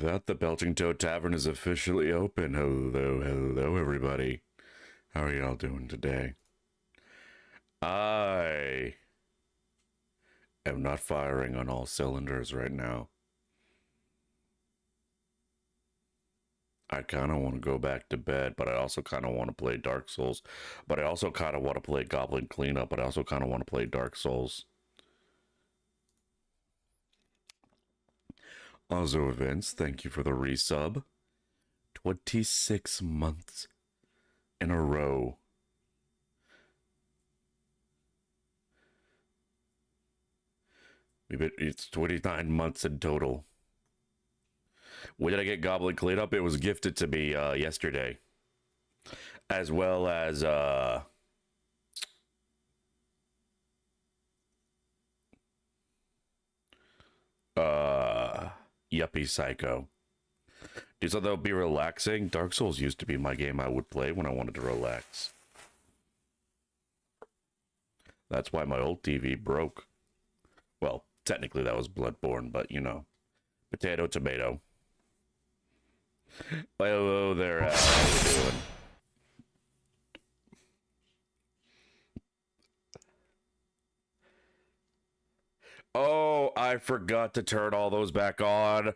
That the Belching Toad Tavern is officially open. Hello, everybody. How are y'all doing today? I am not firing on all cylinders right now. I kind of want to go back to bed, but I also kind of want to play Dark Souls. But I also kind of want to play Goblin Cleanup, but I also kind of want to play Dark Souls. Also, Vince, thank you for the resub. 26 months in a row. It's 29 months in total. When did I get Goblin Cleanup? It was gifted to me yesterday. As well as Yuppie Psycho. Dude, so that'll be relaxing. Dark Souls used to be my game I would play when I wanted to relax. That's why my old TV broke. Well, technically that was Bloodborne, but you know. Potato, tomato. Hello there, how you doing? Oh, I forgot to turn all those back on.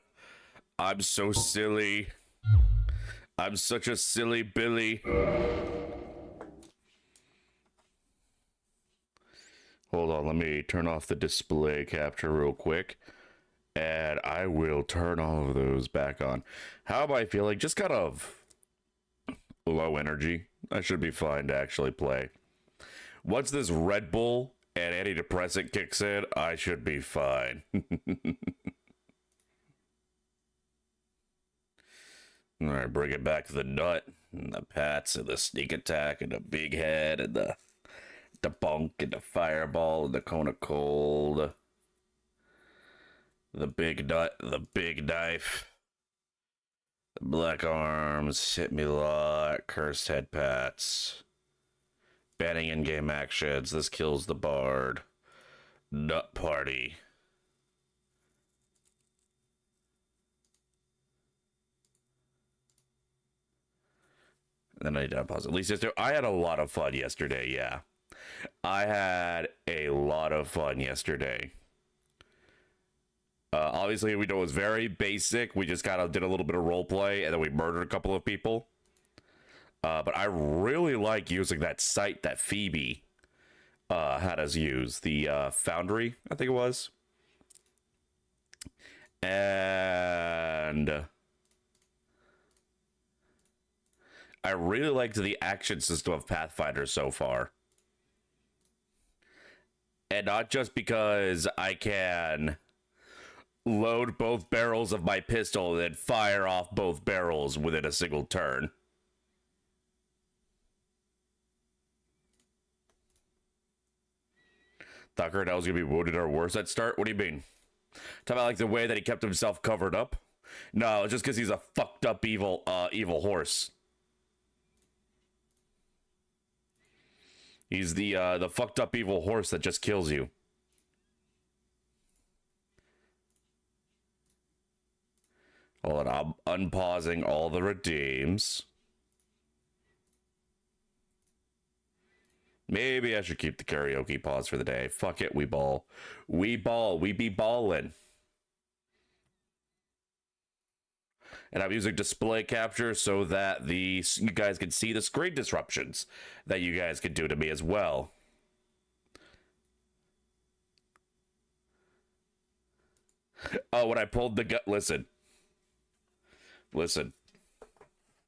I'm so silly. I'm such a silly Billy. Hold on, let me turn off the display capture real quick. And I will turn all of those back on. How am I feeling? Just kind of low energy. I should be fine to actually play. Once this Red Bull and antidepressant kicks in, I should be fine. Alright, bring it back to the nut, and the pats, and the sneak attack, and the big head, and the bunk, and the fireball, and the cone of cold. The big nut, the big knife. The black arms, hit me lot, cursed head pats. Banning in-game actions, this kills the bard. Nut party. And then I did pause. At least yesterday, I had a lot of fun yesterday, yeah. I had a lot of fun yesterday. Obviously, we know it was very basic. We just kind of did a little bit of roleplay, and then we murdered a couple of people. But I really like using that site that Phoebe had us use. The Foundry, I think it was. And I really liked the action system of Pathfinder so far. And not just because I can load both barrels of my pistol and then fire off both barrels within a single turn. Tucker, that was going to be wounded or worse at start? What do you mean? Talk about like the way that he kept himself covered up? No, just because he's a fucked up evil horse. He's the fucked up evil horse that just kills you. Hold on, I'm unpausing all the redeems. Maybe I should keep the karaoke pause for the day. Fuck it, we ball. We ball, we be ballin'. And I'm using display capture so that you guys can see the screen disruptions that you guys can do to me as well. Oh, when I pulled the gut, listen. Listen.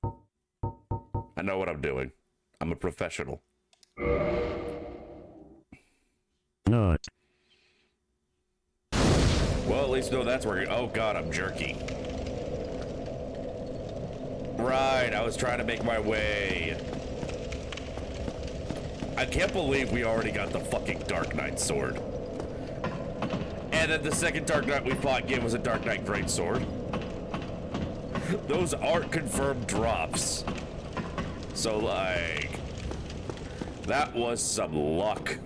I know what I'm doing. I'm a professional. No. Well, at least know that's working. Oh god, I'm jerky. Right, I was trying to make my way. I can't believe we already got the fucking Dark Knight sword. And then the second Dark Knight we fought gave us a Dark Knight greatsword. Those aren't confirmed drops. So, like, that was some luck.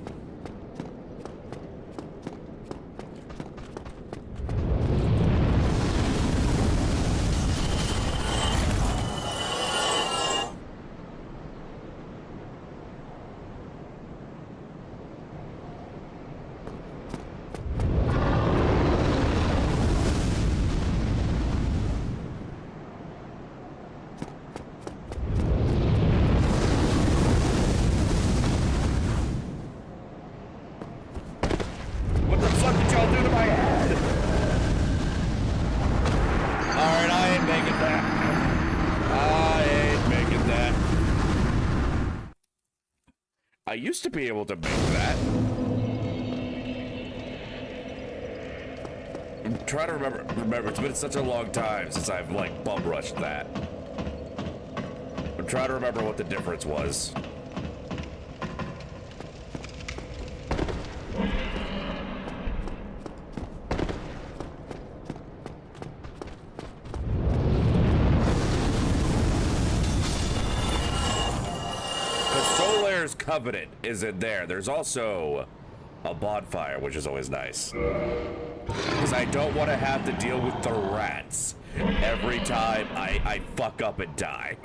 I used to be able to make that. I'm trying to remember, it's been such a long time since I've, like, bum rushed that. I'm trying to remember what the difference was. Covenant is in there. There's also a bonfire, which is always nice. Because I don't want to have to deal with the rats every time I fuck up and die.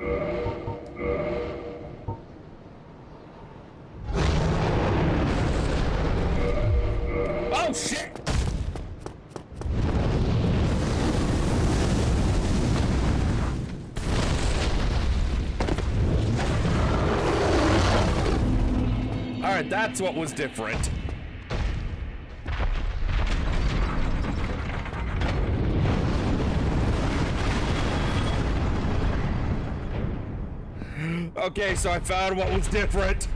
Oh, shit! Alright, that's what was different. Okay, so I found what was different.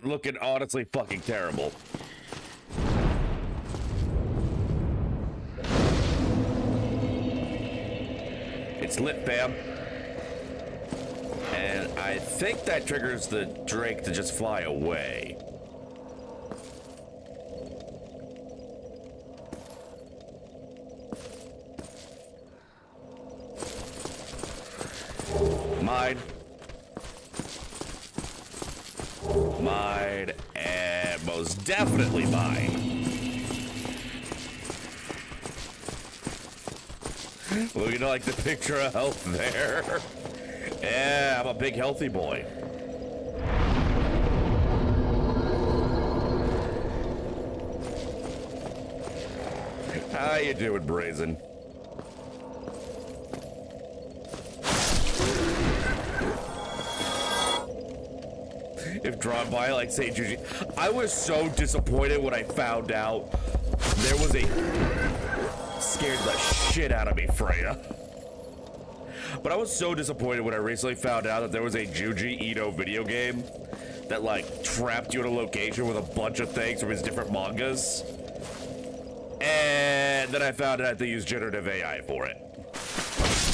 Looking honestly fucking terrible. It's lit, fam. And I think that triggers the Drake to just fly away. Mine. Mine, and most definitely mine. Looking like the picture of health there. Yeah, I'm a big healthy boy. How you doing, Brazen? If drawn by, like, say, Juji. I was so disappointed when I found out there was a... Scared the shit out of me, Freya. But I was so disappointed when I recently found out that there was a Juji Ito video game that, like, trapped you in a location with a bunch of things from his different mangas. And then I found out they use generative AI for it.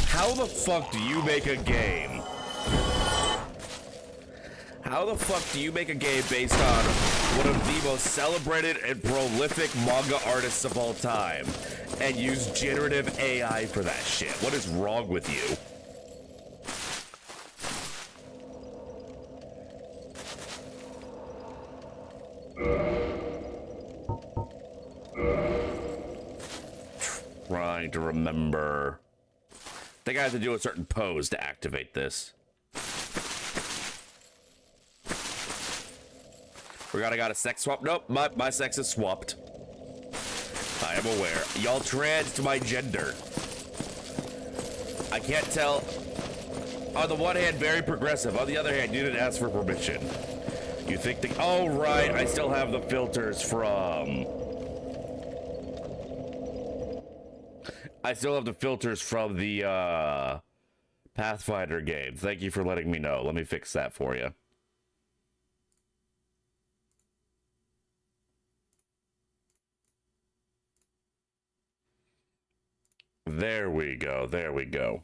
How the fuck do you make a game? How the fuck do you make a game based on one of the most celebrated and prolific manga artists of all time and use generative AI for that shit? What is wrong with you? Trying to remember. I think I have to do a certain pose to activate this. Forgot I got a sex swap. Nope, my sex is swapped. I am aware. Y'all trans to my gender. I can't tell. On the one hand, very progressive. On the other hand, you didn't ask for permission. You think the... Oh, right. I still have the filters from... I still have the filters from the, Pathfinder game. Thank you for letting me know. Let me fix that for you. There we go. There we go.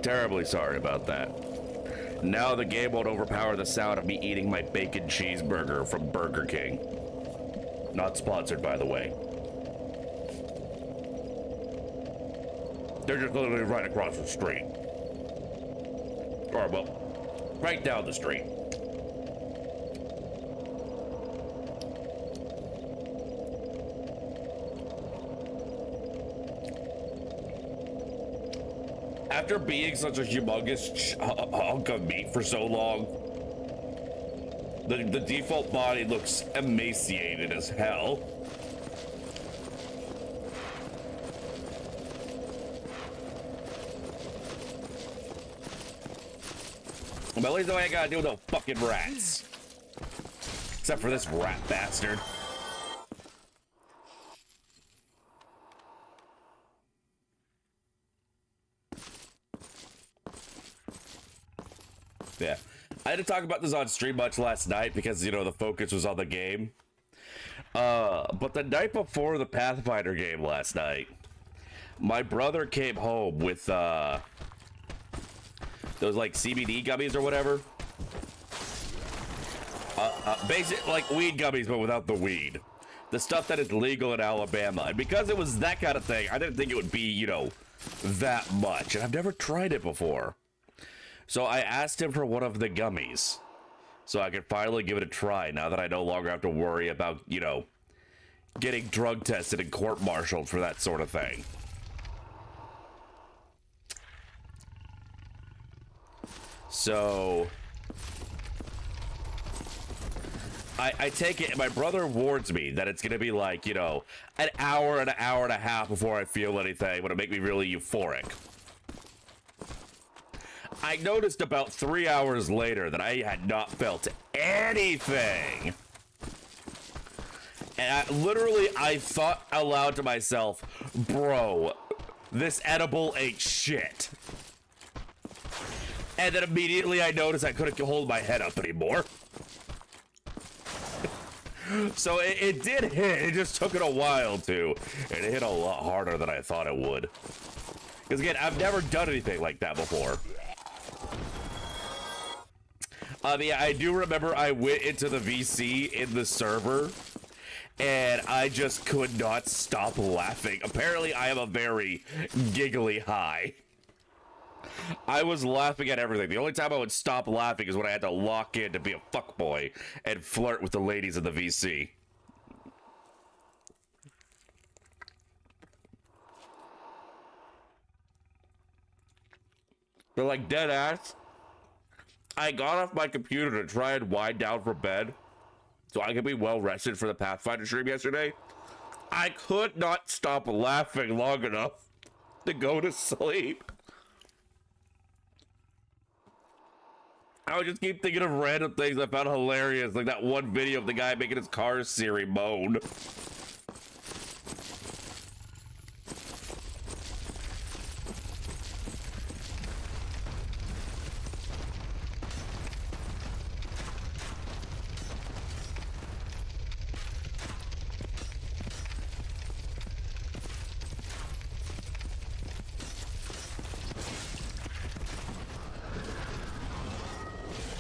Terribly sorry about that. Now the game won't overpower the sound of me eating my bacon cheeseburger from Burger King. Not sponsored, by the way. They're just literally right across the street. Or, well, right down the street. After being such a humongous hunk of meat for so long, The default body looks emaciated as hell. But at least I ain't gotta deal with no fucking rats. Except for this rat bastard. Yeah. I had to talk about this on stream much last night because, you know, the focus was on the game. But the night before the Pathfinder game last night, my brother came home with, those, like, CBD gummies or whatever. Basic, like, weed gummies, but without the weed. The stuff that is legal in Alabama. And because it was that kind of thing, I didn't think it would be, you know, that much. And I've never tried it before. So I asked him for one of the gummies so I could finally give it a try now that I no longer have to worry about, you know, getting drug tested and court-martialed for that sort of thing. So I take it, my brother warns me that it's going to be like, you know, an hour and a half before I feel anything, but it'll make me really euphoric. I noticed about 3 hours later that I had not felt anything. And I thought aloud to myself, bro, this edible ain't shit. And then immediately I noticed I couldn't hold my head up anymore. So it did hit, it just took it a while to. And it hit a lot harder than I thought it would. Because again, I've never done anything like that before. Yeah, I do remember I went into the VC in the server, and I just could not stop laughing. Apparently, I am a very giggly high. I was laughing at everything. The only time I would stop laughing is when I had to lock in to be a fuckboy and flirt with the ladies in the VC. They're like, dead ass. I got off my computer to try and wind down for bed so I could be well rested for the Pathfinder stream yesterday. I could not stop laughing long enough to go to sleep. I would just keep thinking of random things I found hilarious, like that one video of the guy making his car Siri moan.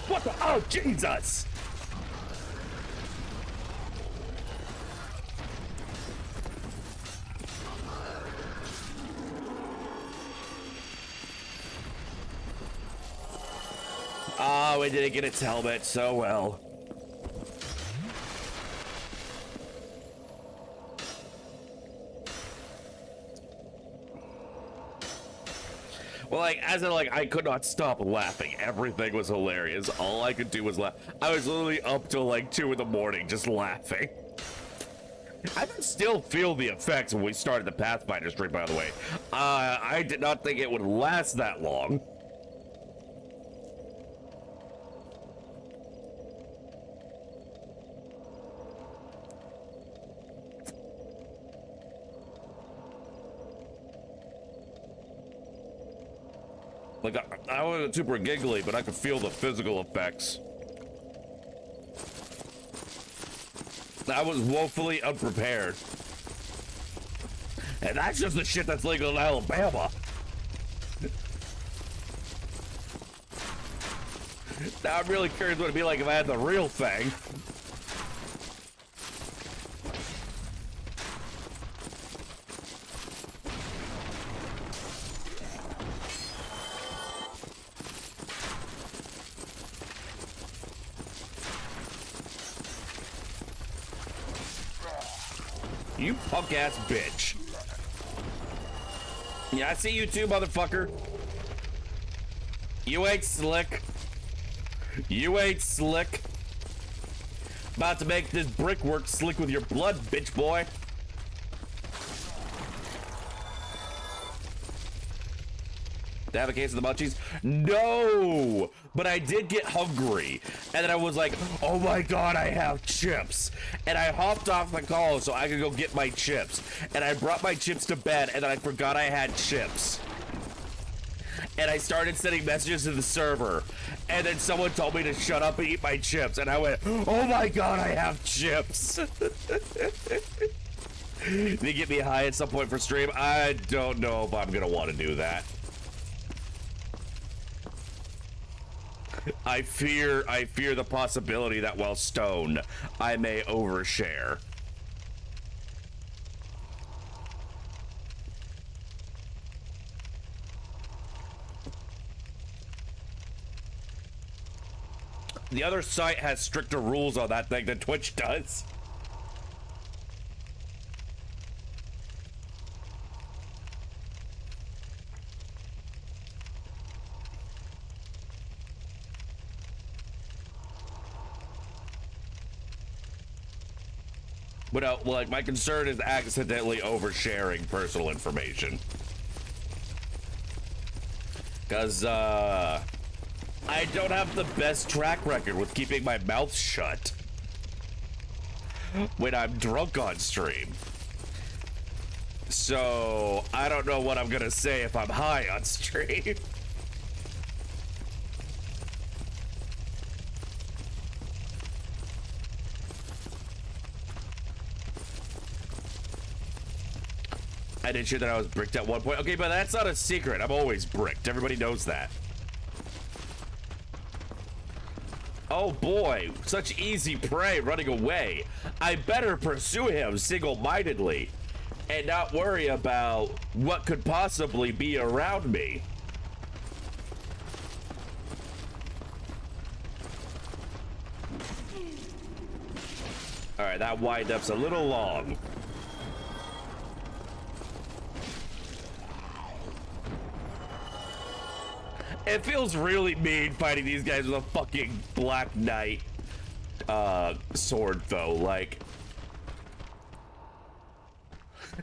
What the? Oh, Jesus! Oh, we didn't get its helmet so well. Well, like, as in, like, I could not stop laughing. Everything was hilarious. All I could do was laugh. I was literally up till, like, 2 in the morning just laughing. I can still feel the effects when we started the Pathfinder stream, by the way. I did not think it would last that long. Like, I wasn't super giggly, but I could feel the physical effects. I was woefully unprepared. And that's just the shit that's legal in Alabama. Now I'm really curious what it'd be like if I had the real thing. You punk-ass bitch. Yeah, I see you too, motherfucker. You ain't slick. You ain't slick. About to make this brickwork slick with your blood, bitch boy. Did I have a case of the munchies? No! But I did get hungry. And then I was like, oh my god, I have chips. And I hopped off the call so I could go get my chips. And I brought my chips to bed and then I forgot I had chips. And I started sending messages to the server. And then someone told me to shut up and eat my chips. And I went, oh my god, I have chips. They get me high at some point for stream. I don't know if I'm gonna want to do that. I fear the possibility that while stoned, I may overshare. The other site has stricter rules on that thing than Twitch does. But like, my concern is accidentally oversharing personal information. Because, I don't have the best track record with keeping my mouth shut when I'm drunk on stream. So, I don't know what I'm gonna say if I'm high on stream. I did shit that I was bricked at one point. Okay, but that's not a secret. I'm always bricked. Everybody knows that. Oh boy, such easy prey running away. I better pursue him single-mindedly and not worry about what could possibly be around me. All right, that wind-up's a little long. It feels really mean fighting these guys with a fucking Black Knight sword, though. Like,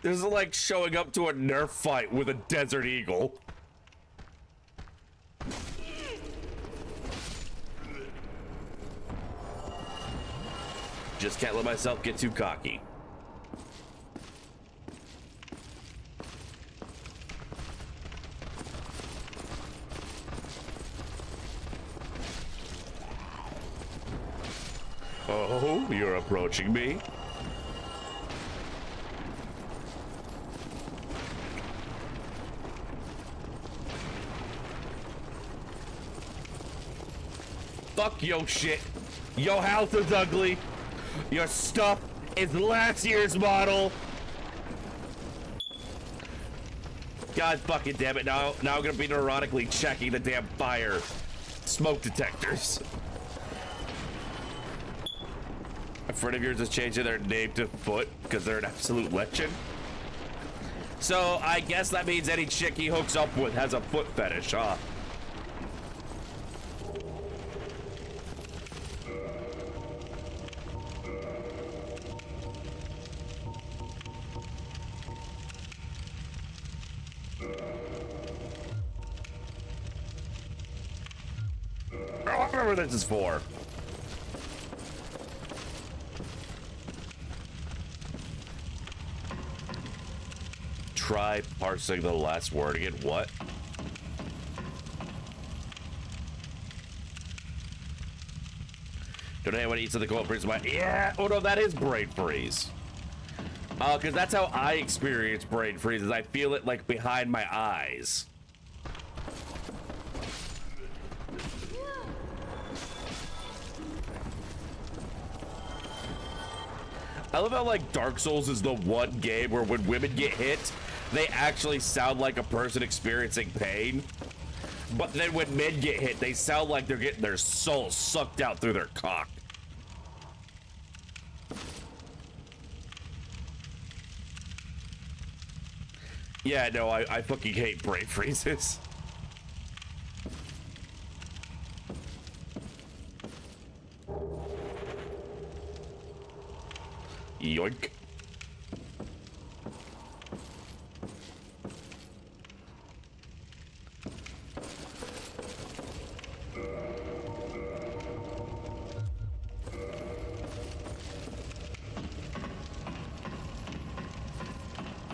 this is like showing up to a Nerf fight with a Desert Eagle. Just can't let myself get too cocky. Oh, you're approaching me? Fuck your shit. Your house is ugly. Your stuff is last year's model. God fucking damn it. Now I'm gonna be neurotically checking the damn fire smoke detectors. A friend of yours is changing their name to Foot because they're an absolute legend. So I guess that means any chick he hooks up with has a foot fetish, huh? I remember what this is for. Try parsing the last word again. What? Don't anyone eat something cold freeze my... Yeah! Oh no, that is brain freeze. Because that's how I experience brain freezes. I feel it like behind my eyes. I love how like Dark Souls is the one game where when women get hit, they actually sound like a person experiencing pain. But then when men get hit, they sound like they're getting their soul sucked out through their cock. Yeah, no, I fucking hate brain freezes. Yoink.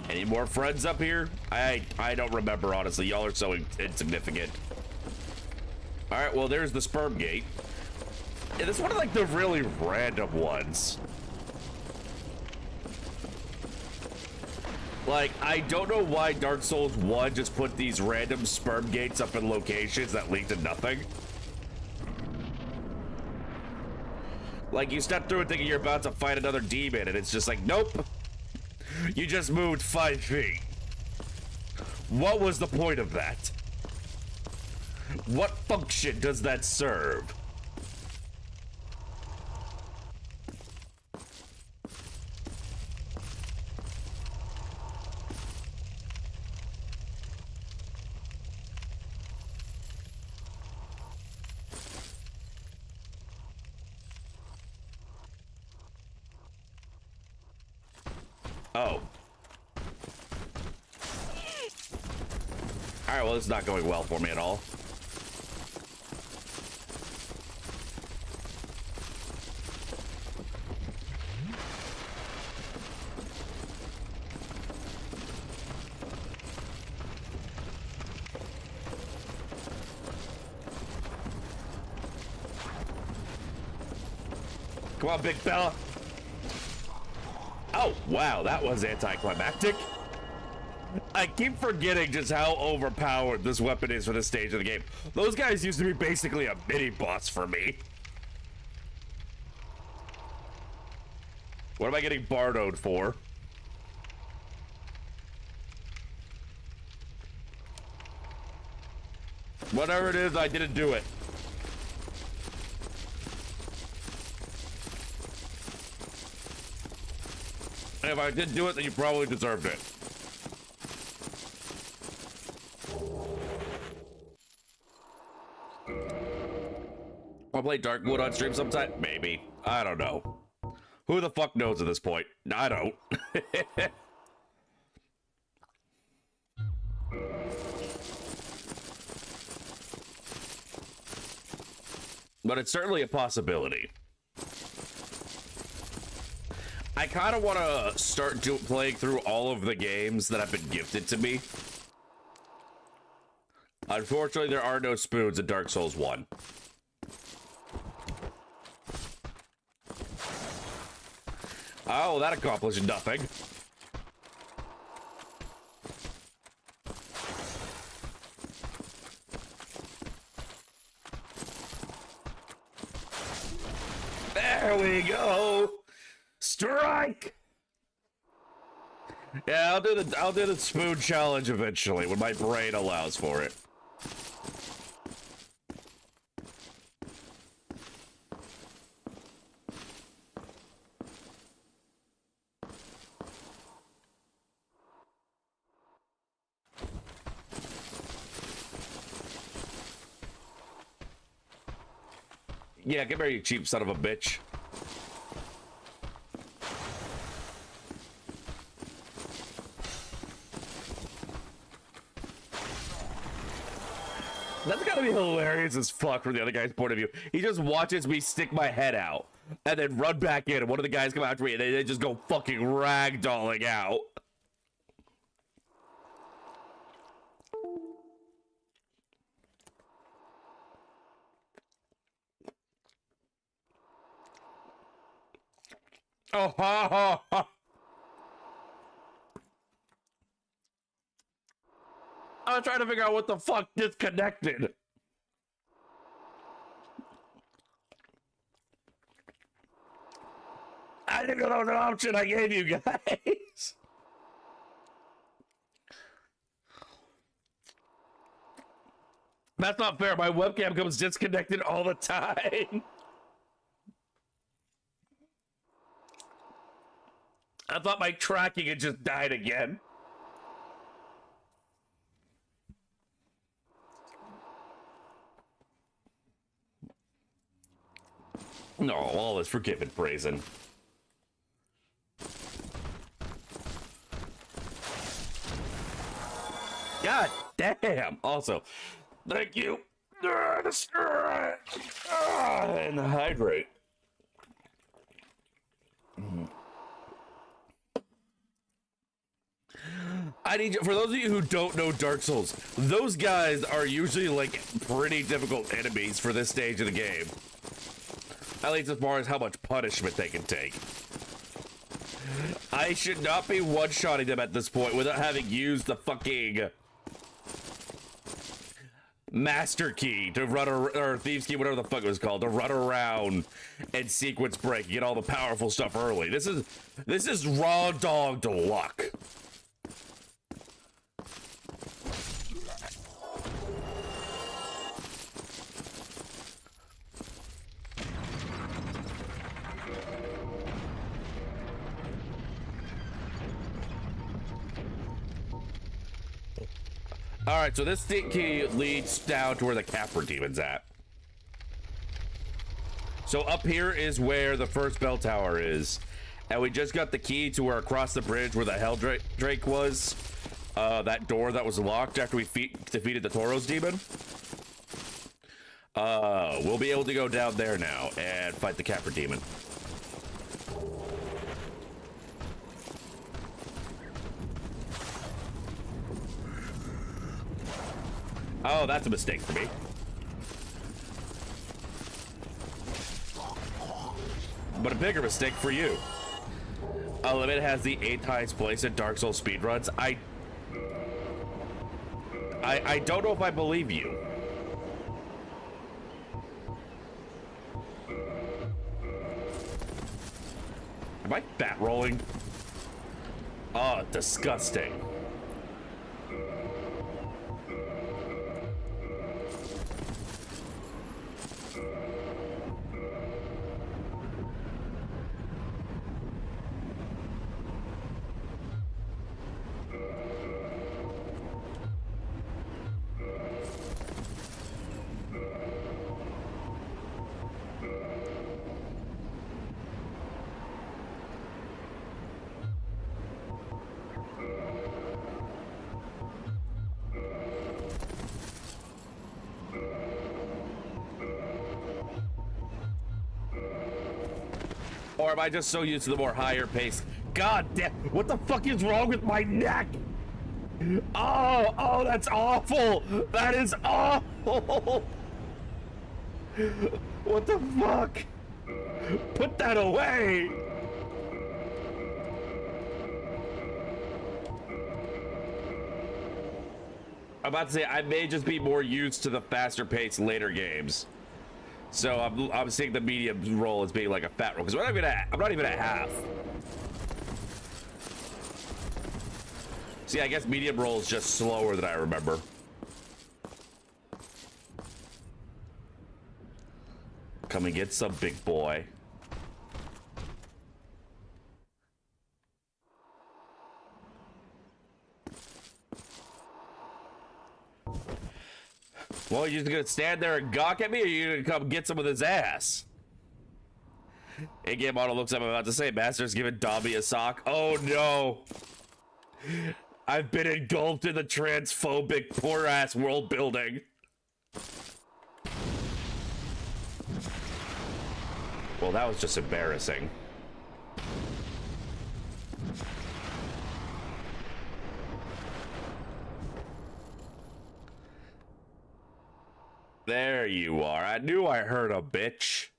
Any more friends up here? I don't remember, honestly. Y'all are so insignificant. All right, well, there's the sperm gate. Yeah, this is one of like the really random ones. Like, I don't know why Dark Souls 1 just put these random sperm gates up in locations that lead to nothing. Like, you step through it thinking you're about to fight another demon, and it's just like, nope. You just moved 5 feet. What was the point of that? What function does that serve? Oh. Alright, well, this is not going well for me at all. Come on, big fella. Oh, wow, that was anticlimactic. I keep forgetting just how overpowered this weapon is for this stage of the game. Those guys used to be basically a mini-boss for me. What am I getting Bardoed for? Whatever it is, I didn't do it. And if I did do it, then you probably deserved it. I'll play Darkwood on stream sometime? Maybe. I don't know. Who the fuck knows at this point? I don't. But it's certainly a possibility. I kind of want to start playing through all of the games that have been gifted to me. Unfortunately, there are no spoons in Dark Souls 1. Oh, that accomplished nothing. There we go. Strike. Yeah, I'll do the spoon challenge eventually when my brain allows for it. Yeah, come here, you cheap son of a bitch. That's gotta be hilarious as fuck from the other guy's point of view. He just watches me stick my head out and then run back in, and one of the guys come after me and they just go fucking ragdolling out. Oh, ha, ha, ha. I was trying to figure out what the fuck disconnected. I didn't know that was an option I gave you guys. That's not fair. My webcam comes disconnected all the time. I thought my tracking had just died again. No, all is forgiven, brazen. God damn. Also, thank you. And the hydrate. I need you, for those of you who don't know Dark Souls, those guys are usually like pretty difficult enemies for this stage of the game. At least as far as how much punishment they can take. I should not be one-shotting them at this point without having used the fucking master key to run, or thieves key, whatever the fuck it was called, to run around and sequence break and get all the powerful stuff early. This is raw dogged luck. All right, so this key leads down to where the Capra Demon's at. So up here is where the first bell tower is. And we just got the key to where across the bridge where the Hell Drake was. That door that was locked after we defeated the Tauros Demon. We'll be able to go down there now and fight the Capra Demon. Oh, that's a mistake for me. But a bigger mistake for you. Limit has the 8th highest place in Dark Souls speedruns. I don't know if I believe you. Am I bat rolling? Oh, disgusting. Or am I just so used to the more higher pace? God damn, what the fuck is wrong with my neck? Oh, that's awful. That is awful. What the fuck? Put that away. I'm about to say, I may just be more used to the faster paced later games. So I'm seeing the medium roll as being like a fat roll, because I'm not even at half. See, I guess medium roll is just slower than I remember. Come and get some, big boy. Well, you just gonna stand there and gawk at me, or you gonna come get some of his ass? In-game model looks up, I'm about to say, Master's giving Dobby a sock. Oh no! I've been engulfed in the transphobic, poor-ass world building. Well, that was just embarrassing. There you are. I knew I heard a bitch.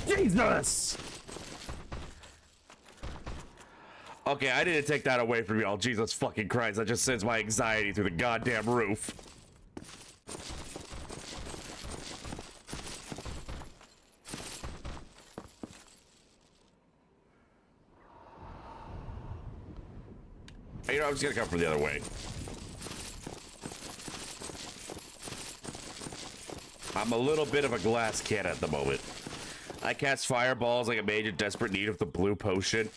Jesus! Okay, I didn't take that away from y'all. Jesus fucking Christ. That just sends my anxiety through the goddamn roof. You know, I'm just gonna come from the other way. I'm a little bit of a glass cat at the moment. I cast fireballs like a mage in desperate need of the blue potion.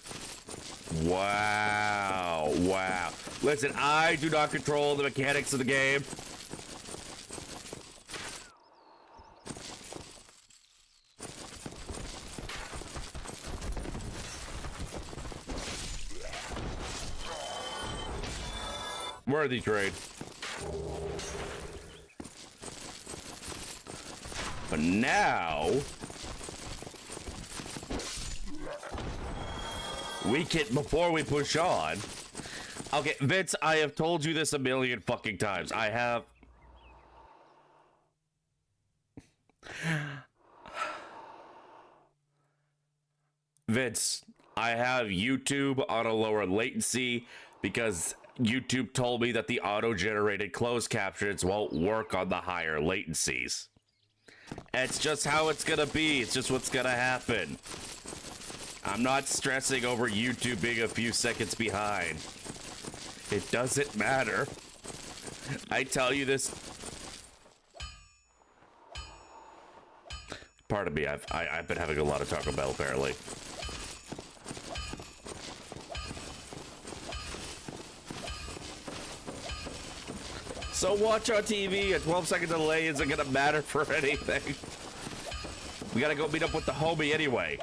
Wow. Wow. Listen, I do not control the mechanics of the game. Worthy trade. But now we can, before we push on. Okay, Vince, I have told you this a million fucking times. I have. Vince, I have YouTube on a lower latency because YouTube told me that the auto-generated closed captions won't work on the higher latencies. It's just how it's gonna be. It's just what's gonna happen. I'm not stressing over YouTube being a few seconds behind. It doesn't matter. I tell you this. Pardon me, I've been having a lot of Taco Bell apparently. So watch on TV, a 12-second delay isn't gonna matter for anything. We gotta go meet up with the homie anyway.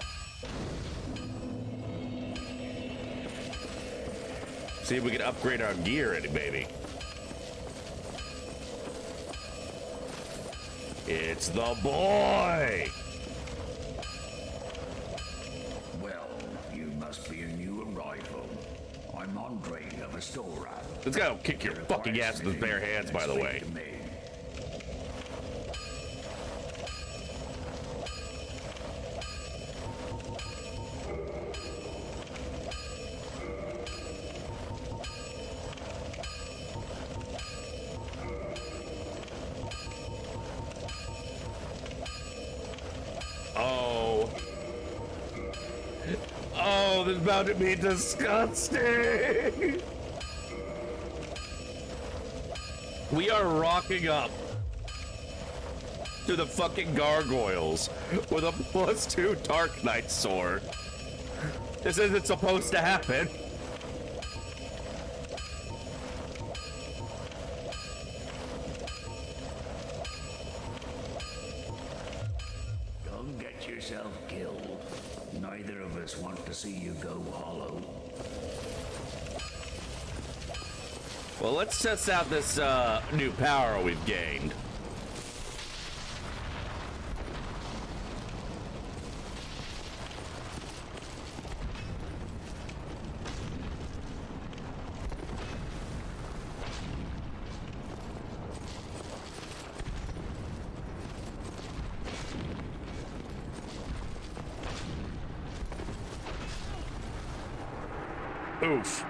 See if we can upgrade our gear, baby. It's the boy! Well, you must be a new arrival. I'm Andre of Astora. This guy will kick your fucking ass with his bare hands, by the way. Oh, this is about to be disgusting. We are rocking up to the fucking gargoyles with a +2 Dark Knight sword. This isn't supposed to happen. Don't get yourself killed. Neither of us want to see you go hollow. Well, let's test out this new power we've gained. Oof.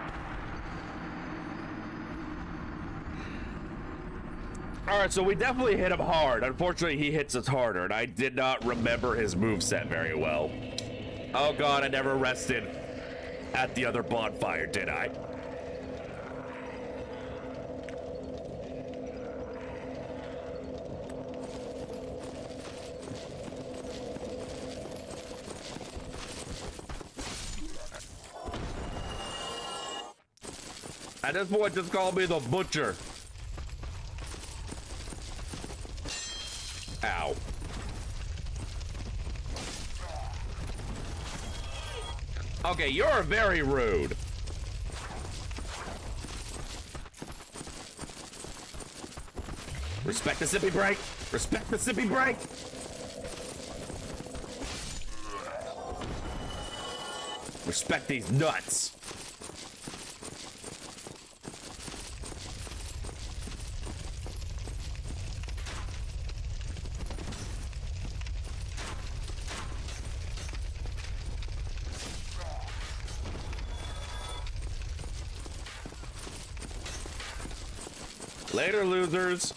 Alright, so we definitely hit him hard. Unfortunately, he hits us harder, and I did not remember his moveset very well. Oh god, I never rested at the other bonfire, did I? At this point, just call me the Butcher. Ow. Okay, you're very rude. Respect the sippy break. Respect the sippy break. Respect these nuts. Later, losers.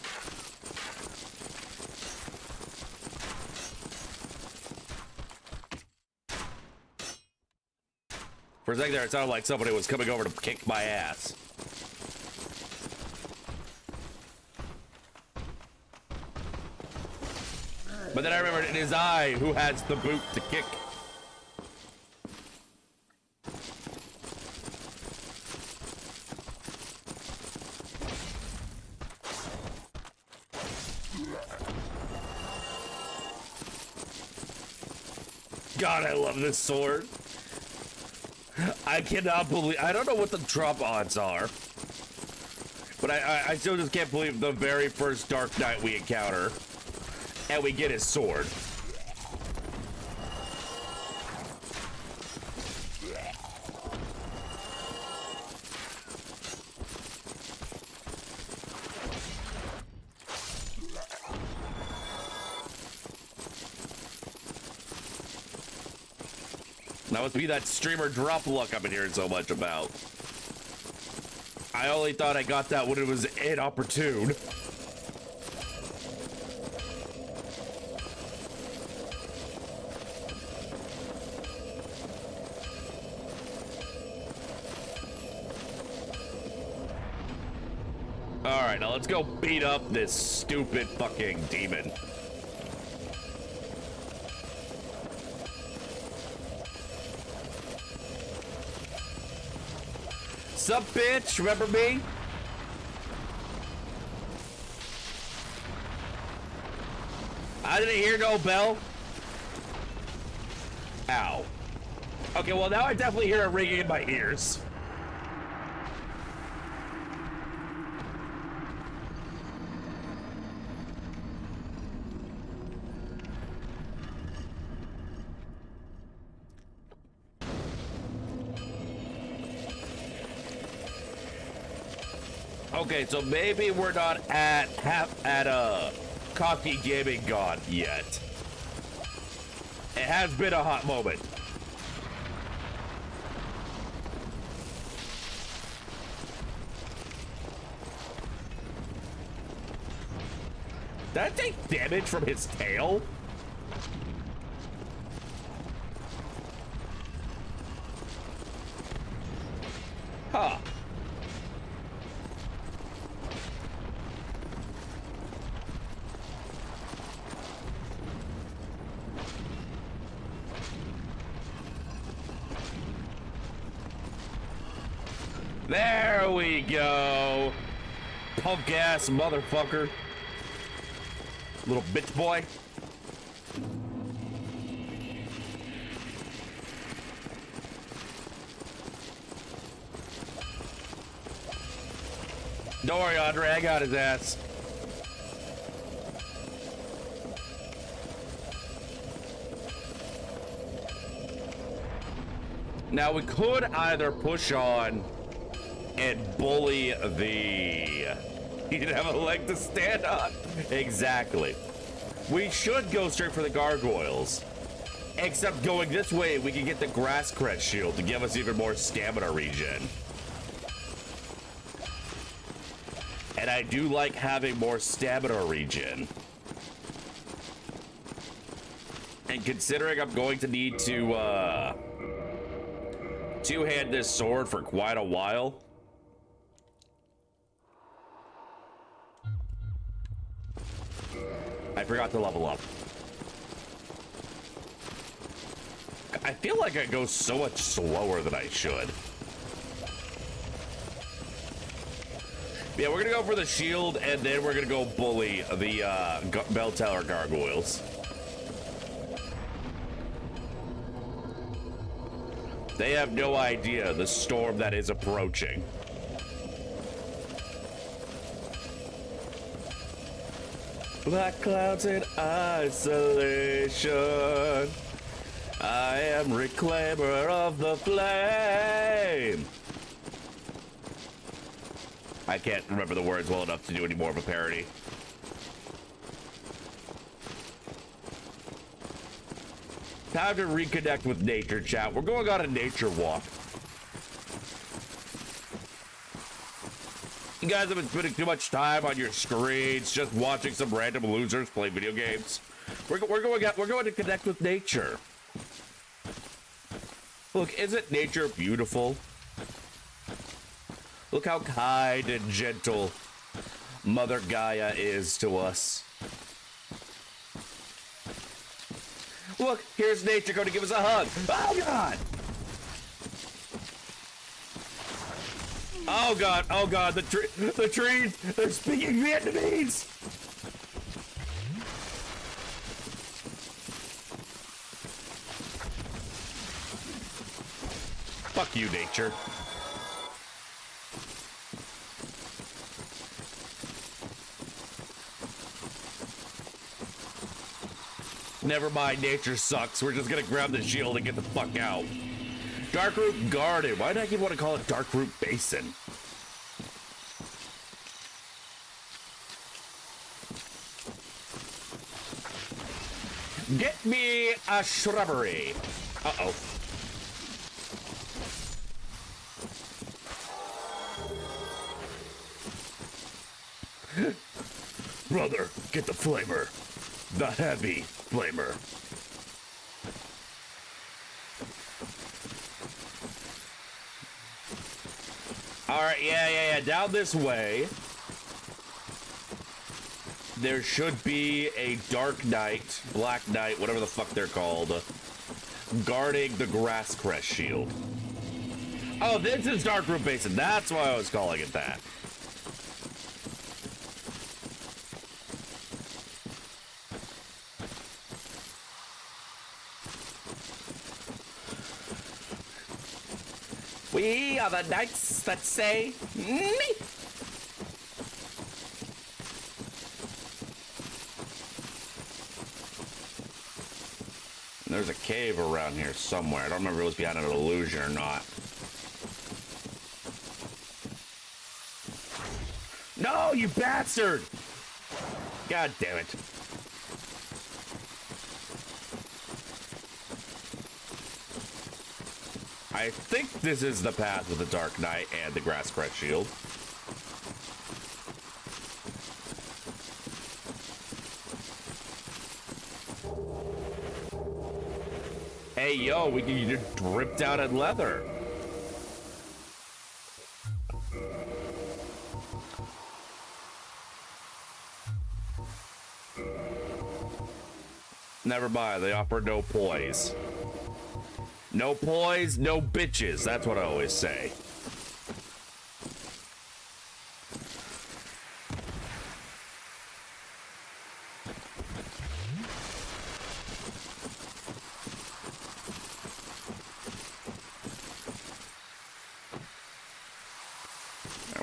For a second there, it sounded like somebody was coming over to kick my ass. But then I remembered it is I who has the boot to kick. God, I love this sword. I cannot believe, I don't know what the drop odds are. But I still just can't believe the very first Dark Knight we encounter, and we get his sword. That must be that streamer drop luck I've been hearing so much about. I only thought I got that when it was inopportune. Alright, now let's go beat up this stupid fucking demon. Sup, bitch? Remember me? I didn't hear no bell. Ow. Okay, well, now I definitely hear it ringing in my ears. Okay, so maybe we're not at Cocky Gaming God yet. It has been a hot moment. Did that take damage from his tail? Huh. There we go. Punk ass motherfucker. Little bitch boy. Don't worry, Andre, I got his ass. Now we could either push on and bully the... He didn't have a leg to stand on. Exactly. We should go straight for the gargoyles. Except going this way, we can get the grass crest shield to give us even more stamina regen. And I do like having more stamina regen. And considering I'm going to need to two-hand this sword for quite a while, I forgot to level up. I feel like I go so much slower than I should. Yeah, we're gonna go for the shield, and then we're gonna go bully the Bell Tower gargoyles. They have no idea the storm that is approaching. Black clouds in isolation. I am reclaimer of the flame. I can't remember the words well enough to do any more of a parody. Time to reconnect with nature, chat. We're going on a nature walk. You guys have been spending too much time on your screens just watching some random losers play video games. We're going to connect with nature. Look, isn't nature beautiful? Look how kind and gentle Mother Gaia is to us. Look, here's nature going to give us a hug. Oh, God! Oh, God. Oh, God. The trees, they're speaking Vietnamese. Fuck you, nature. Never mind, nature sucks. We're just gonna grab the shield and get the fuck out. Darkroot Garden. Why did I keep want to call it Darkroot Basin? Get me a shrubbery. Uh-oh. Brother, get the flamer. The heavy flamer. Alright, yeah. Down this way. There should be a Dark Knight, Black Knight, whatever the fuck they're called, guarding the Grass Crest shield. Oh, this is Darkroot Basin. That's why I was calling it that. We are the knights that say me. There's a cave around here somewhere. I don't remember if it was behind an illusion or not. No, you bastard! God damn it. I think this is the path with the Dark Knight and the Grass Crest shield. Hey, yo, we can just drip down in leather. Never mind, they offer no poise. No poise, no bitches. That's what I always say.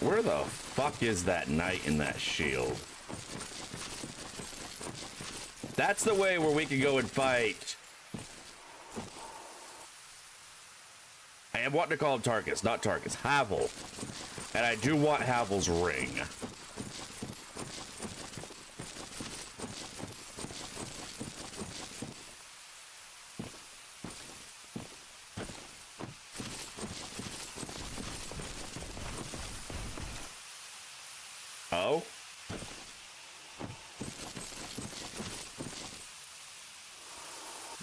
Where the fuck is that knight in that shield? That's the way where we can go and fight. I am wanting to call him Tarkus, not Tarkus, Havel. And I do want Havel's ring. Oh?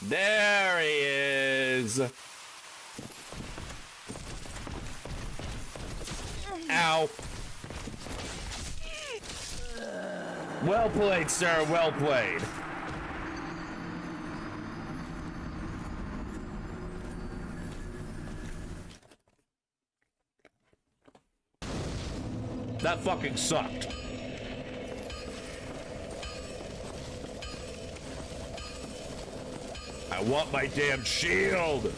There he is. Ow. Well played, sir. Well played. That fucking sucked. I want my damn shield.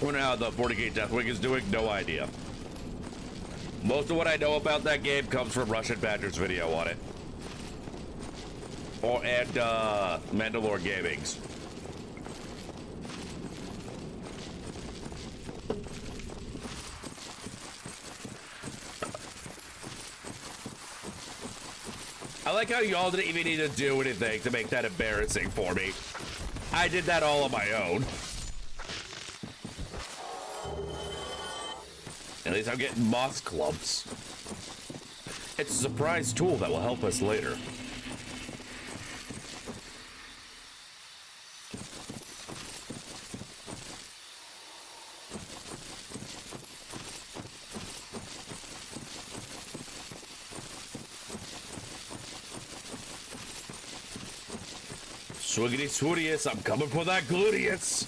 Wonder how the 40K Deathwing is doing, no idea. Most of what I know about that game comes from Russian Badger's video on it. And Mandalore Gaming's. I like how y'all didn't even need to do anything to make that embarrassing for me. I did that all on my own. At least I'm getting moss clumps. It's a surprise tool that will help us later. Swiggity swootius, I'm coming for that gluteus.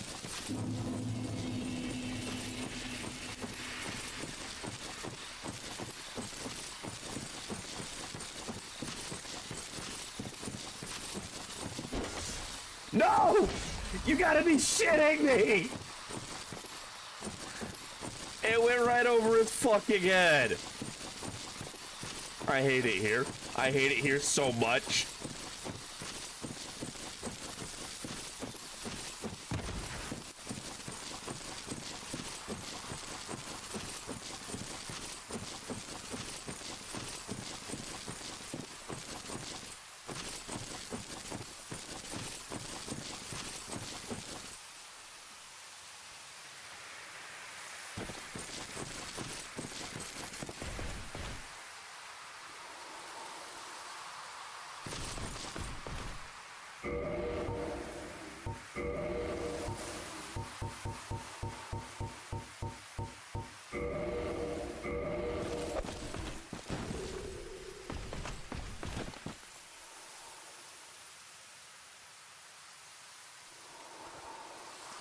No! You gotta be shitting me! It went right over his fucking head. I hate it here. I hate it here so much.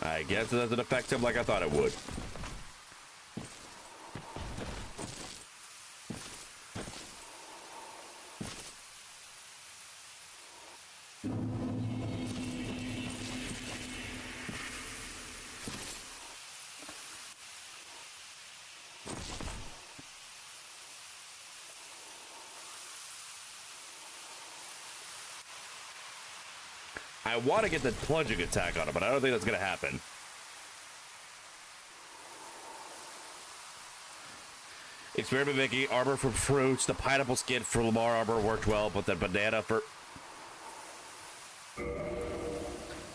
I guess it doesn't affect him like I thought it would. I want to get the plunging attack on him, but I don't think that's going to happen. Experiment making armor from fruits. The pineapple skin for Lamar armor worked well, but the banana for...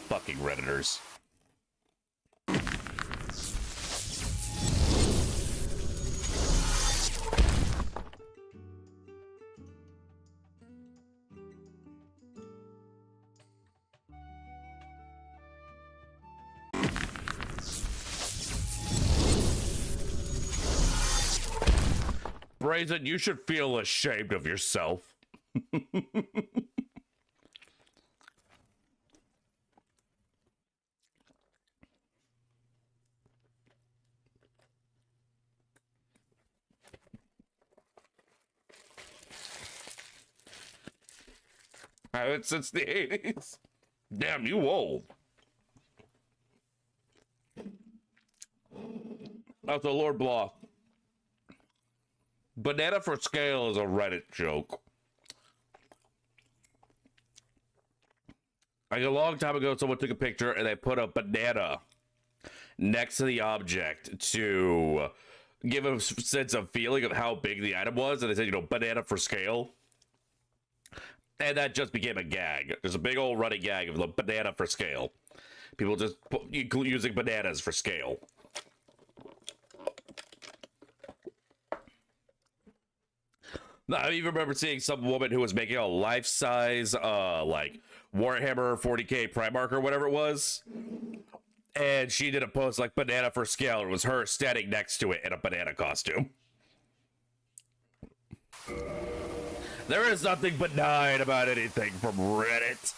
Fucking Redditors. Brazen, you should feel ashamed of yourself. I haven't since the 80s. Damn, you old. That's a Lord Blah. Banana for scale is a Reddit joke. Like a long time ago, someone took a picture and they put a banana next to the object to give a sense of feeling of how big the item was. And they said, you know, banana for scale. And that just became a gag. There's a big old running gag of the banana for scale. People just using bananas for scale. I even remember seeing some woman who was making a life-size, like, Warhammer 40k Primarch or whatever it was. And she did a post like banana for scale. It was her standing next to it in a banana costume. There is nothing benign about anything from Reddit.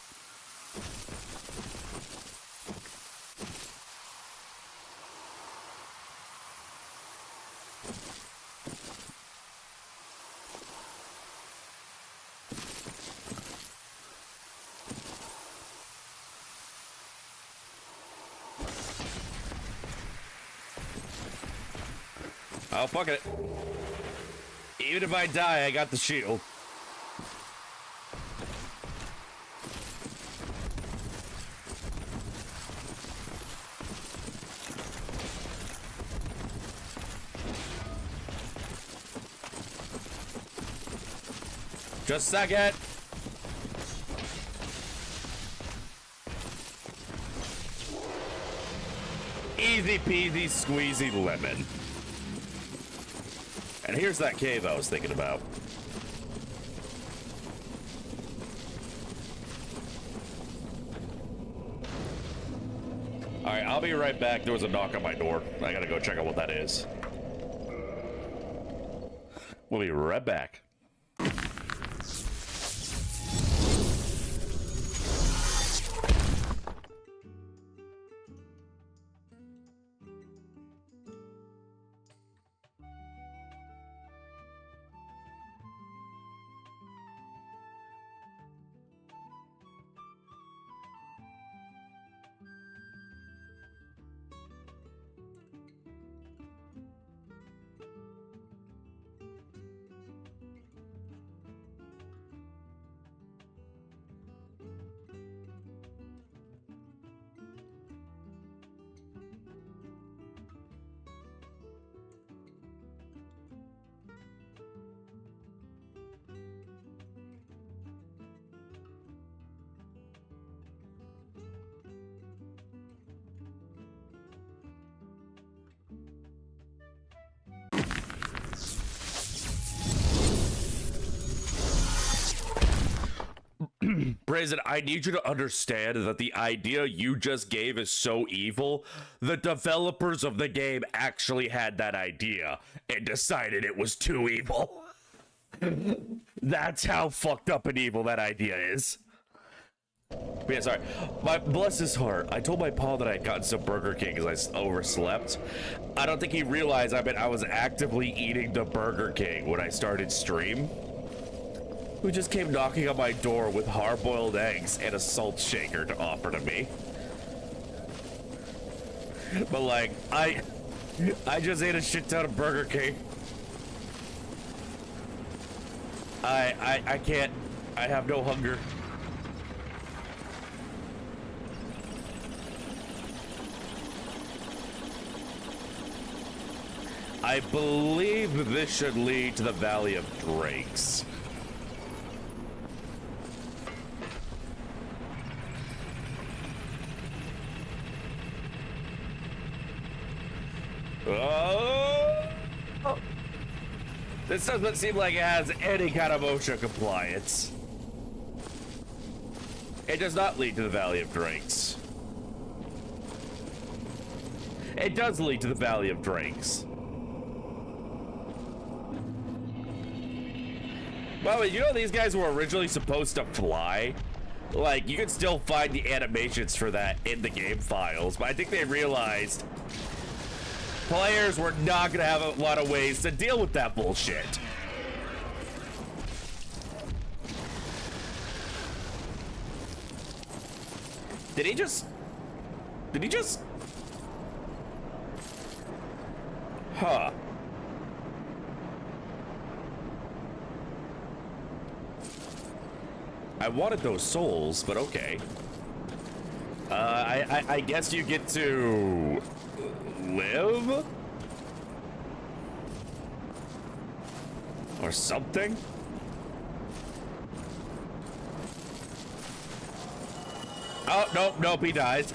Oh, fuck it. Even if I die, I got the shield. Just a second. Easy peasy squeezy lemon. And here's that cave I was thinking about. All right, I'll be right back. There was a knock on my door. I gotta go check out what that is. We'll be right back. Brazen, I need you to understand that the idea you just gave is so evil. The developers of the game actually had that idea and decided it was too evil. That's how fucked up and evil that idea is. But yeah, sorry. Bless his heart. I told my pa that I had gotten some Burger King because I overslept. I don't think he realized I was actively eating the Burger King when I started stream. Who just came knocking on my door with hard-boiled eggs and a salt shaker to offer to me. But like, I just ate a shit ton of Burger King. I can't. I have no hunger. I believe this should lead to the Valley of Drakes. Oh! This doesn't seem like it has any kind of OSHA compliance. It does not lead to the Valley of Drakes. It does lead to the Valley of Drakes. Well, you know these guys were originally supposed to fly? Like, you can still find the animations for that in the game files, but I think they realized players were not going to have a lot of ways to deal with that bullshit. Did he just... Huh. I wanted those souls, but okay. I guess you get to live? Or something? Oh, nope, he dies.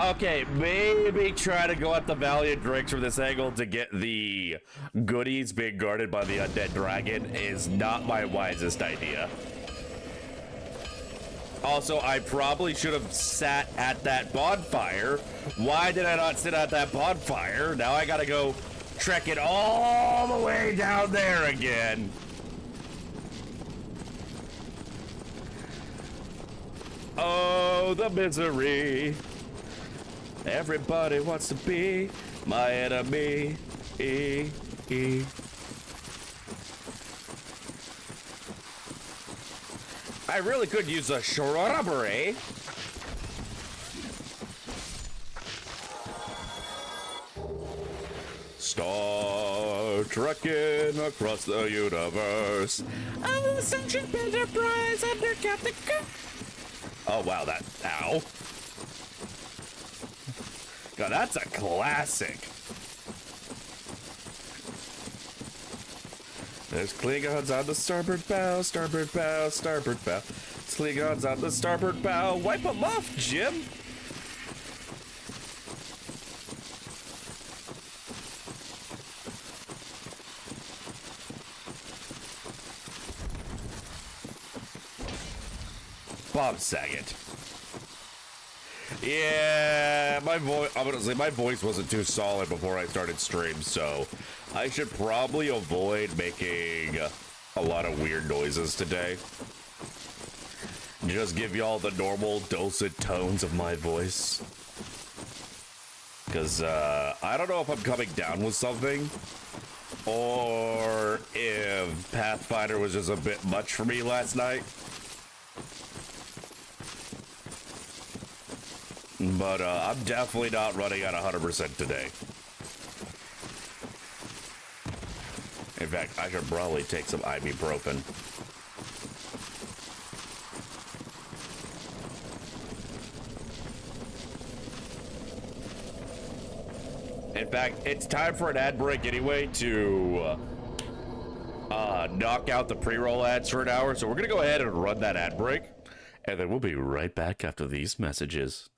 Okay, maybe try to go at the Valley of Drakes from this angle to get the goodies being guarded by the undead dragon is not my wisest idea. Also, I probably should have sat at that bonfire. Why did I not sit at that bonfire? Now I gotta go trek it all the way down there again. Oh, the misery. Everybody wants to be my enemy. I really could use a shrubbery. Star trekking across the universe. Oh, the Sunshine Enterprise under Captain Cook. Oh, wow, that... Ow. God, that's a classic. There's Klingons on the starboard bow, starboard bow, starboard bow. There's Klingons on the starboard bow. Wipe them off, Jim. Bob Saget. Yeah, honestly, my voice wasn't too solid before I started stream, so I should probably avoid making a lot of weird noises today. Just give y'all the normal dulcet tones of my voice. Because I don't know if I'm coming down with something, or if Pathfinder was just a bit much for me last night. But I'm definitely not running at 100% today. In fact, I should probably take some ibuprofen. In fact, it's time for an ad break anyway to knock out the pre-roll ads for an hour. So we're going to go ahead and run that ad break. And then we'll be right back after these messages.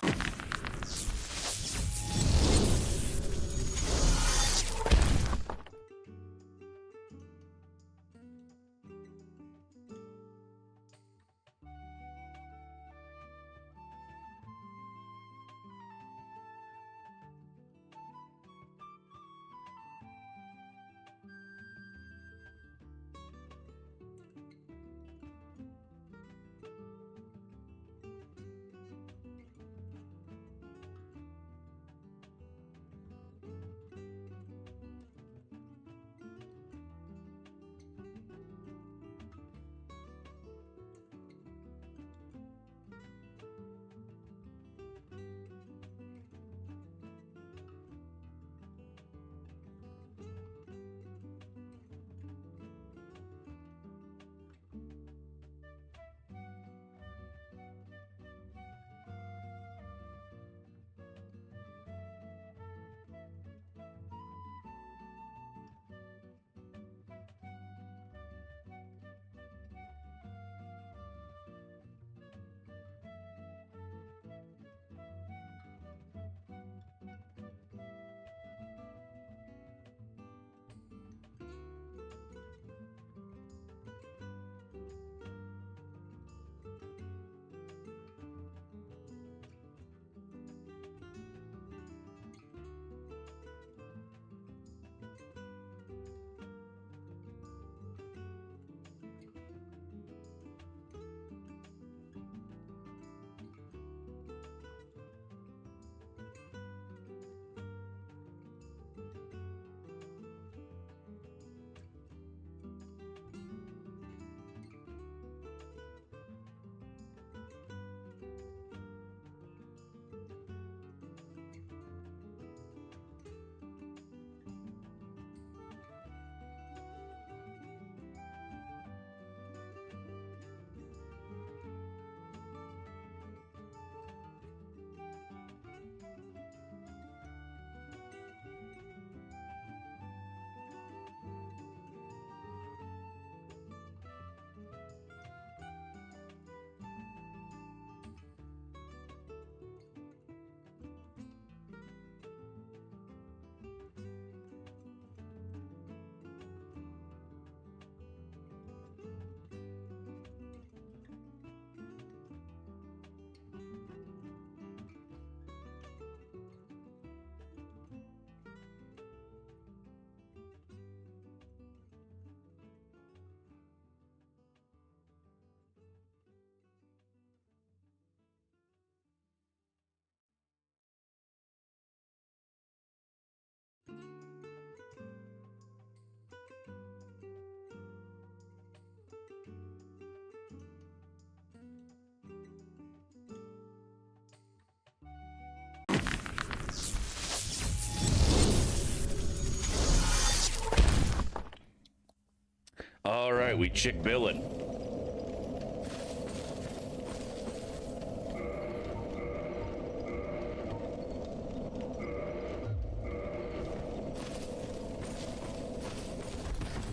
All right, we chick billing.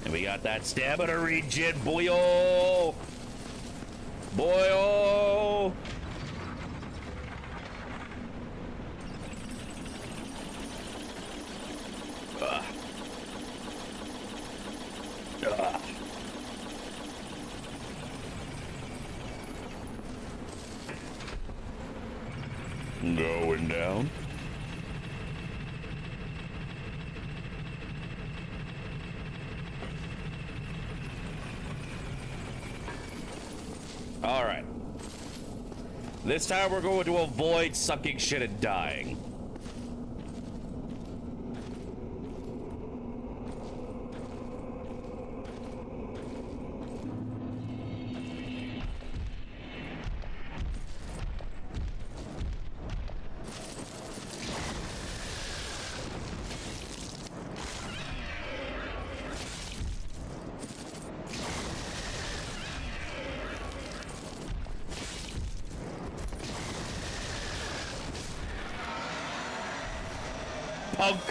And we got that stamina regen, boyo! Boyo! Going down. All right. This time we're going to avoid sucking shit and dying. Punk.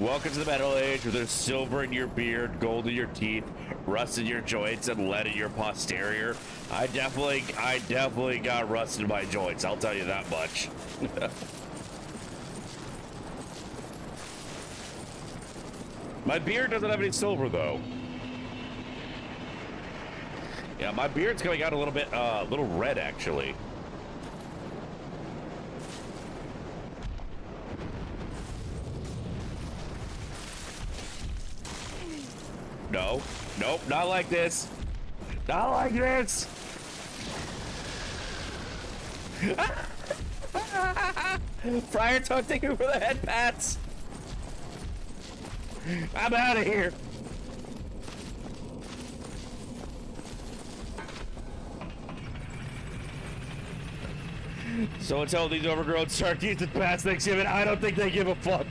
Welcome to the Metal Age, where there's silver in your beard, gold in your teeth, rust in your joints, and lead in your posterior. I definitely got rust in my joints, I'll tell you that much. My beard doesn't have any silver, though. Yeah, my beard's coming out a little red, actually. No, nope, not like this. Not like this. Friar Tuck, thank you for the head pats. I'm out of here. So until these overgrown start using past Thanksgiving, I don't think they give a fuck.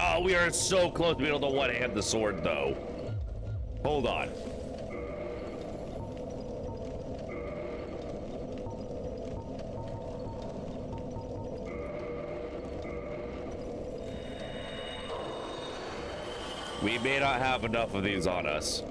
Oh, we are so close to being able to one-hand the sword, though. Hold on. We may not have enough of these on us.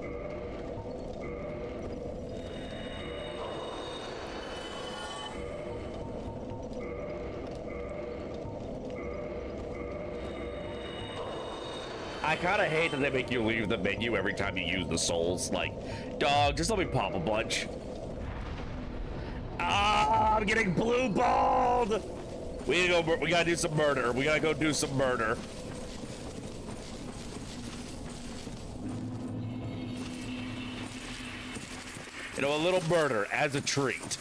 I kind of hate that they make you leave the menu every time you use the souls. Like, dog, just let me pop a bunch. Ah, I'm getting blue balled. We gotta do some murder. We gotta go do some murder. You know, a little murder as a treat.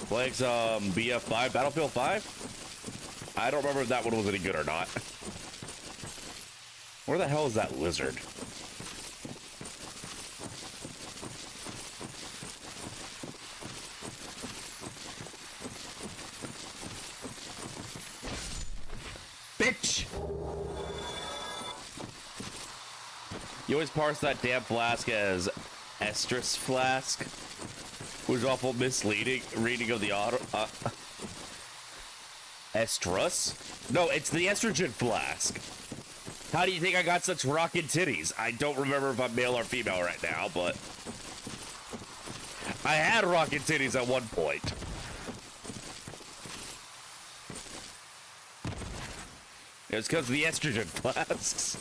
Playing some BF5, Battlefield 5? I don't remember if that one was any good or not. Where the hell is that lizard? Bitch! You always parse that damn flask as estrus flask. Which is awful misleading reading of the auto. Estrus? No, it's the estrogen flask. How do you think I got such rockin' titties? I don't remember if I'm male or female right now, but I had rockin' titties at one point. It's because of the estrogen flasks.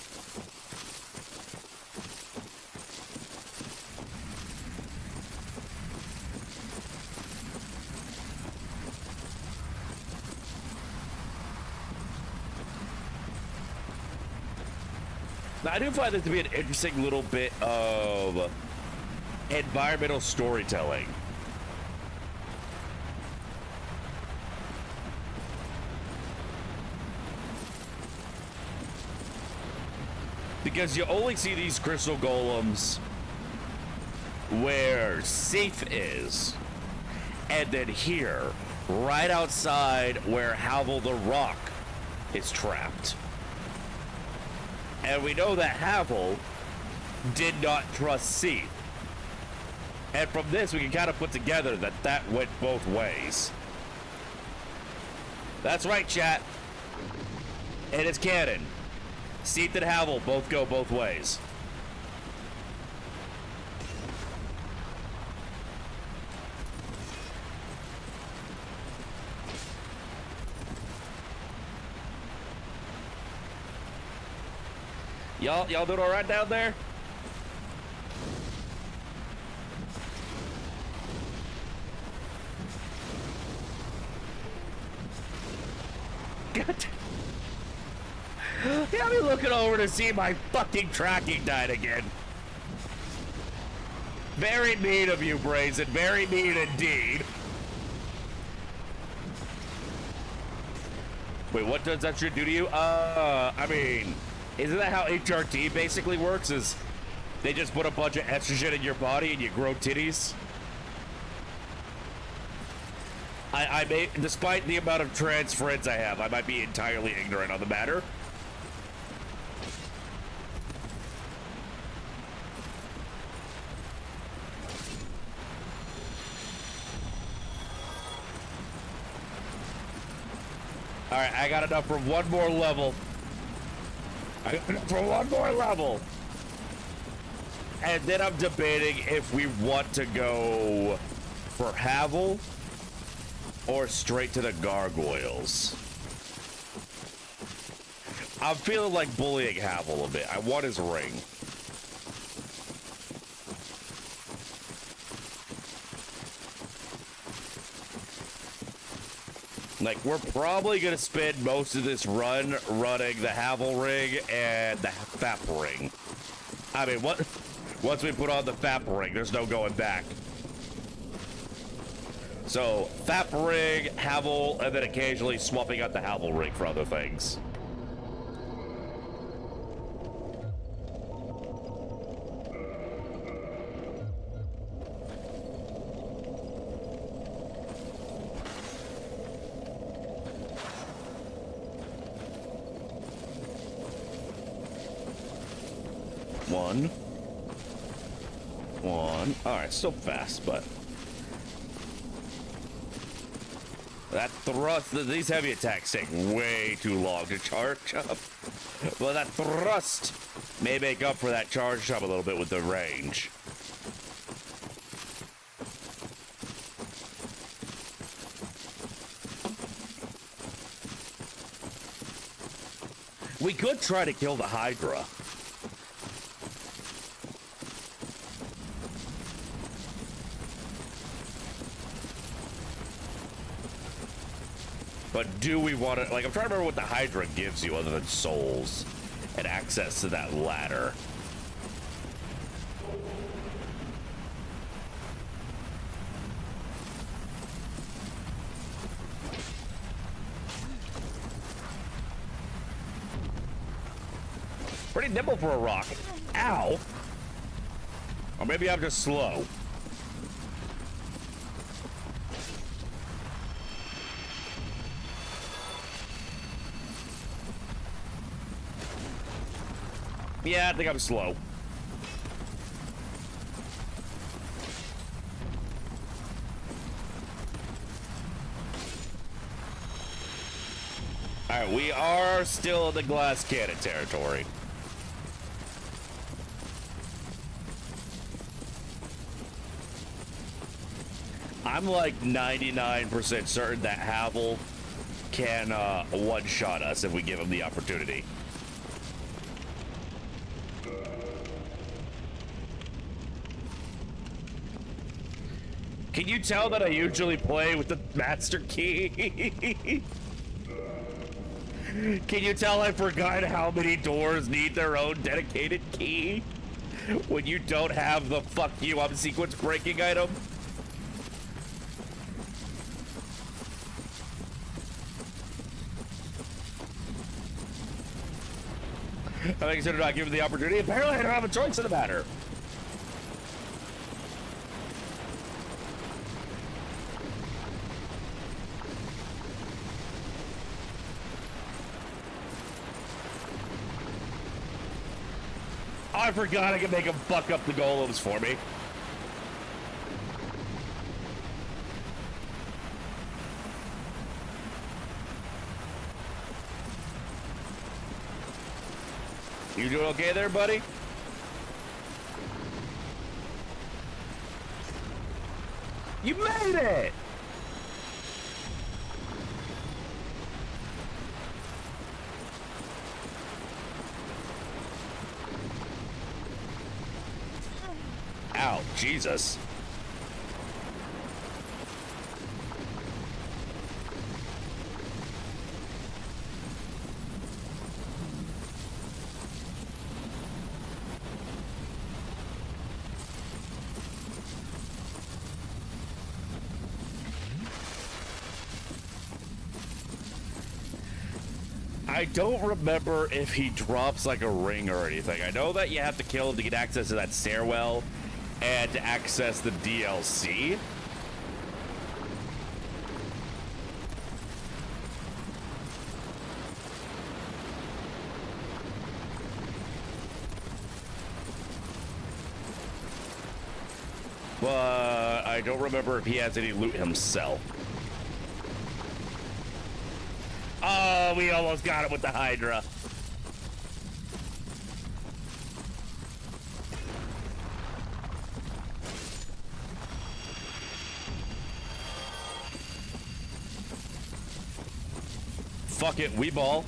Now, I do find this to be an interesting little bit of environmental storytelling. Because you only see these crystal golems where safe is. And then here, right outside where Havel the Rock is trapped. And we know that Havel did not trust Seath. And from this, we can kind of put together that that went both ways. That's right, chat. And it's canon. Seath and Havel both go both ways. Y'all doing all right down there? God. Yeah, me looking over to see my fucking tracking died again. Very mean of you, Brazen. Very mean indeed. Wait, what does that shit do to you? I mean, isn't that how HRT basically works? Is they just put a bunch of estrogen in your body and you grow titties? I may, despite the amount of trans friends I have, I might be entirely ignorant on the matter. Alright, I got enough for one more level. I got enough for one more level. And then I'm debating if we want to go for Havel or straight to the gargoyles. I'm feeling like bullying Havel a bit. I want his ring. Like, we're probably gonna spend most of this run running the Havel ring and the Fap ring. I mean, once we put on the Fap ring, there's no going back. So, Fap ring, Havel, and then occasionally swapping out the Havel ring for other things. One. Alright, still fast, but that thrust, these heavy attacks take way too long to charge up. Well, that thrust may make up for that charge up a little bit with the range. We could try to kill the Hydra. But do we want to, like, I'm trying to remember what the Hydra gives you other than souls and access to that ladder. Pretty nimble for a rock. Ow. Or maybe I'm just slow. Yeah, I think I'm slow. Alright, we are still in the glass cannon territory. I'm like 99% certain that Havel can one-shot us if we give him the opportunity. Can you tell that I usually play with the master key? Can you tell I forgot how many doors need their own dedicated key? When you don't have the fuck you, I'm sequence breaking item? I consider not given the opportunity. Apparently I don't have a choice in the matter. Oh, I forgot I could make him fuck up the golems for me. You doing okay there, buddy? You made it! Ow, Jesus. I don't remember if he drops like a ring or anything. I know that you have to kill him to get access to that stairwell and to access the DLC. But I don't remember if he has any loot himself. Oh, we almost got it with the Hydra. Fuck it, we ball.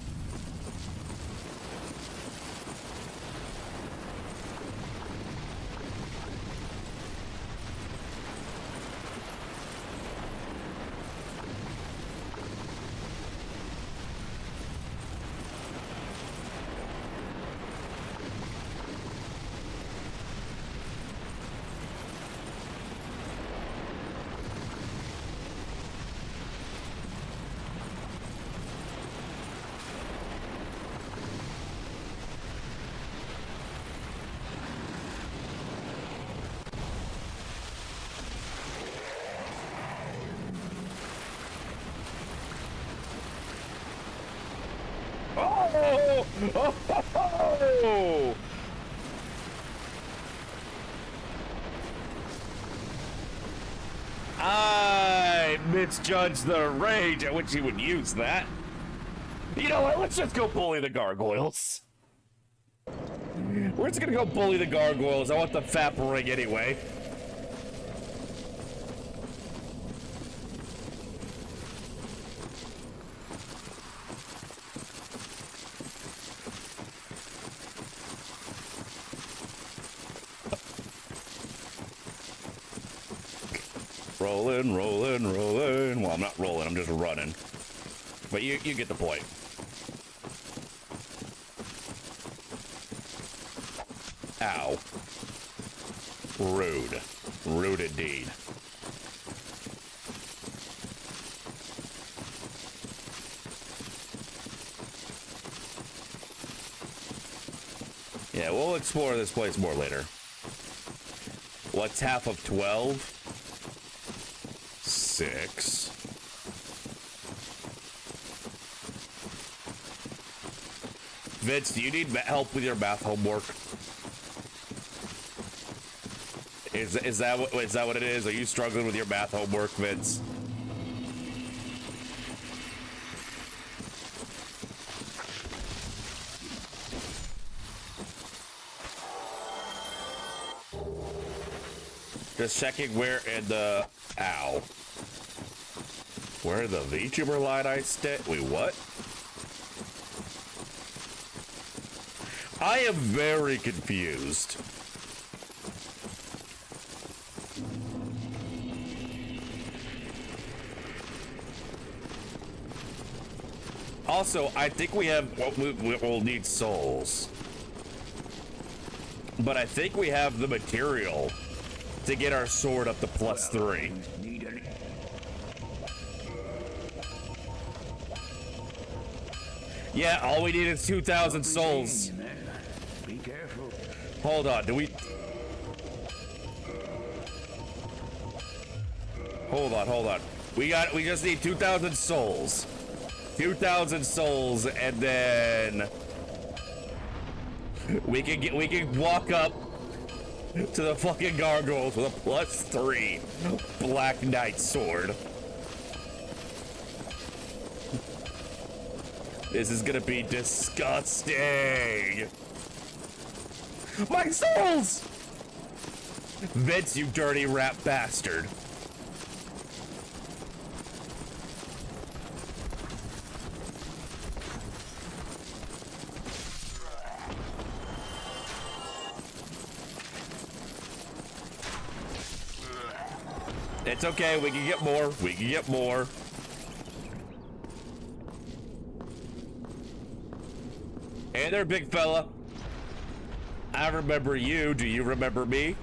Oh! Oh! I misjudged the rage at which he would use that. You know what? Let's just go bully the gargoyles. We're just gonna go bully the gargoyles. I want the fat ring anyway. Rolling, rolling, rolling. Well, I'm not rolling, I'm just running. But you get the point. Ow. Rude. Rude indeed. Yeah, we'll explore this place more later. What's half of 12? 6. Vince, do you need help with your math homework? Is that what it is? Are you struggling with your math homework, Vince? Just checking where in the ow. Where the VTuber line I stay? Wait, what? I am very confused. Also, I think we have we'll need souls. But I think we have the material to get our sword up to +3. Yeah, all we need is 2,000 souls. Be careful. Hold on, do we... Hold on. We just need 2,000 souls. 2,000 souls, and then... We can walk up to the fucking gargoyles with a +3 Black Knight sword. This is gonna be disgusting. My souls! Vince, you dirty rat bastard. It's okay, we can get more. We can get more. Hey there, big fella. I remember you. Do you remember me?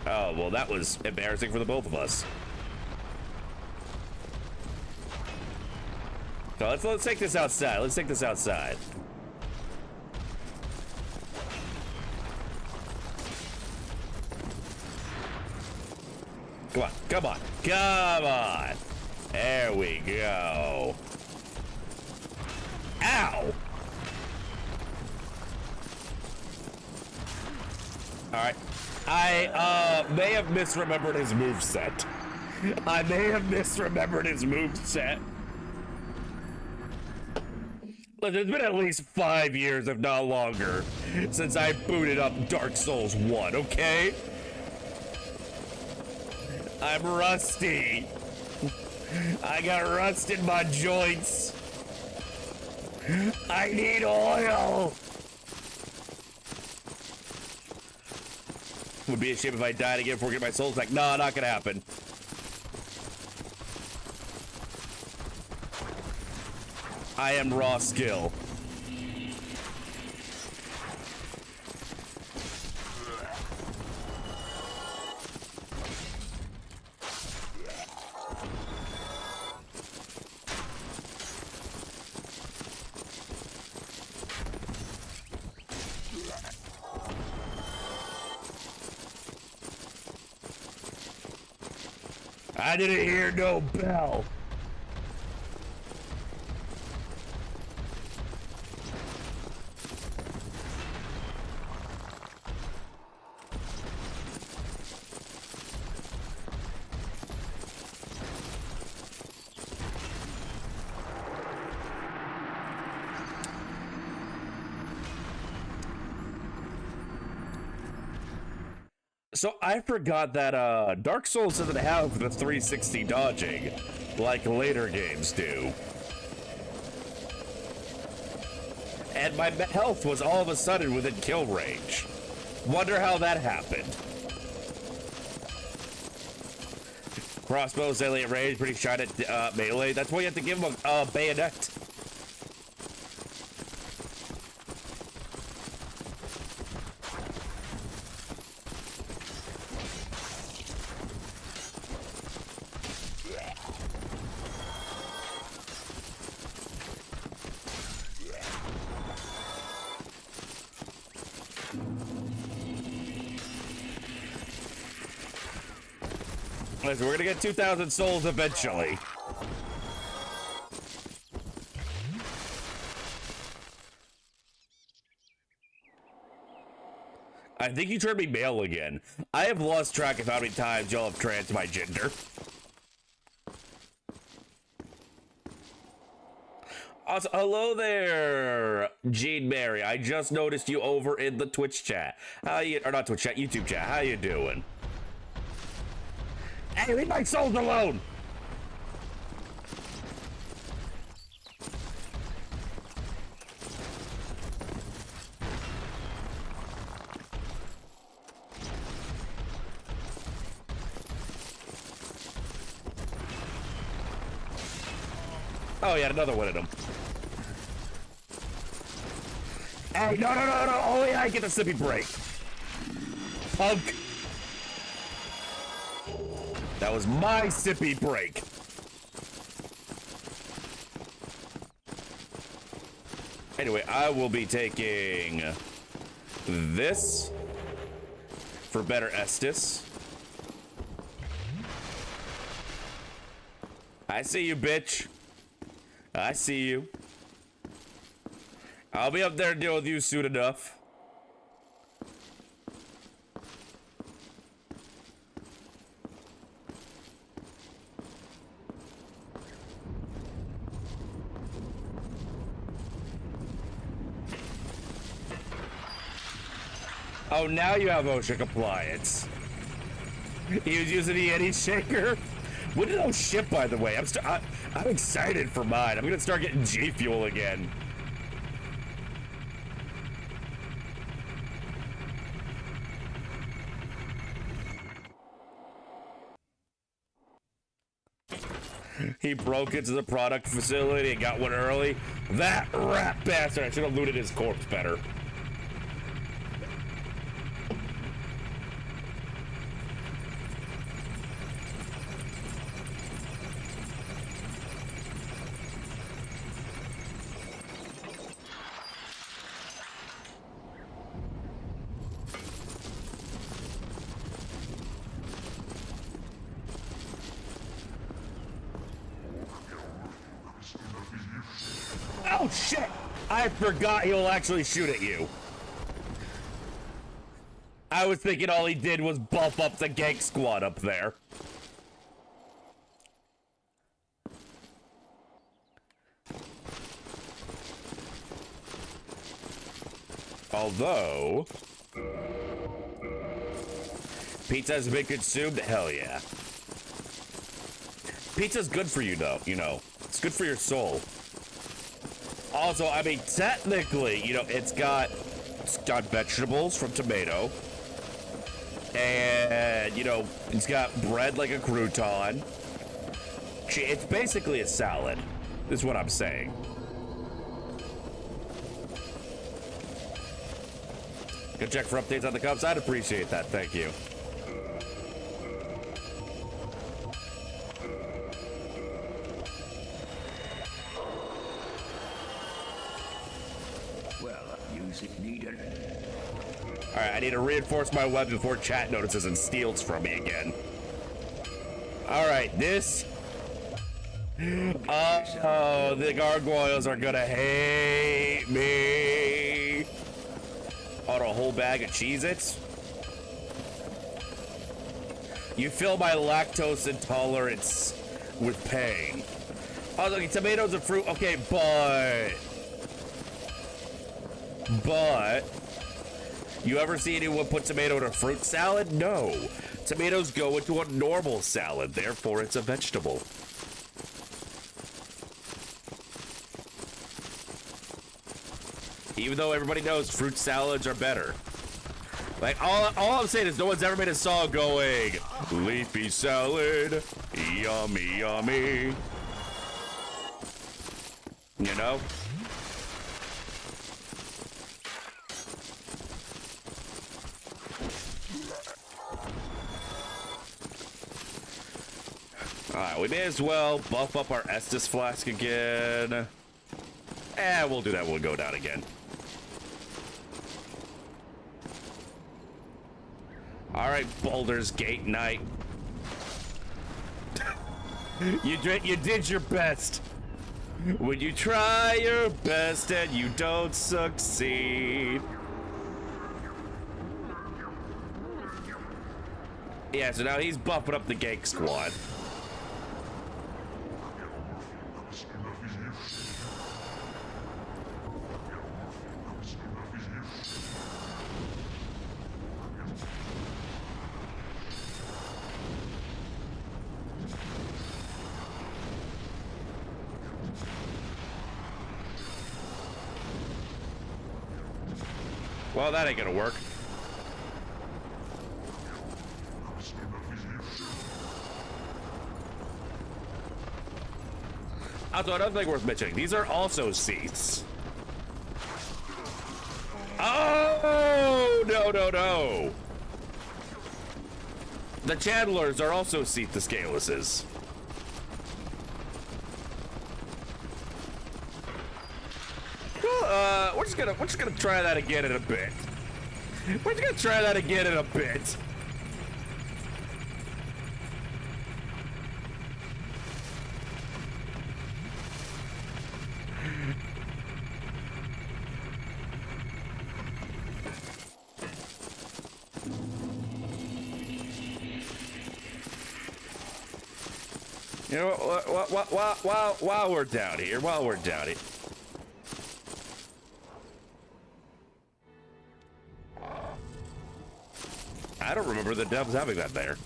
Oh, well, that was embarrassing for the both of us. Let's take this outside. Let's take this outside. Come on, come on, come on. There we go. Ow! Alright. I may have misremembered his moveset. I may have misremembered his moveset. Look, it's been at least 5 years, if not longer, since I booted up Dark Souls 1, okay? I'm rusty. I got rust in my joints. I need oil. Would be a shame if I died again before I get my souls back. No, not gonna happen. I am raw skill. I didn't hear no bell. So I forgot that Dark Souls doesn't have the 360 dodging like later games do. And my health was all of a sudden within kill range. Wonder how that happened. Crossbows, salient range, pretty shot at melee. That's why you have to give him a bayonet. Listen, we're gonna get 2,000 souls eventually. I think you turned me male again. I have lost track of how many times y'all have trans my gender. Also, hello there, Jean Mary. I just noticed you over in the Twitch chat. How you, or not Twitch chat, YouTube chat. How you doing? Hey, leave my souls alone! Oh, yeah, another one of them. Hey, no, no, no, no. Only I get the sippy break. Punk. That was my sippy break. Anyway, I will be taking this for better Estus. I see you, bitch. I see you. I'll be up there to deal with you soon enough. Oh, now you have OSHA compliance. He was using the Yeti shaker. When did those ship, by the way? I'm excited for mine. I'm gonna start getting G Fuel again. He broke into the product facility and got one early. That rat bastard! I should have looted his corpse better. Oh shit! I forgot he'll actually shoot at you. I was thinking all he did was buff up the gank squad up there. Although pizza has been consumed, hell yeah. Pizza's good for you though, you know. It's good for your soul. Also, I mean, technically, you know, it's got vegetables from tomato. And, you know, it's got bread like a crouton. It's basically a salad, is what I'm saying. Go check for updates on the Cubs. I'd appreciate that. Thank you. Well, music needed. Alright, I need to reinforce my web before chat notices and steals from me again. Alright, this... Oh, the gargoyles are gonna hate me. On a whole bag of Cheez-Its? You fill my lactose intolerance with pain. Oh, look, tomatoes are fruit. Okay, but... You ever see anyone put tomato in a fruit salad? No. Tomatoes go into a normal salad, therefore it's a vegetable. Even though everybody knows fruit salads are better. Like, all I'm saying is no one's ever made a song going, leafy salad, yummy, yummy. You know? Alright, we may as well buff up our Estus flask again. We'll do that when we go down again. Alright, Baldur's Gate Knight. You did your best. When you try your best and you don't succeed. Yeah, so now he's buffing up the gank squad. Well, that ain't gonna work. Also, another thing worth mentioning, these are also seats. Oh, no. The Chandlers are also seat the Scaleses. We're just gonna try that again in a bit. We're just gonna try that again in a bit. You know, while we're down here, I don't remember the devs having that there.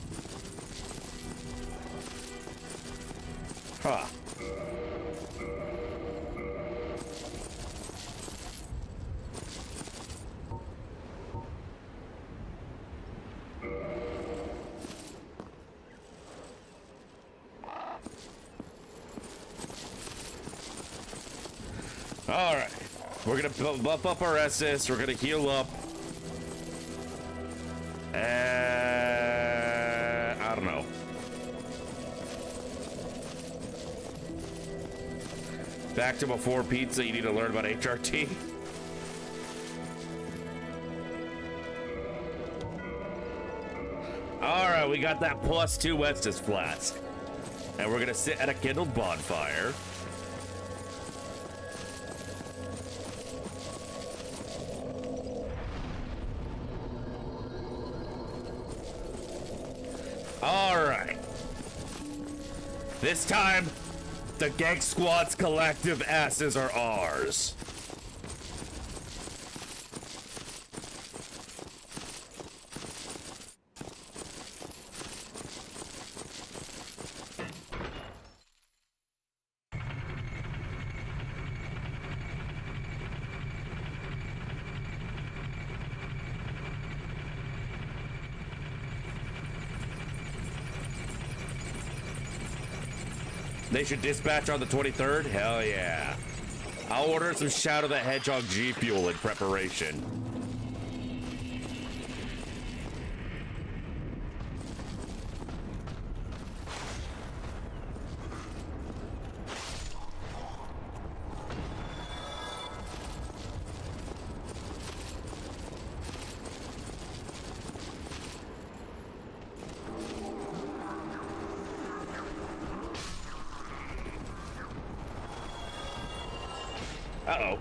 Huh. All right, we're gonna buff up our SS. We're gonna heal up. I don't know. Back to before pizza, you need to learn about HRT. All right, we got that +2 Estus flask. And we're gonna sit at a kindled bonfire. This time, the Gang Squad's collective asses are ours. They should dispatch on the 23rd? Hell yeah. I'll order some Shadow the Hedgehog G Fuel in preparation. Uh-oh.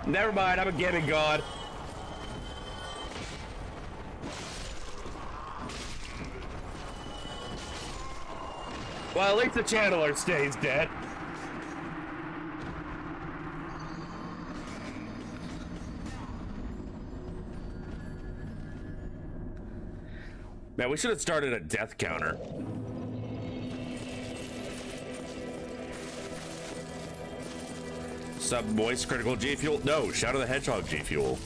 Never mind, I'm a gaming god. Well, at least the channeler stays dead. Man, we should have started a death counter. Sub moist critical G Fuel? No, Shadow the Hedgehog G Fuel.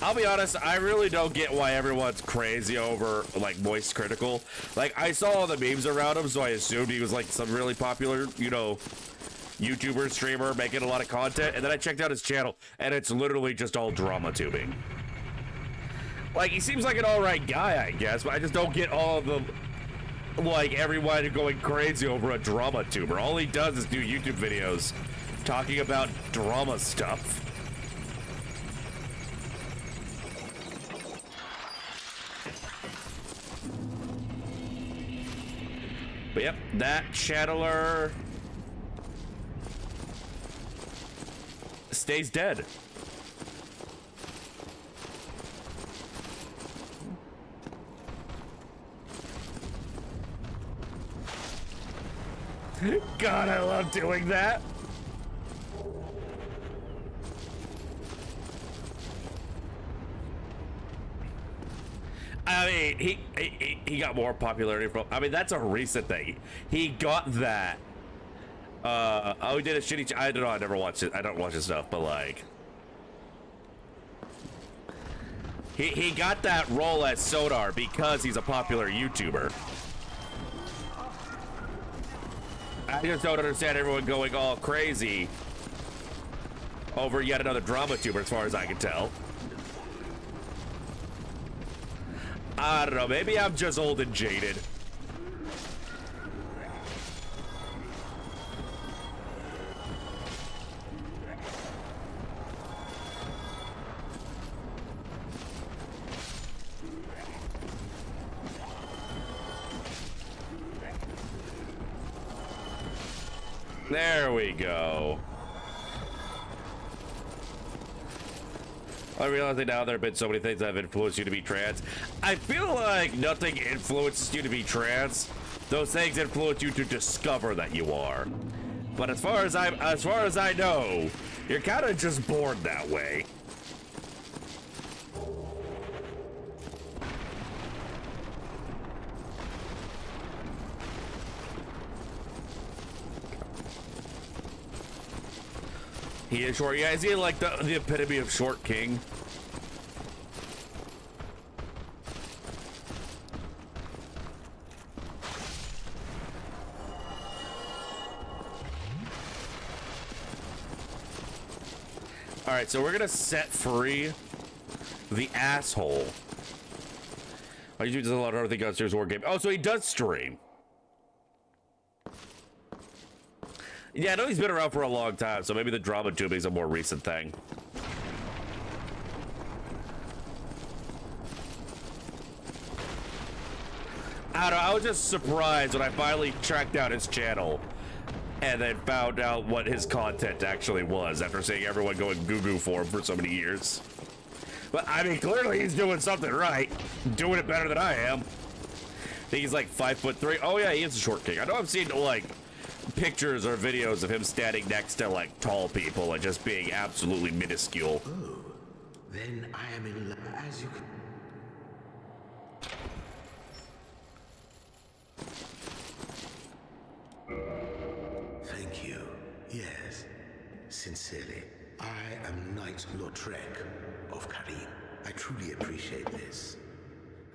I'll be honest, I really don't get why everyone's crazy over like moist critical. Like, I saw all the memes around him, so I assumed he was like some really popular, you know, YouTuber streamer making a lot of content, and then I checked out his channel and it's literally just all drama tubing. Like, he seems like an alright guy, I guess, but I just don't get all of the like everyone going crazy over a drama tuber. All he does is do YouTube videos talking about drama stuff. But yep, that channeler stays dead. God, I love doing that. I mean, he got more popularity from. I mean, that's a recent thing. He got that. Oh, he did a shitty. I don't know. I never watched it. I don't watch his stuff, but like, he got that role as Sodar because he's a popular YouTuber. I just don't understand everyone going all crazy over yet another drama tuber, as far as I can tell. I don't know, maybe I'm just old and jaded. There we go. I realize that now there have been so many things that have influenced you to be trans. I feel like nothing influences you to be trans. Those things influence you to discover that you are. But as far as I know, you're kind of just born that way. He is short. Yeah, is he like the epitome of short king? All right, so we're gonna set free the asshole. Oh, he does a lot of other things downstairs war game. Oh, so he does stream. Yeah, I know he's been around for a long time, so maybe the drama tubing is a more recent thing. I don't know, I was just surprised when I finally tracked down his channel and then found out what his content actually was after seeing everyone going goo-goo for him for so many years. But, I mean, clearly he's doing something right. Doing it better than I am. think he's like 5'3". Oh yeah, he is a short king. I know I've seen like pictures or videos of him standing next to like tall people and just being absolutely minuscule. Oh, then I am in luck, as you can. Thank you. Yes, sincerely. I am Knight Lautrec of Karim. I truly appreciate this,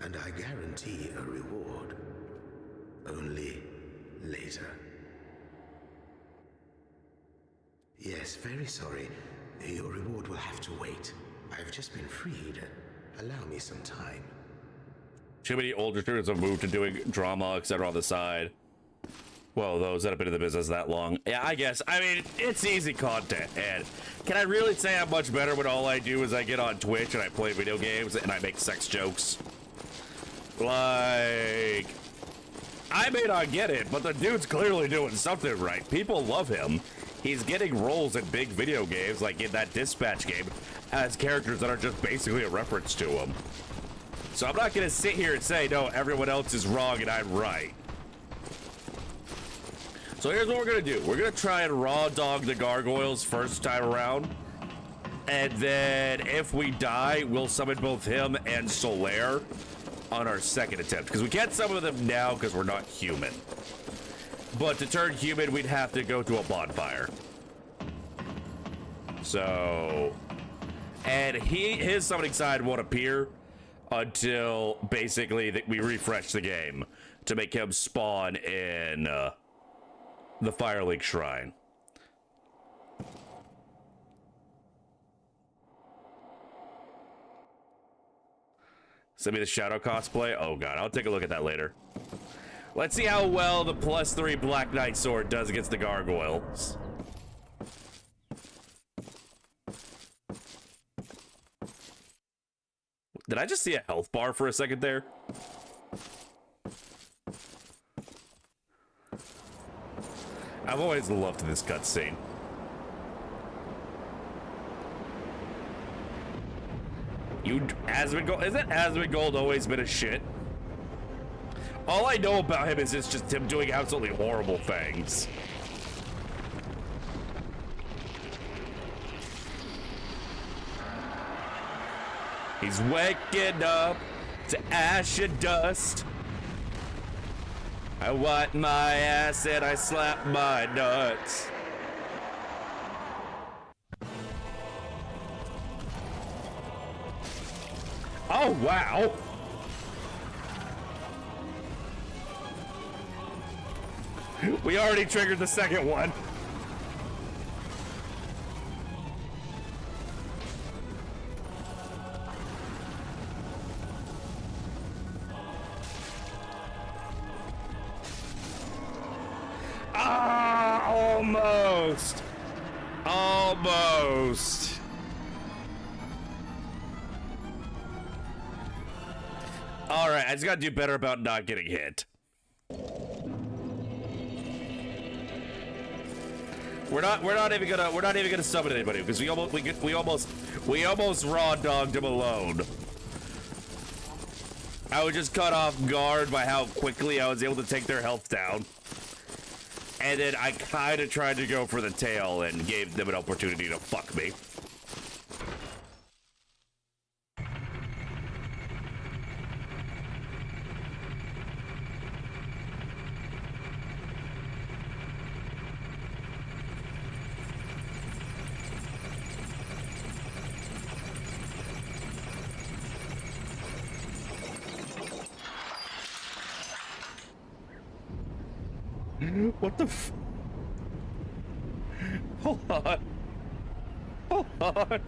and I guarantee a reward. Only later. Yes, very sorry. Your reward will have to wait. I've just been freed. Allow me some time. Too many older students have moved to doing drama, etc. on the side. Well, those that have been in the business that long. Yeah, I guess. I mean, it's easy content. And can I really say I'm much better when all I do is I get on Twitch and I play video games and I make sex jokes? Like, I may not get it, but the dude's clearly doing something right. People love him. He's getting roles in big video games, like in that Dispatch game, as characters that are just basically a reference to him. So I'm not going to sit here and say, no, everyone else is wrong and I'm right. So here's what we're going to do. We're going to try and raw dog the gargoyles first time around. And then if we die, we'll summon both him and Solaire on our second attempt. Because we can't summon them now because we're not human. But to turn human, we'd have to go to a bonfire. So... And his summoning side won't appear until basically we refresh the game to make him spawn in the Firelink Shrine. Send me the Shadow cosplay. Oh god, I'll take a look at that later. Let's see how well the +3 Black Knight sword does against the gargoyles. Did I just see a health bar for a second there? I've always loved this cutscene. Isn't Asmongold always been a shit? All I know about him is it's just him doing absolutely horrible things. He's waking up to ash and dust. I wipe my ass and I slap my nuts. Oh, wow. We already triggered the second one. Ah, almost. Almost. All right, I just gotta do better about not getting hit. We're not even gonna summon anybody because we almost raw dogged him alone. I was just caught off guard by how quickly I was able to take their health down. And then I kind of tried to go for the tail and gave them an opportunity to fuck me. What the f- Hold on. Hold on.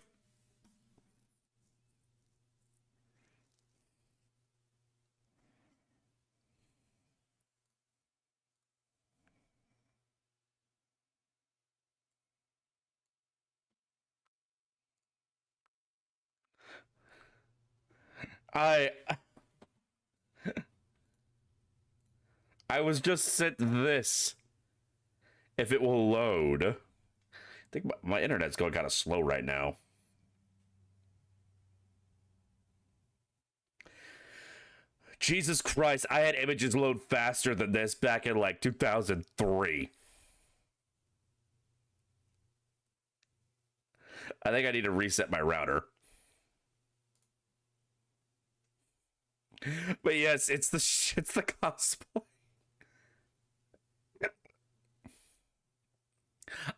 I was just sent this. If it will load. I think my internet's going kind of slow right now. Jesus Christ, I had images load faster than this back in like 2003. I think I need to reset my router. But yes, it's the cosplay.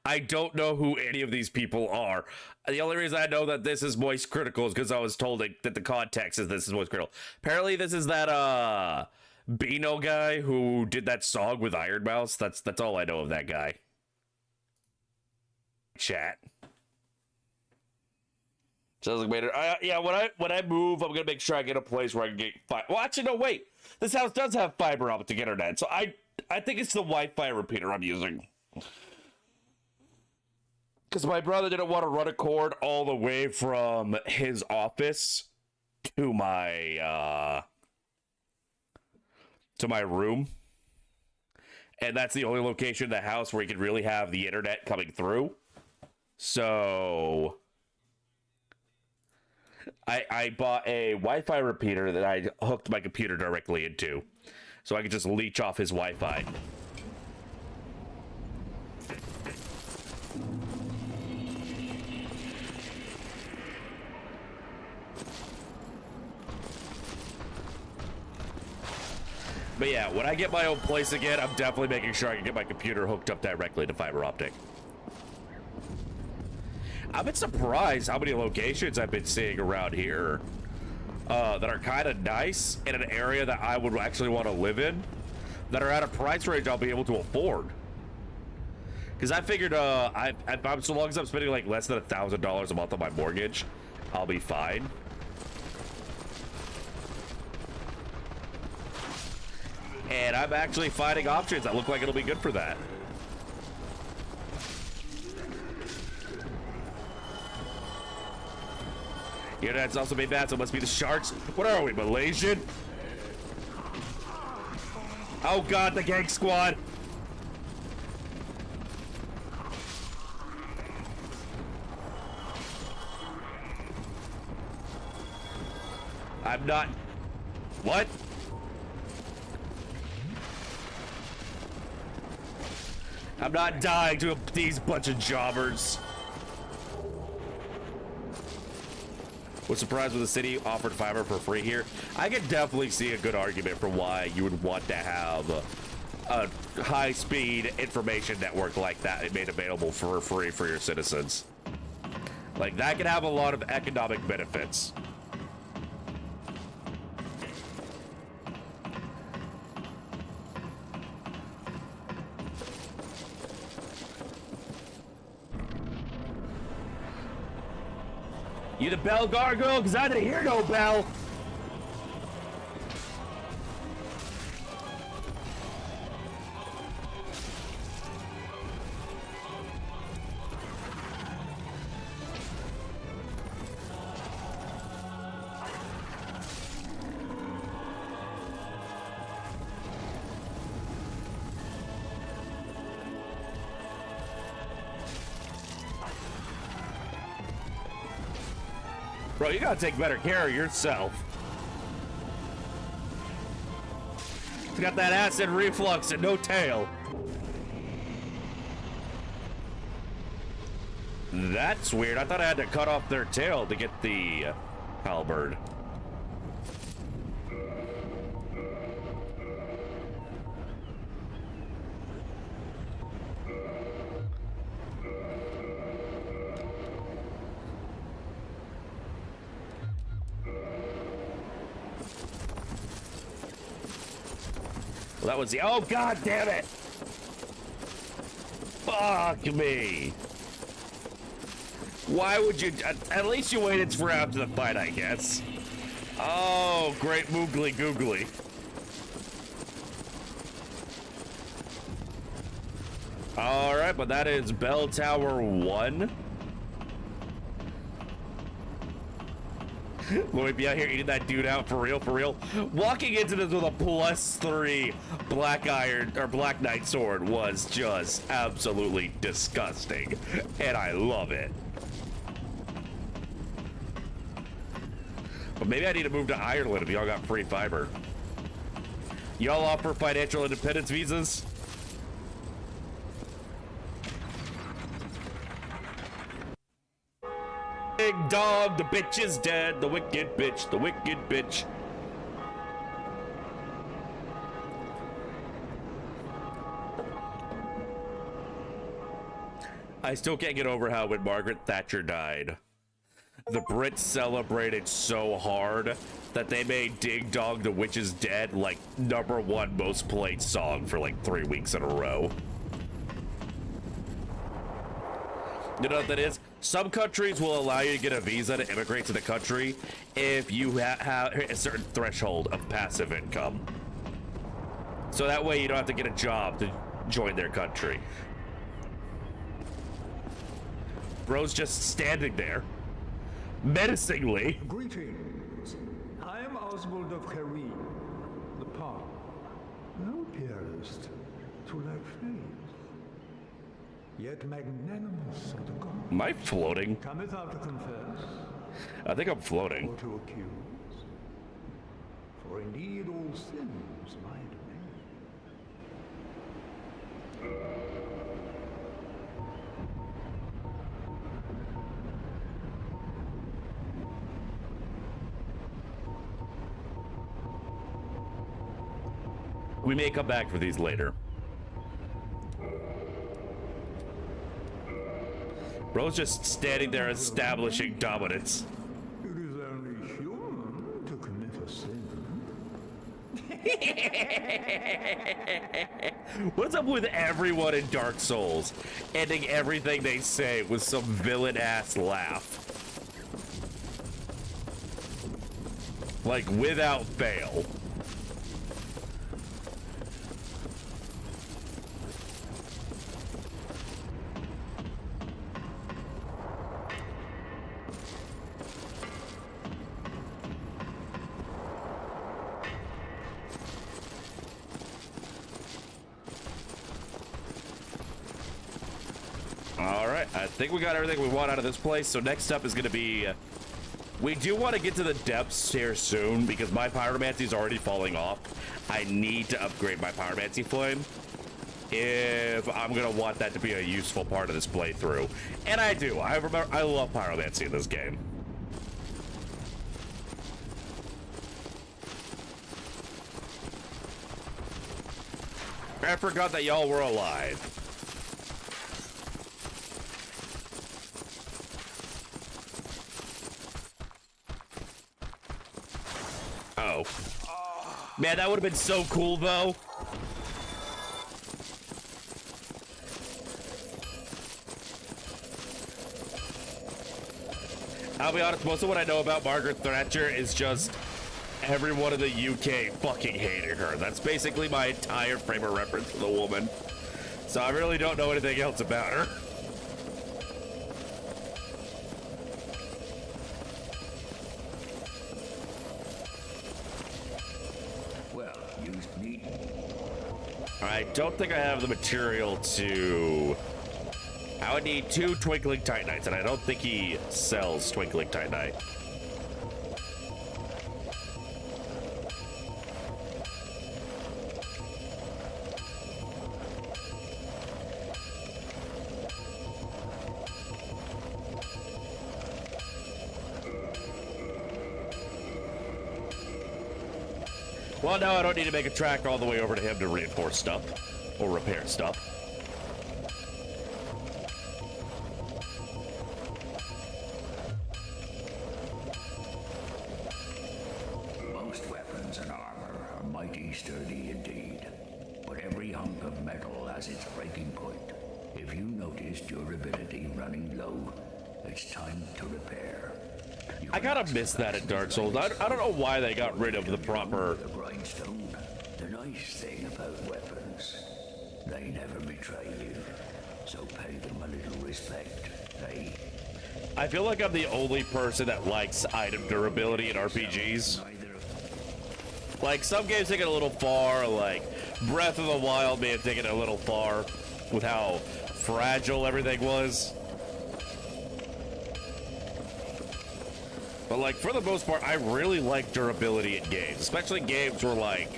I don't know who any of these people are. The only reason I know that this is Moist Critical is because I was told that the context is this is Moist Critical. Apparently this is that Beano guy who did that song with Iron Mouse. That's all I know of that guy. Chat. Sounds like later. Yeah, when I move, I'm gonna make sure I get a place where I can get well, actually, no, wait. This house does have fiber optic internet, so I think it's the Wi-Fi repeater I'm using. Because my brother didn't want to run a cord all the way from his office to my room, and that's the only location in the house where he could really have the internet coming through. So I bought a Wi-Fi repeater that I hooked my computer directly into, so I could just leech off his Wi-Fi. But yeah, when I get my own place again, I'm definitely making sure I can get my computer hooked up directly to fiber optic. I've been surprised how many locations I've been seeing around here that are kind of nice in an area that I would actually want to live in, that are at a price range I'll be able to afford. Because I figured, so long as I'm spending like less than $1,000 a month on my mortgage, I'll be fine. And I'm actually finding options that look like it'll be good for that. Yeah, that's also made bad, so it must be the sharks. What are we, Malaysian? Oh god, the gang squad. I'm not... What? I'm not dying to these bunch of jobbers. Was surprised when the city offered fiber for free here. I could definitely see a good argument for why you would want to have a high-speed information network like that made available for free for your citizens. Like, that could have a lot of economic benefits. You the bell gargoyle? Because I didn't hear no bell. Bro, you gotta take better care of yourself. It's got that acid reflux and no tail. That's weird. I thought I had to cut off their tail to get the halberd. That was the... Oh, god damn it! Fuck me! Why would you... At least you waited for after the fight, I guess. Oh, great moogly googly. Alright, but that is Bell Tower 1. Let me be out here eating that dude out for real, for real. Walking into this with a +3 black iron or black knight sword was just absolutely disgusting, and I love it. But maybe I need to move to Ireland if y'all got free fiber. Y'all offer financial independence visas? Big dog, the bitch is dead. The wicked bitch, the wicked bitch. I still can't get over how when Margaret Thatcher died, the Brits celebrated so hard that they made Dig Dog the Witch is Dead like #1 most played song for like 3 weeks in a row. You know what that is? Some countries will allow you to get a visa to immigrate to the country if you have a certain threshold of passive income. So that way you don't have to get a job to join their country. Bro's just standing there, menacingly. Greetings. I am Oswald of Careem, the Palm. Thou appearest to lack faith, yet magnanimous of the gods. Am I floating? Cometh out to confess, I think I'm floating. or to accuse. For indeed all sins my domain. We may come back for these later. Bro's just standing there establishing dominance. It is only human to commit a sin. What's up with everyone in Dark Souls ending everything they say with some villain-ass laugh? Like, without fail. Alright, I think we got everything we want out of this place, so next up is going to be... we do want to get to the depths here soon, because my pyromancy is already falling off. I need to upgrade my pyromancy flame if I'm going to want that to be a useful part of this playthrough. And I do. I love pyromancy in this game. I forgot that y'all were alive. Oh. Man, that would have been so cool, though. I'll be honest, most of what I know about Margaret Thatcher is just everyone in the UK fucking hated her. That's basically my entire frame of reference for the woman. So I really don't know anything else about her. Well, you need... I don't think I have the material to... I would need 2 Twinkling Titanites, and I don't think he sells Twinkling Titanite. Well, no, I don't need to make a track all the way over to him to reinforce stuff or repair stuff. Most weapons and armor are mighty sturdy indeed, but every hunk of metal has its breaking point. If you notice durability running low, it's time to repair. You I can gotta access miss that in access Dark Souls. I don't know why they got rid of the proper... The grindstone. The nice thing about weapons, they never betray you, so pay them a little respect, eh? I feel like I'm the only person that likes item durability in RPGs. Like, some games take it a little far, like Breath of the Wild may have taken it a little far with how fragile everything was. But like, for the most part, I really like durability in games, especially games where like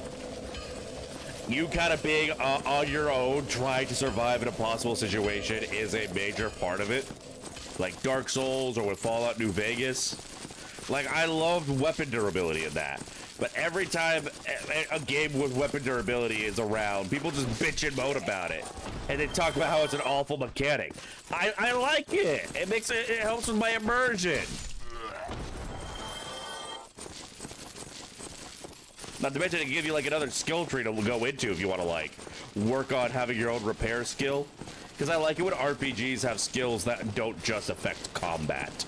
you kind of being on your own, trying to survive in a possible situation is a major part of it. Like Dark Souls or with Fallout New Vegas. Like, I loved weapon durability in that. But every time a game with weapon durability is around, people just bitch and moan about it. And they talk about how it's an awful mechanic. I like it. It helps with my immersion. Not to mention, it can give you like another skill tree to go into if you want to like work on having your own repair skill. Because I like it when RPGs have skills that don't just affect combat.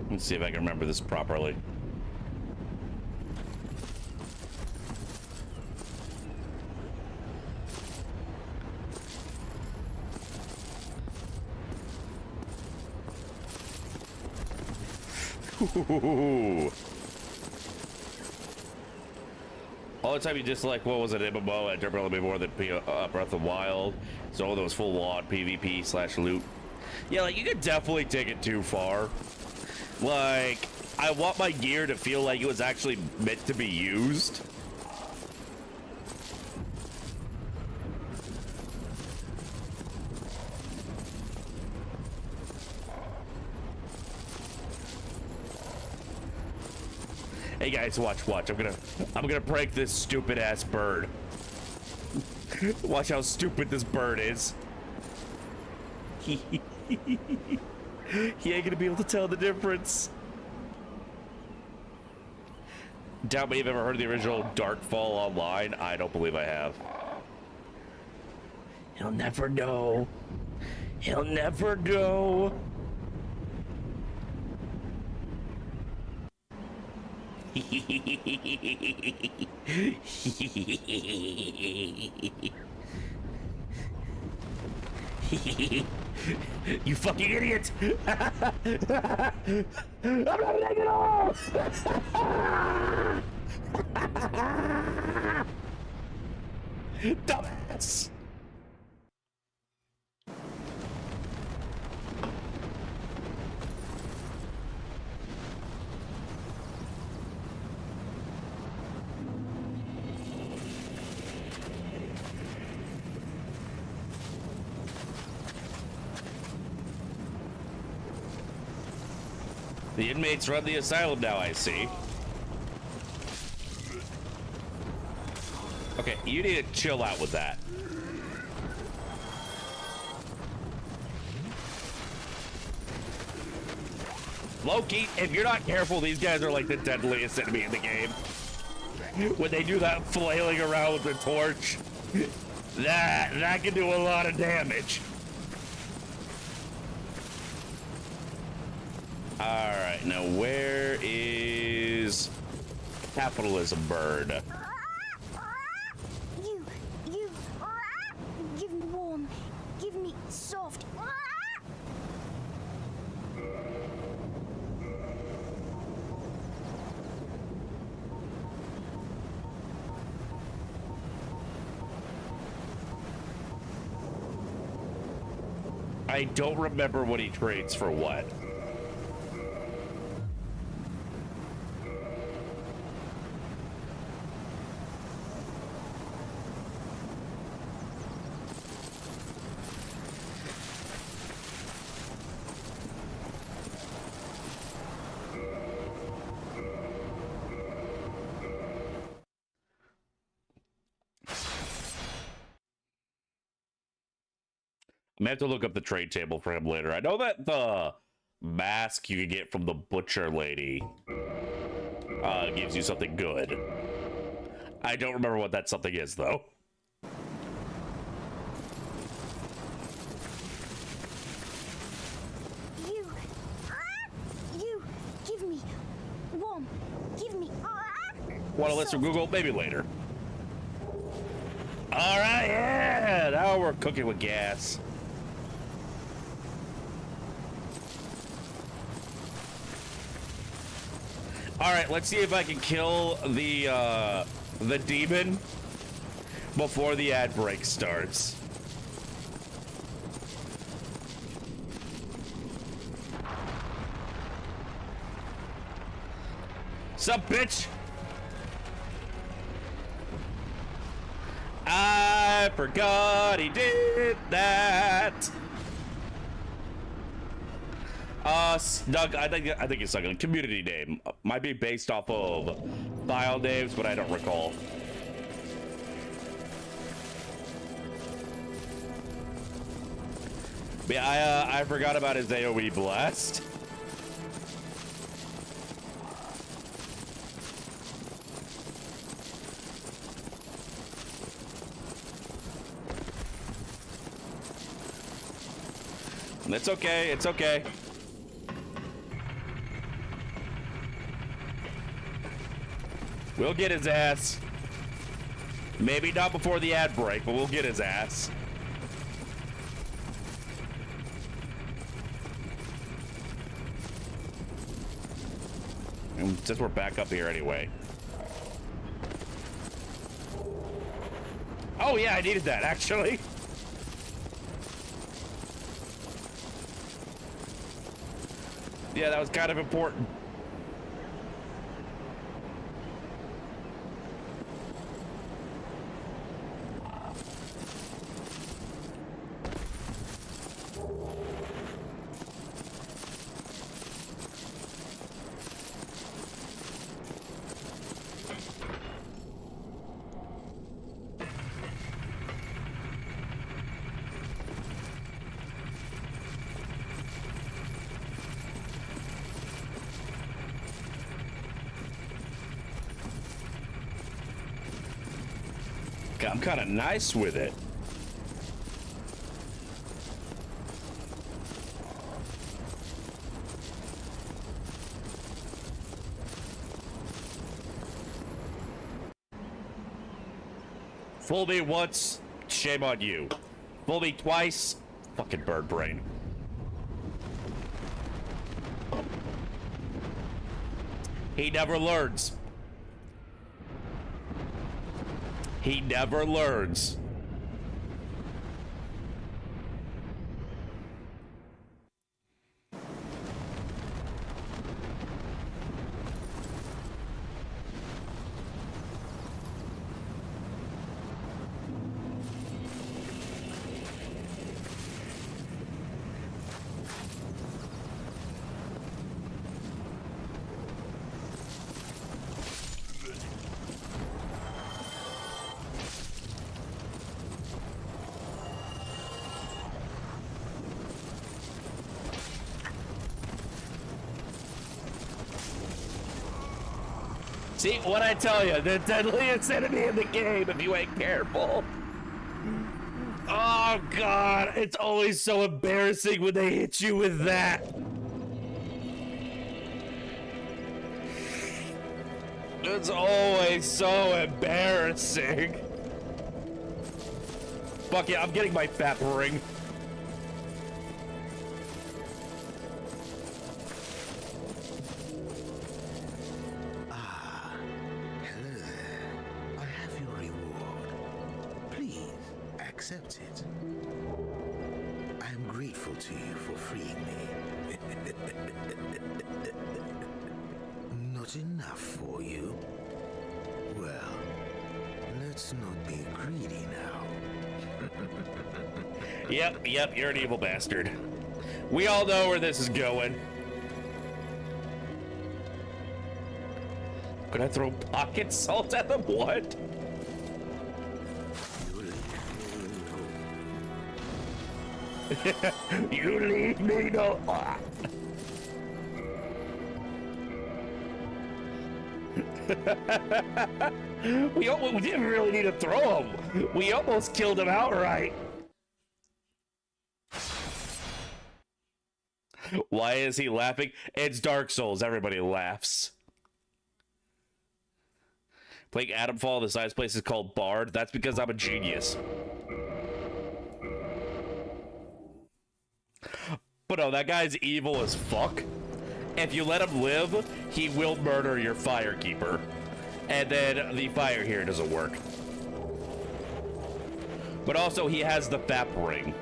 Let's see if I can remember this properly. All the time you just like, what was it, MMO? I don't really more than Breath of the Wild. So those full-on PvP/loot. Yeah, like you could definitely take it too far. Like, I want my gear to feel like it was actually meant to be used. Hey guys, watch. I'm gonna prank this stupid ass bird. Watch how stupid this bird is. He ain't gonna be able to tell the difference. Doubt me you've ever heard of the original Darkfall Online. I don't believe I have. He'll never know. He'll never know. You fucking idiot! I'm not letting it off! Dumbass! The inmates run the asylum now, I see. Okay, you need to chill out with that. Loki, if you're not careful, these guys are like the deadliest enemy in the game. When they do that flailing around with the torch, that can do a lot of damage. Alright, now where is Capitalism Bird? You, give me warm, give me soft. I don't remember what he trades for what. I may have to look up the trade table for him later. I know that the mask you can get from the butcher lady gives you something good. I don't remember what that something is, though. You, give me warm, give me. Want to listen to Google? Maybe later. All right, yeah, now we're cooking with gas. All right, let's see if I can kill the demon before the ad break starts. Sup, bitch? I forgot he did that. Snug. I think it's like a community name. Might be based off of file names, but I don't recall. But yeah, I forgot about his AoE blast. It's okay. It's okay. We'll get his ass. Maybe not before the ad break, but we'll get his ass. And since we're back up here anyway. Oh yeah, I needed that actually. Yeah, that was kind of important. I'm kind of nice with it. Fool me once, shame on you. Fool me twice, fucking bird brain. He never learns. He never learns. See, what I tell you, the deadliest enemy in the game if you ain't careful. Oh, God. It's always so embarrassing when they hit you with that. It's always so embarrassing. Fuck yeah, I'm getting my fat ring. Accept it. I am grateful to you for freeing me. Not enough for you? Well, let's not be greedy now. Yep, you're an evil bastard. We all know where this is going. Could I throw pocket salt at them? What? You leave me no. We didn't really need to throw him. We almost killed him outright. Why is he laughing? It's Dark Souls. Everybody laughs. Playing Adamfall, the size place is called Bard. That's because I'm a genius. But no, that guy's evil as fuck. if you let him live, he will murder your firekeeper. And then the fire here doesn't work. But also, he has the FAP ring.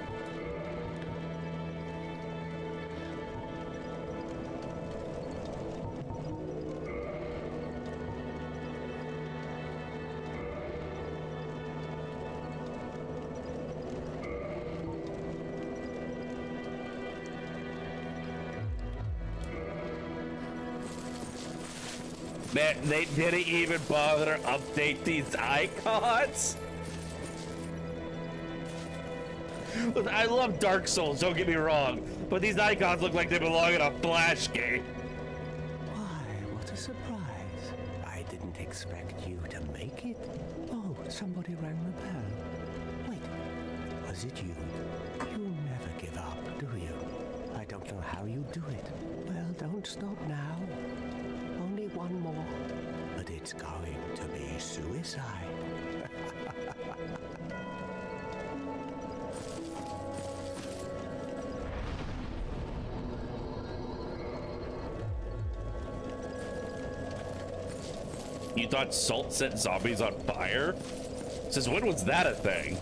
Man, they didn't even bother to update these icons? I love Dark Souls, don't get me wrong, but these icons look like they belong in a Flash game. Why, what a surprise. I didn't expect you to make it. Oh, somebody rang the bell. Wait, was it you? You never give up, do you? I don't know how you do it. Well, don't stop now. Only one more. But it's going to be suicide. You thought salt set zombies on fire? Since when was that a thing?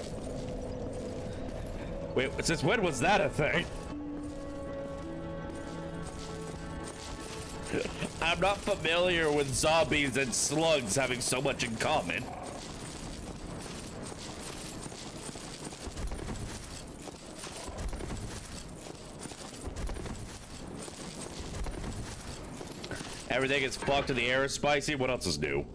Wait, since when was that a thing? I'm not familiar with zombies and slugs having so much in common. Everything is fucked and the air is spicy. What else is new?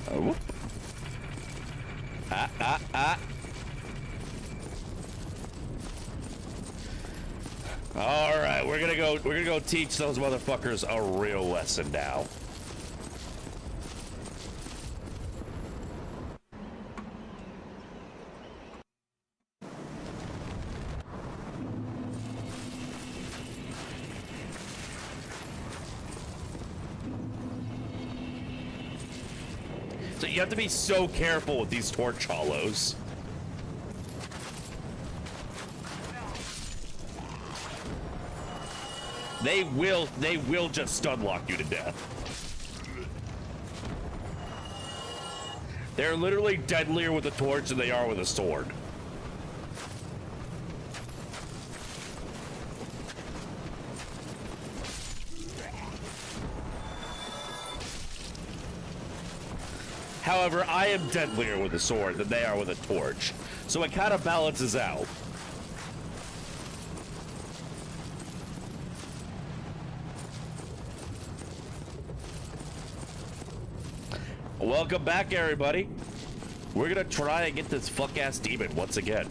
Oh. All right, we're gonna go teach those motherfuckers a real lesson now. So you have to be so careful with these torch hollows. They will just stun lock you to death. They're literally deadlier with a torch than they are with a sword. However, I am deadlier with a sword than they are with a torch, so it kind of balances out. Welcome back, everybody. We're gonna try and get this fuck-ass demon once again.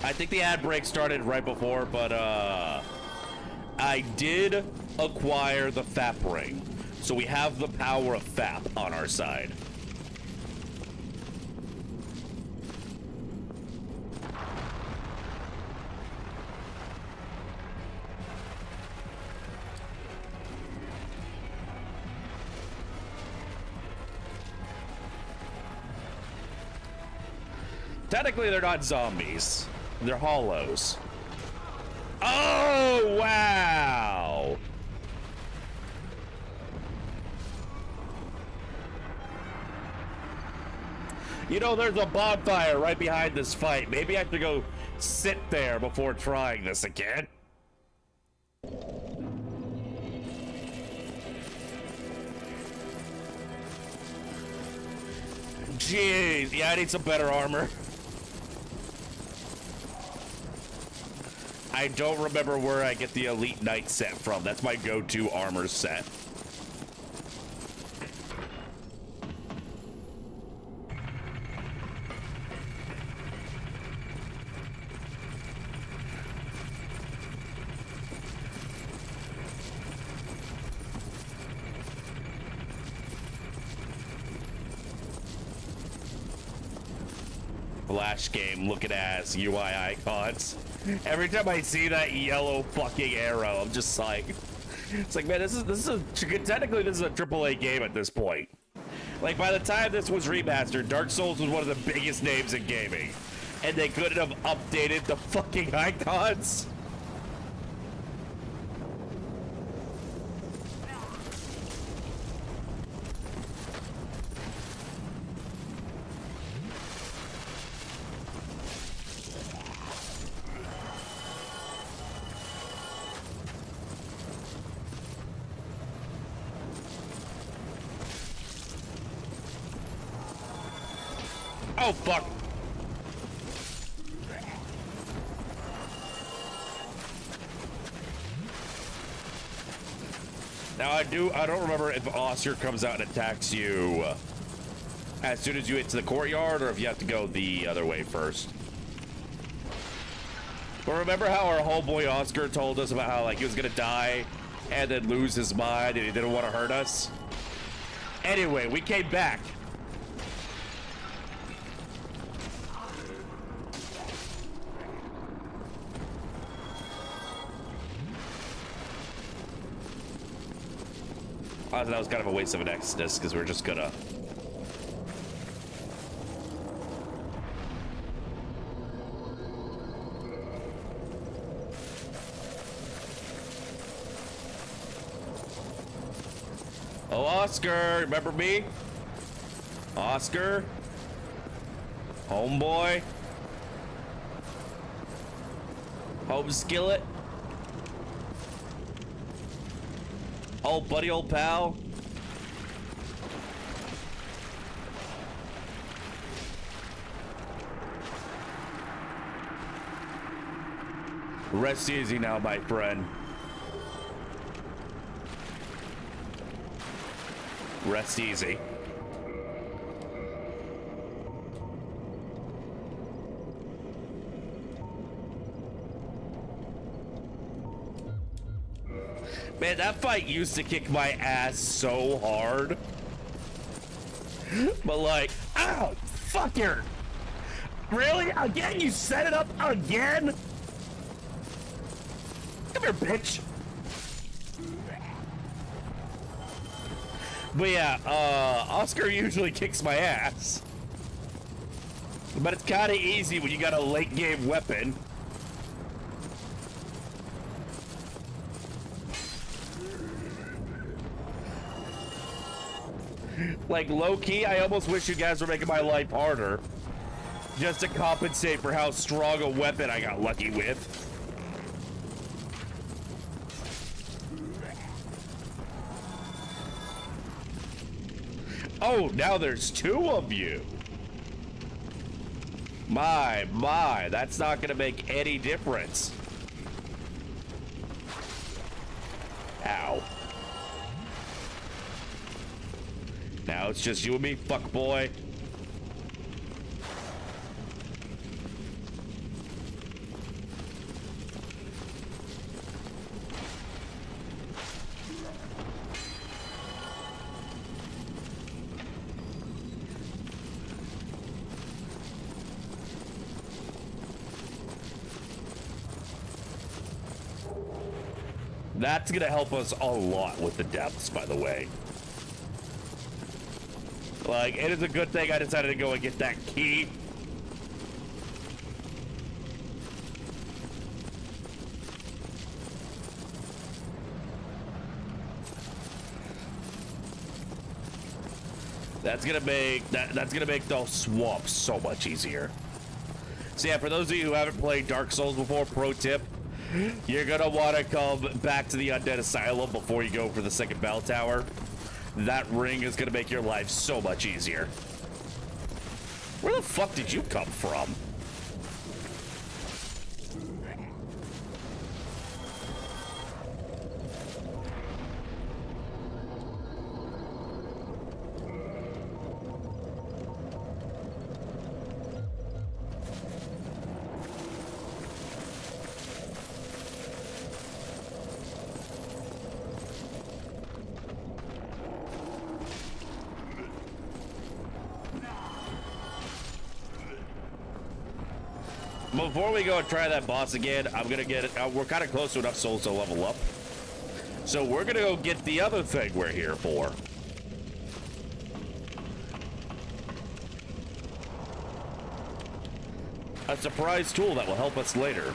I think the ad break started right before, but I did acquire the FAP ring, so we have the power of FAP on our side. Technically, they're not zombies. They're hollows. Oh, wow! You know, there's a bonfire right behind this fight. Maybe I have to go sit there before trying this again. Jeez, yeah, I need some better armor. I don't remember where I get the Elite Knight set from. That's my go-to armor set. Flash game looking ass UI icons. Every time I see that yellow fucking arrow, I'm just like, it's like, man, this is technically this is a AAA game at this point. Like, by the time this was remastered, Dark Souls was one of the biggest names in gaming, and they couldn't have updated the fucking icons. Oh, fuck. Now, I don't remember if Oscar comes out and attacks you as soon as you get to the courtyard, or if you have to go the other way first. But remember how our homeboy Oscar told us about how, like, he was gonna die and then lose his mind and he didn't want to hurt us? Anyway, we came back. That was kind of a waste of an Exodus, because we're just gonna... Oh, Oscar, remember me? Oscar? Homeboy? Home skillet? Oh, buddy, old pal. Rest easy now, my friend. Rest easy. Man, that fight used to kick my ass so hard. But like, ow, fucker. Really? Again? You set it up again? Come here, bitch. But yeah, Oscar usually kicks my ass. But it's kind of easy when you got a late game weapon. Like, low-key, I almost wish you guys were making my life harder. Just to compensate for how strong a weapon I got lucky with. Oh, now there's two of you. My, that's not gonna make any difference. Ow. Now it's just you and me, fuck boy. That's gonna help us a lot with the depths, by the way. Like, it is a good thing I decided to go and get that key. That's gonna make the swamp so much easier. So yeah, for those of you who haven't played Dark Souls before, pro tip, you're gonna want to come back to the Undead Asylum before you go for the second bell tower. That ring is gonna make your life so much easier. Where the fuck did you come from? Before we go and try that boss again, I'm gonna get it. We're kind of close to enough souls to level up. So we're gonna go get the other thing we're here for. A surprise tool that will help us later.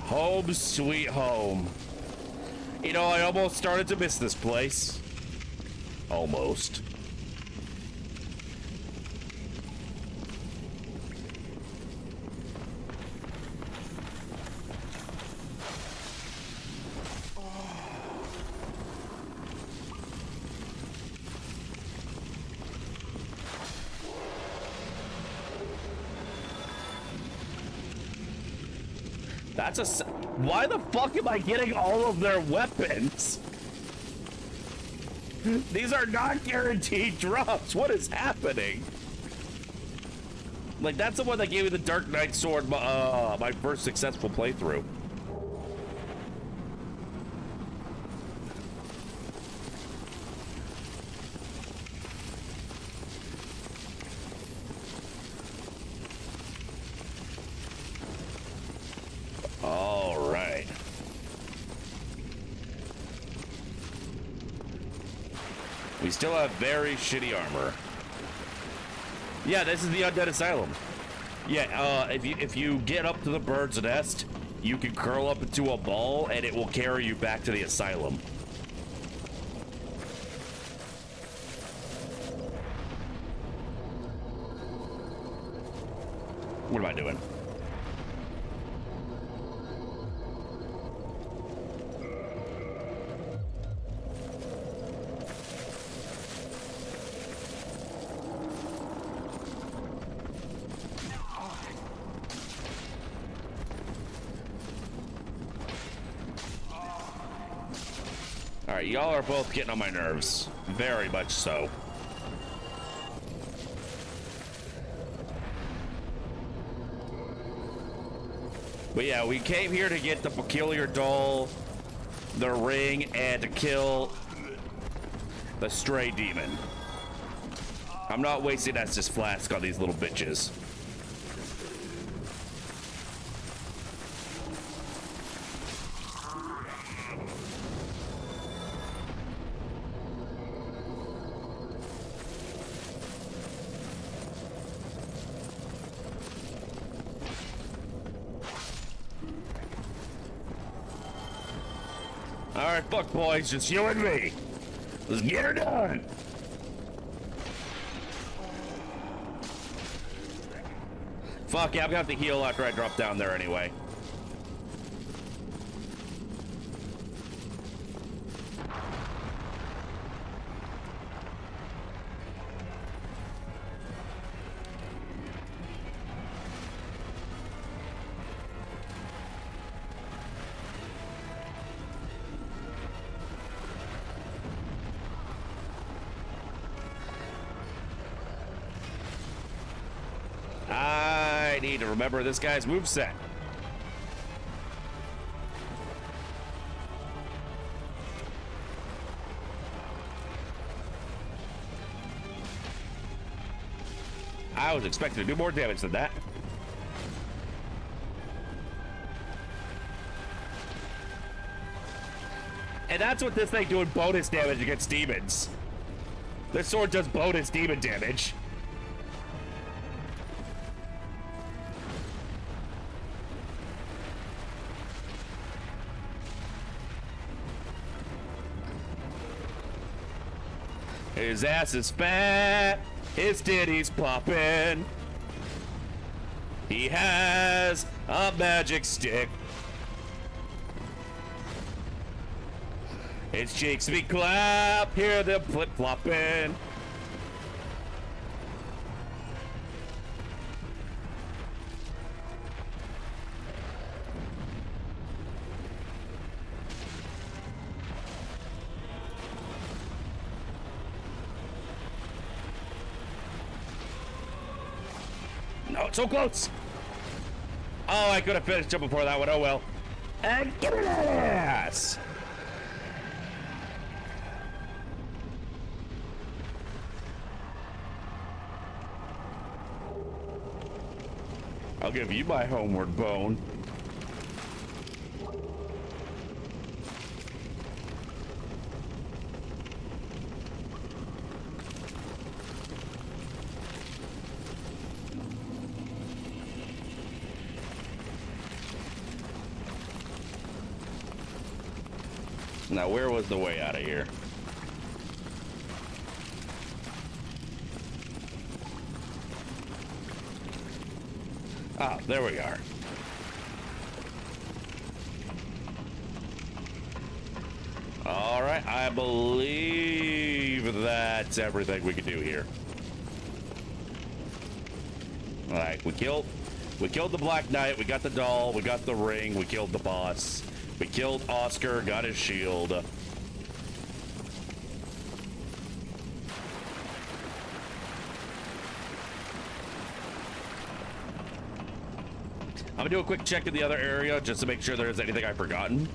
Home sweet home. You know, I almost started to miss this place. Almost. That's a... Why the fuck am I getting all of their weapons? These are not guaranteed drops. What is happening? Like, that's the one that gave me the Dark Knight sword, my first successful playthrough. All right. We still have very shitty armor. Yeah, this is the Undead Asylum. Yeah, if you get up to the bird's nest, you can curl up into a ball and it will carry you back to the asylum. What am I doing? Alright, y'all are both getting on my nerves. Very much so. But yeah, we came here to get the peculiar doll, the ring, and to kill the stray demon. I'm not wasting Estus Flask on these little bitches. Alright, fuck boys, just you and me. Let's get her done. Fuck yeah, I'm gonna have to heal after I drop down there anyway. I need to remember this guy's moveset. I was expecting to do more damage than that. And that's what this thing doing bonus damage against demons. This sword does bonus demon damage. His ass is fat, his titties poppin'. He has a magic stick. His cheeks be clap, hear them flip-floppin'. so close. Oh, I could have finished him before that one. Oh, well. And give me that ass. I'll give you my homeward bone. Now, where was the way out of here? Ah, there we are. All right, I believe that's everything we can do here. All right, we killed the Black Knight, we got the doll, we got the ring, we killed the boss. We killed Oscar, got his shield. I'm gonna do a quick check in the other area just to make sure there is anything I've forgotten.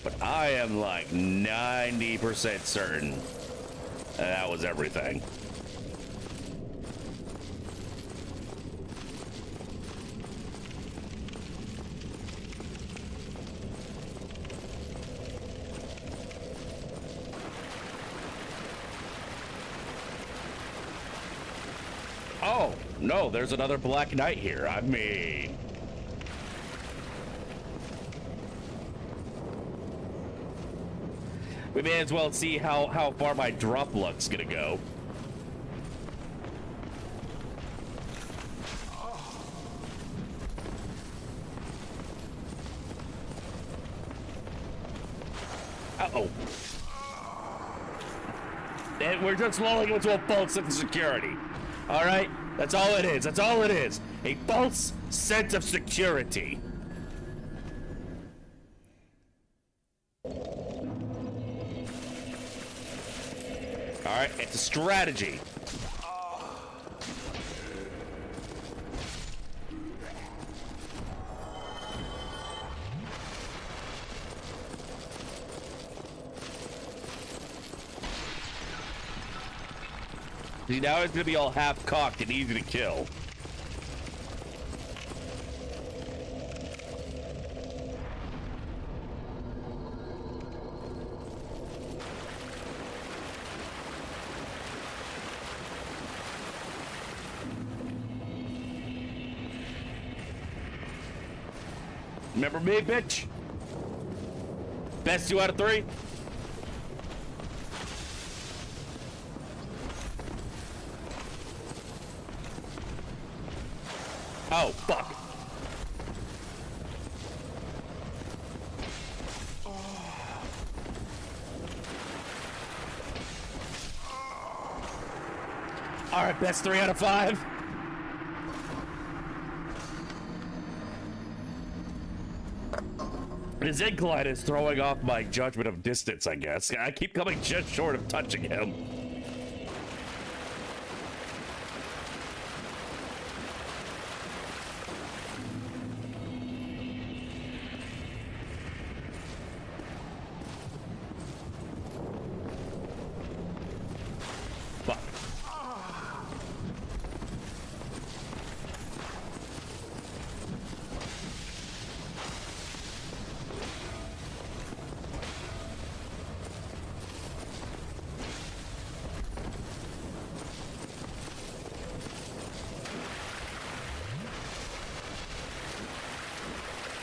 But I am like 90% certain that was everything. Oh, no, there's another Black Knight here. I mean... we may as well see how far my drop luck's gonna go. Uh-oh. And we're just rolling into a false sense of security. All right? That's all it is. That's all it is. A false sense of security. All right, it's a strategy. See, now it's gonna be all half-cocked and easy to kill. Remember me, bitch? Best 2 out of 3? Oh, fuck. All right, best 3 out of 5. His incline is throwing off my judgment of distance, I guess. I keep coming just short of touching him. Fuck.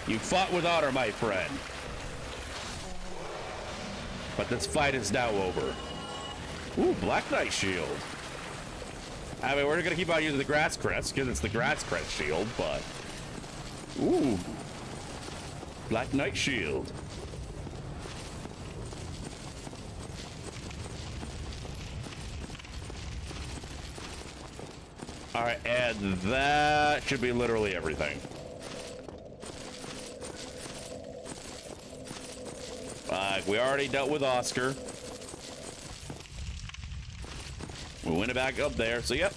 You fought with honor, my friend. But this fight is now over. Ooh, Black Knight shield. I mean, we're gonna keep on using the grass crest because it's the grass crest shield, but... ooh. Black Knight shield. Alright, and that should be literally everything. We already dealt with Oscar. We went back up there, so yep.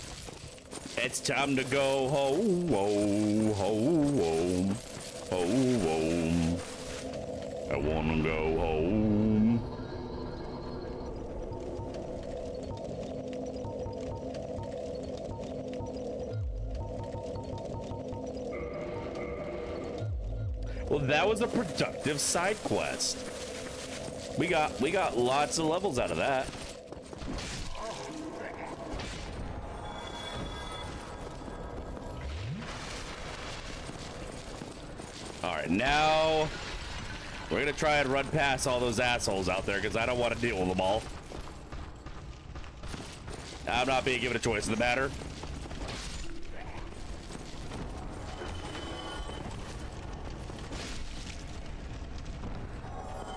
It's time to go home, home, home, home, home. I wanna go home. Well, that was a productive side quest. We got lots of levels out of that. All right, now we're gonna try and run past all those assholes out there because I don't want to deal with them all. I'm not being given a choice in the matter.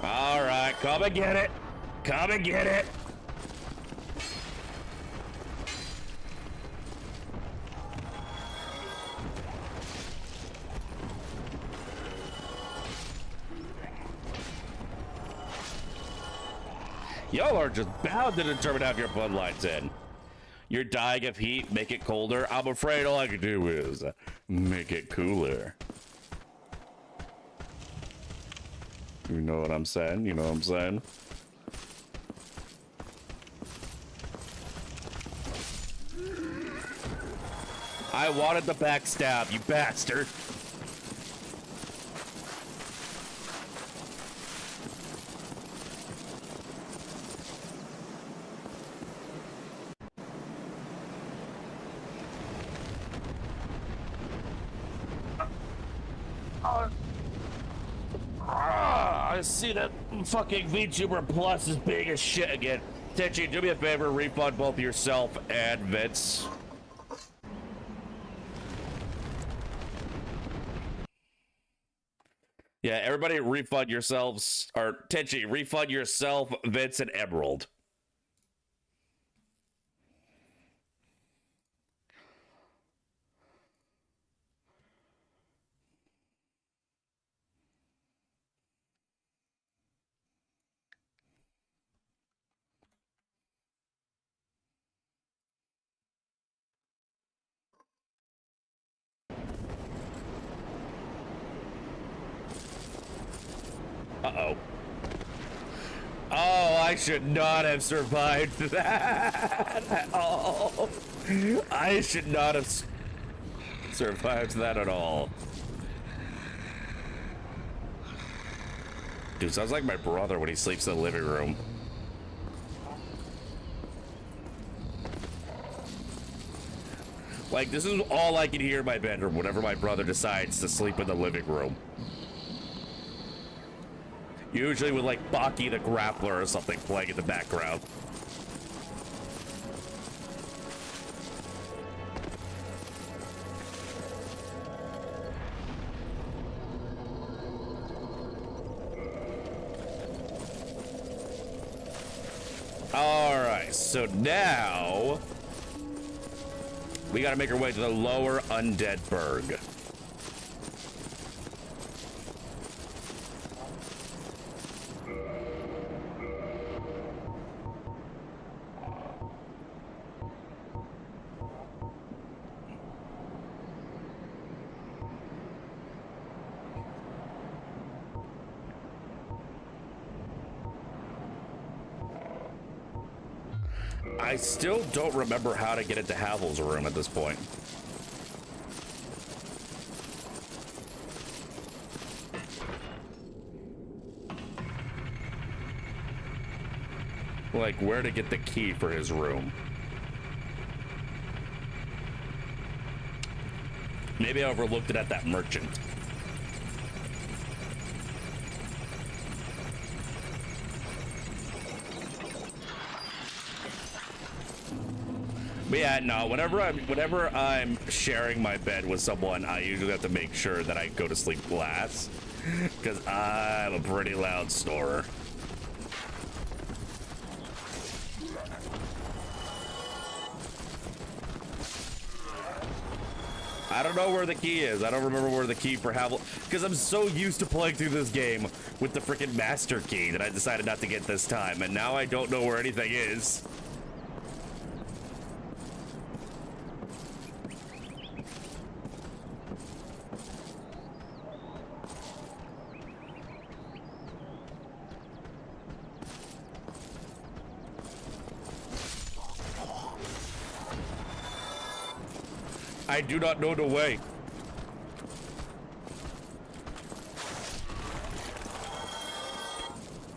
All right, come and get it. Come and get it. Y'all are just bound to determine how your bloodline's in. You're dying of heat, make it colder. I'm afraid all I can do is make it cooler. You know what I'm saying? You know what I'm saying? I wanted the backstab, you bastard. I see that fucking VTuber Plus is big as shit again. Tenchi, do me a favor, refund both yourself and Vince. Yeah, everybody refund yourselves, or Tenchi, refund yourself, Vince, and Emerald. Uh-oh. Oh, I should not have survived that at all. I should not have survived that at all. Dude, sounds like my brother when he sleeps in the living room. Like, this is all I can hear in my bedroom whenever my brother decides to sleep in the living room. Usually with like Baki the Grappler or something playing in the background. Alright, so now we gotta make our way to the lower Undead Burg. I still don't remember how to get into Havel's room at this point. Like, where to get the key for his room. Maybe I overlooked it at that merchant. But yeah, no, whenever I'm sharing my bed with someone, I usually have to make sure that I go to sleep last, because I'm a pretty loud snorer. I don't know where the key is. I don't remember where the key for Havel, because I'm so used to playing through this game with the freaking master key that I decided not to get this time, and now I don't know where anything is. I do not know the way.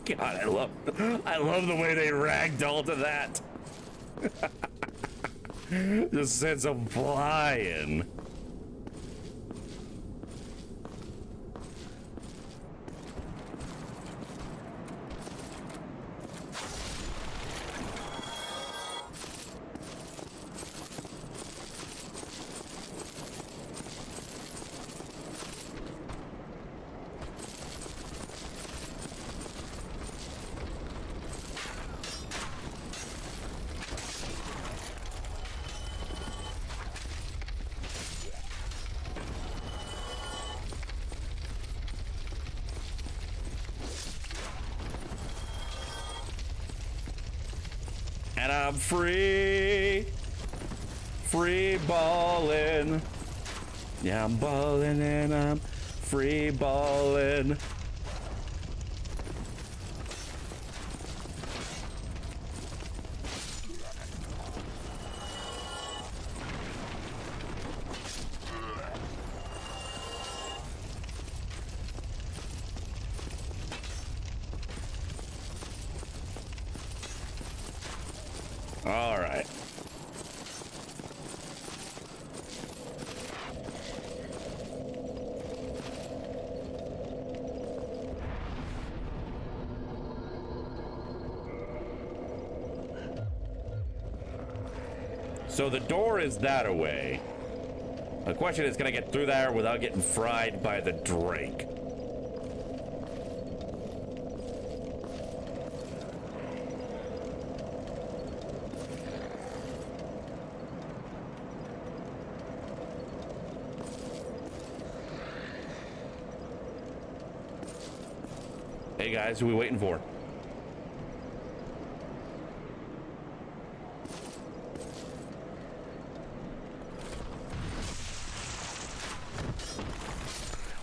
God, I love the way they ragdoll to that. Just sends them flying. And I'm free ballin'. Yeah, I'm ballin' and I'm free ballin'. All right. So the door is that away. The question is, can I get through there without getting fried by the Drake? Hey guys, who are we waiting for?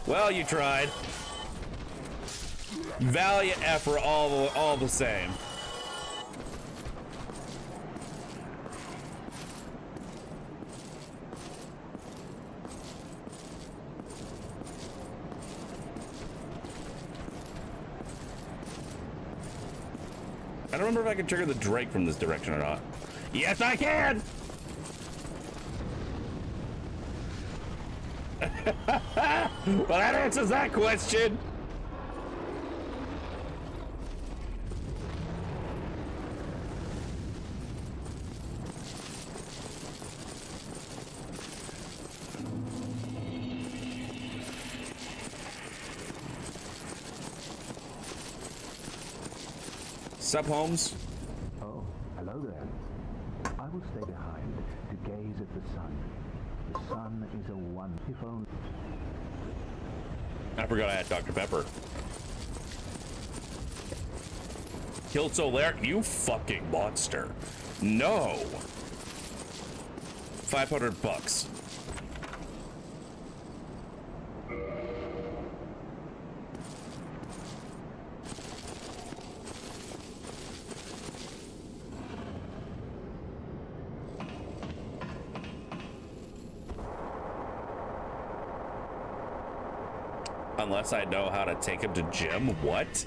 Well, you tried. Valiant effort all the same. I don't remember if I can trigger the Drake from this direction or not. Yes, I can! Well, that answers that question. Sup, Holmes? Oh, hello there. I will stay behind to gaze at the sun. The sun is a wonderful... I forgot I had Dr. Pepper. Killed Solaire? You fucking monster. No. 500 bucks. Unless I know how to take him to gym. What?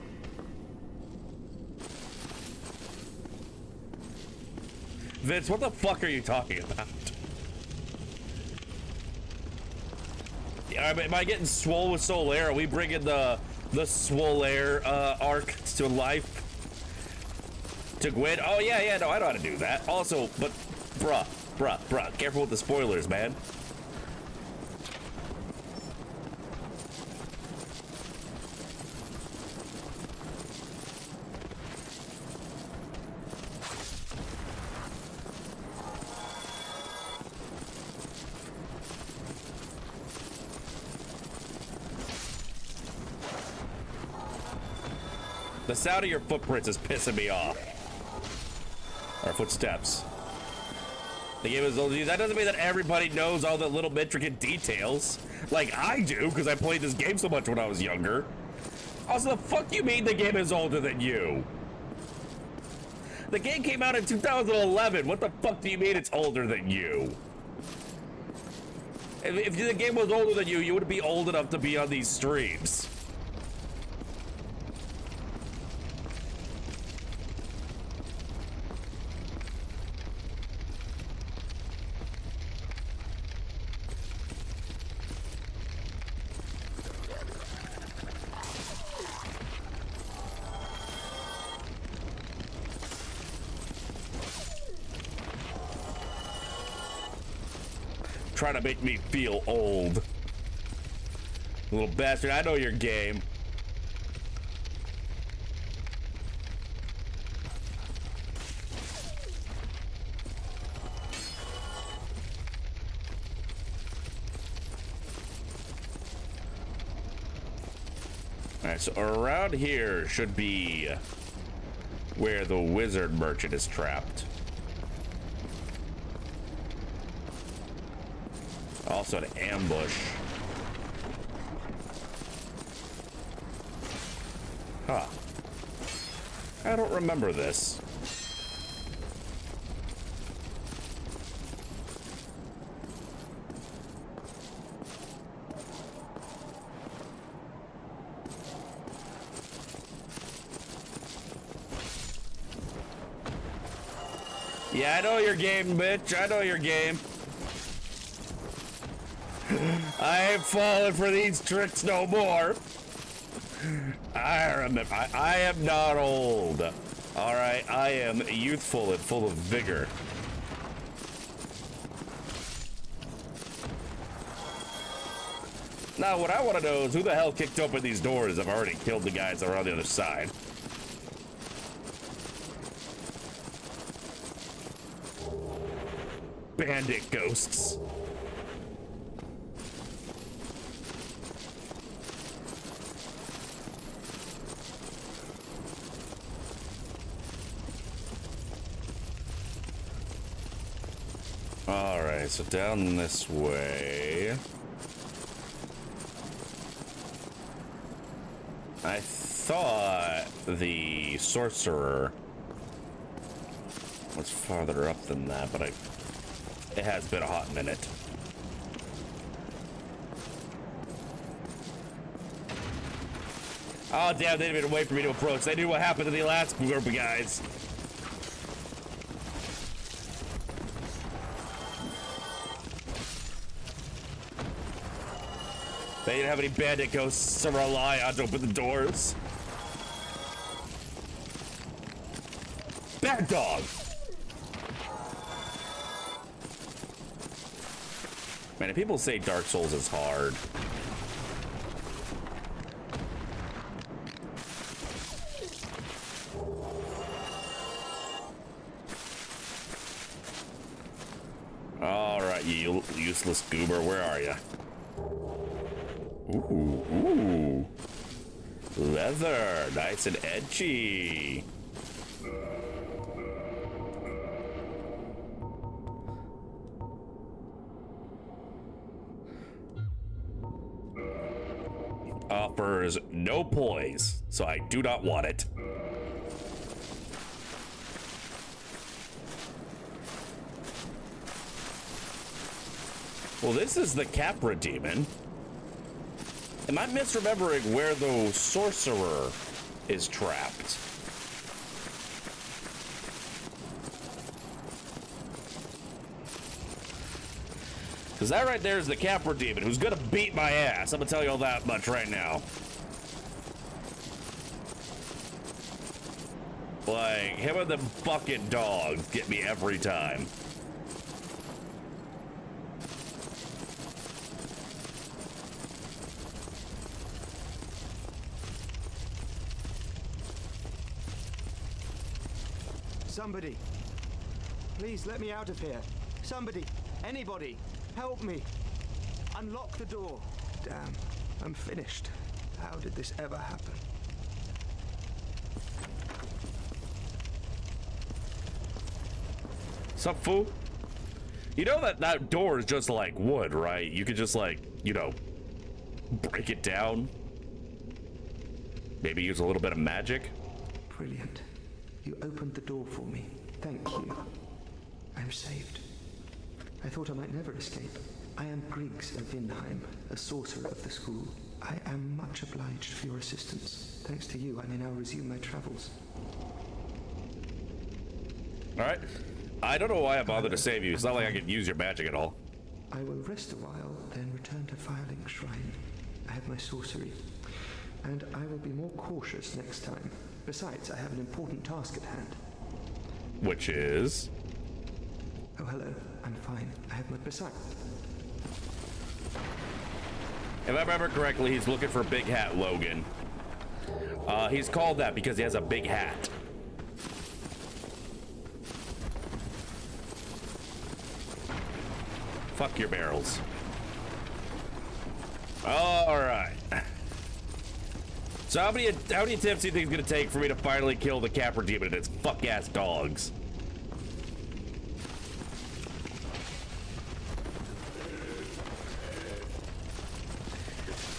Vince, what the fuck are you talking about? Am I getting swole with Solaire? Are we bringing the Solaire arc to life? To Gwyn? Oh, yeah, no, I know how to do that. Also, but, bruh, careful with the spoilers, man. The sound of your footprints is pissing me off. Or footsteps. The game is old. That doesn't mean that everybody knows all the little intricate details. Like I do, because I played this game so much when I was younger. Also, the fuck you mean the game is older than you? The game came out in 2011. What the fuck do you mean it's older than you? If the game was older than you, you would be old enough to be on these streams. Trying to make me feel old. Little bastard, I know your game. Alright, so around here should be where the wizard merchant is trapped. Also an ambush. Huh. I don't remember this. Yeah, I know your game, bitch. I know your game. I ain't falling for these tricks no more. I remember. I am not old. All right, I am youthful and full of vigor. Now, what I want to know is who the hell kicked open these doors? I've already killed the guys that are on the other side. Bandit ghosts. All right, so down this way. I thought the sorcerer was farther up than that, but it has been a hot minute. Oh, damn, they didn't even wait for me to approach. They knew what happened to the last group of guys. They didn't have any bandit ghosts to rely on to open the doors. Bad dog! Man, if people say Dark Souls is hard. Alright, you useless goober, where are you? Ooh, ooh. Leather, nice and edgy. Offers no poise, so I do not want it. Well, this is the Capra demon. Am I misremembering where the sorcerer is trapped? Because that right there is the Capra demon who's gonna beat my ass. I'm gonna tell you all that much right now. Like, him and the bucket dogs get me every time. Somebody, please let me out of here. Somebody, anybody, help me. Unlock the door. Damn, I'm finished. How did this ever happen? Sup, fool? You know that door is just like wood, right? You could just like, you know, break it down. Maybe use a little bit of magic. Brilliant. You opened the door for me. Thank you. I'm saved. I thought I might never escape, I am Griggs of Vinheim, a sorcerer of the school. I am much obliged for your assistance. Thanks to you, I may now resume my travels. Alright. I don't know why I bothered to save you. It's not like I could use your magic at all. I will rest a while, then return to Firelink Shrine. I have my sorcery, and I will be more cautious next time. Besides, I have an important task at hand. Which is? Oh, hello. I'm fine. I have my... Besides... If I remember correctly, he's looking for Big Hat Logan. He's called that because he has a big hat. Fuck your barrels. Alright. So how many attempts do you think it's gonna take for me to finally kill the Capra Demon and its fuck-ass dogs?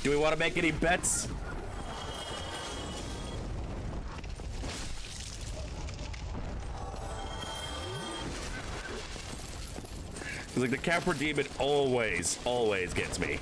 Do we want to make any bets? Like the Capra Demon always gets me.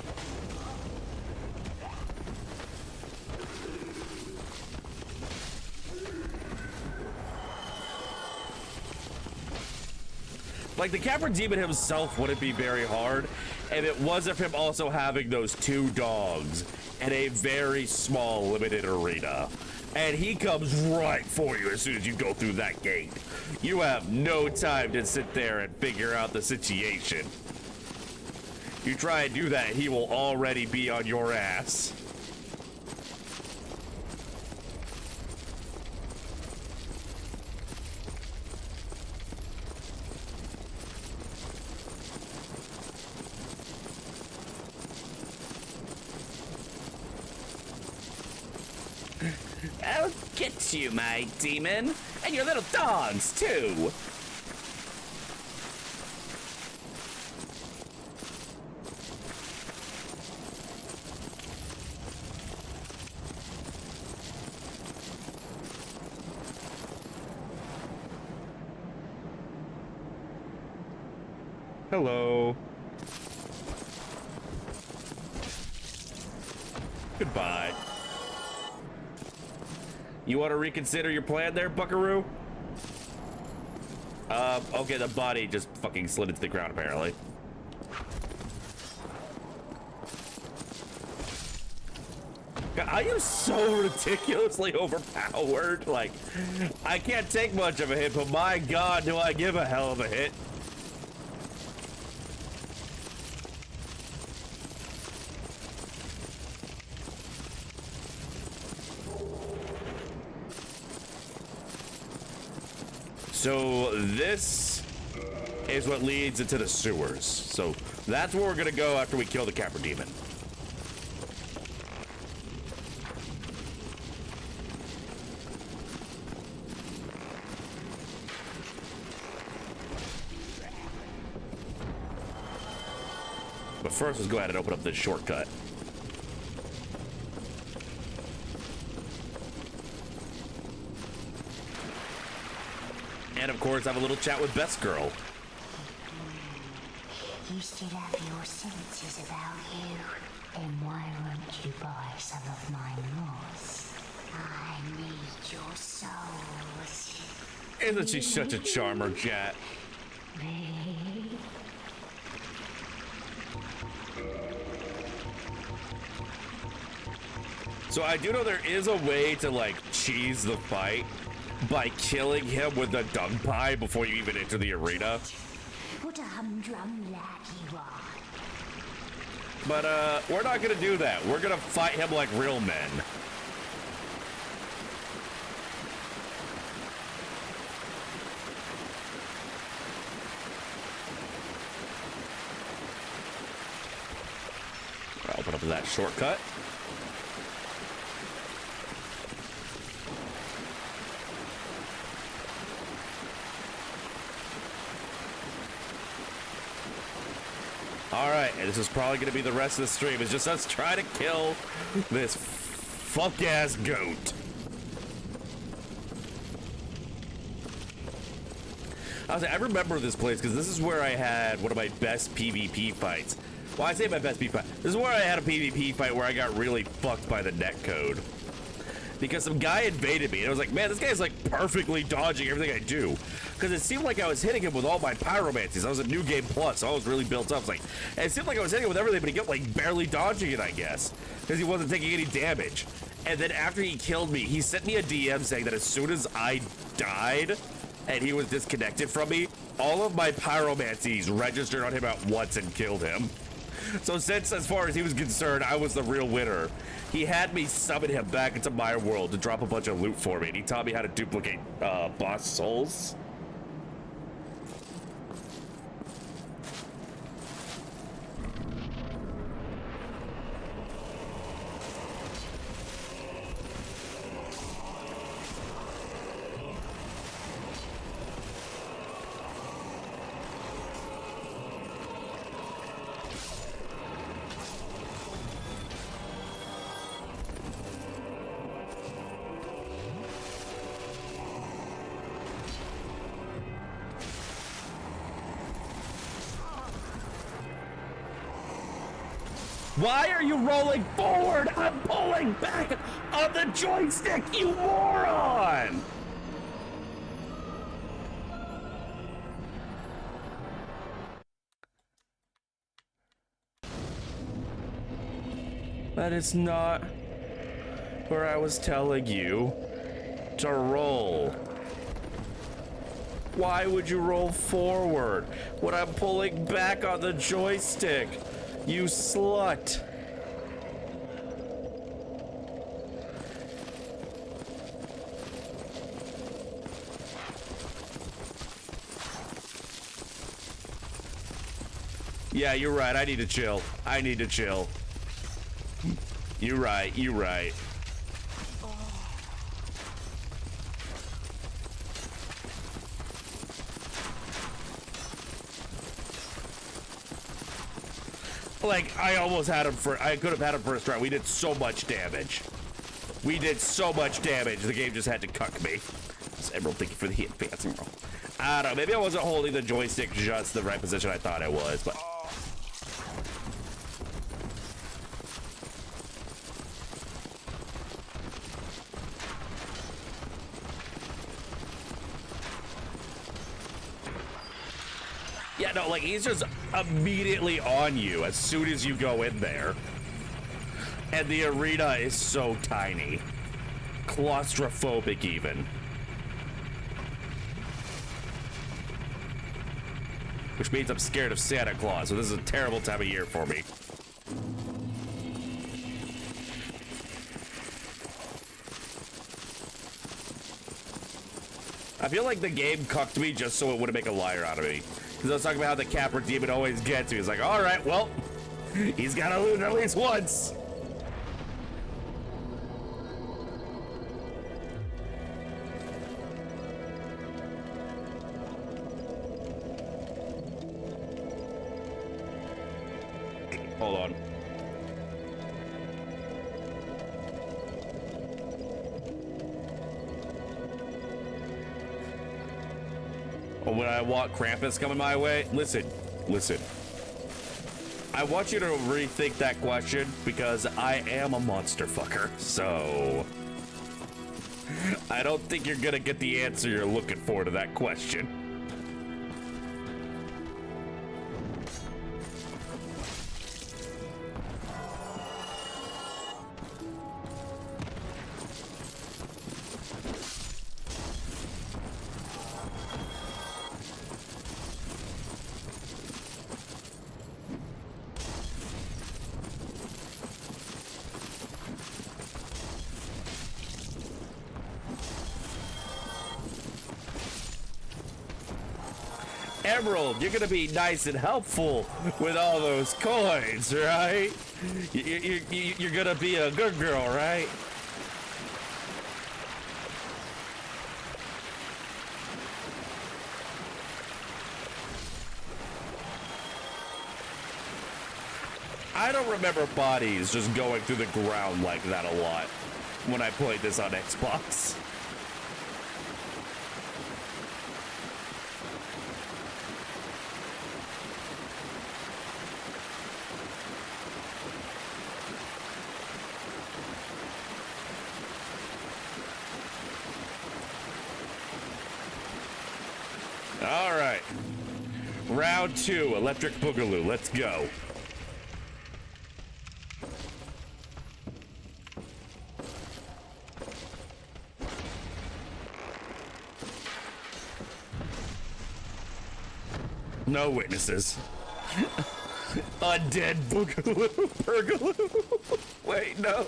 Like the Capra Demon himself wouldn't be very hard if it wasn't for him also having those two dogs in a very small limited arena. And he comes right for you as soon as you go through that gate. You have no time to sit there and figure out the situation. You try and do that, he will already be on your ass. I'll get you, my demon. And your little dogs, too. Hello. Goodbye. You want to reconsider your plan there, buckaroo? Okay, the body just fucking slid into the ground, apparently. God, I am so ridiculously overpowered. Like, I can't take much of a hit, but my God, do I give a hell of a hit. So this is what leads into the sewers. So that's where we're gonna go after we kill the Capra Demon. But first, let's go ahead and open up this shortcut. And of course, have a little chat with Best Girl. You still have your senses about you. Then why won't you buy some of my moss? I need your souls. Isn't she such a charmer, chat? So I do know there is a way to like cheese the fight by killing him with a dung pie before you even enter the arena. What a humdrum lad you are. But we're not gonna do that. We're gonna fight him like real men. I'll open up that shortcut. All right, and this is probably going to be the rest of the stream. It's just us trying to kill this fuck-ass goat. I remember this place because this is where I had one of my best PvP fights. Well, I say my best PvP fight. This is where I had a PvP fight where I got really fucked by the netcode. Because some guy invaded me, and I was like, man, this guy's like perfectly dodging everything I do. Because it seemed like I was hitting him with all my pyromancies. I was a new game plus, so I was really built up. It's like, and it seemed like I was hitting him with everything, but he kept like barely dodging it, I guess. Because he wasn't taking any damage. And then after he killed me, he sent me a DM saying that as soon as I died and he was disconnected from me, all of my pyromancies registered on him at once and killed him. So since, as far as he was concerned, I was the real winner, he had me summon him back into my world to drop a bunch of loot for me, and he taught me how to duplicate boss souls. Why are you rolling forward? I'm pulling back on the joystick, you moron! That is not where I was telling you to roll. Why would you roll forward when I'm pulling back on the joystick? You slut. Yeah, you're right. I need to chill. I need to chill. You're right. You're right. Like, I almost had him for, I could have had him first round. We did so much damage. We did so much damage. The game just had to cuck me. Emerald, thank you for the hit, fancy Emerald. I don't know. Maybe I wasn't holding the joystick just the right position I thought I was, but. Yeah, no, like, he's just immediately on you as soon as you go in there. And the arena is so tiny. Claustrophobic, even. Which means I'm scared of Santa Claus, so this is a terrible time of year for me. I feel like the game cucked me just so it wouldn't make a liar out of me. Because I was talking about how the Capra demon always gets me. He's like, all right, well, he's got to lose at least once. Hold on. When I want Krampus coming my way, listen. I want you to rethink that question because I am a monster fucker, so I don't think you're gonna get the answer you're looking for to that question. Emerald, you're gonna be nice and helpful with all those coins, right? You're gonna be a good girl, right? I don't remember bodies just going through the ground like that a lot when I played this on Xbox. All right. Round 2, Electric Boogaloo. Let's go. No witnesses. Undead Boogaloo. Burgaloo. Wait, no.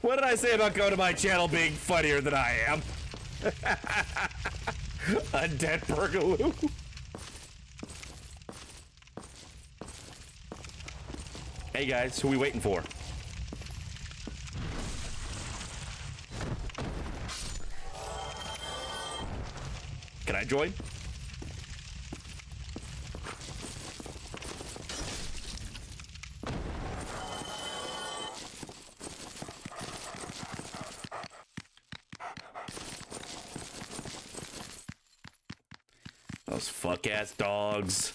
What did I say about going to my channel being funnier than I am? Undead Burgaloo. Hey guys, who we waiting for? Can I join? Those fuck-ass dogs.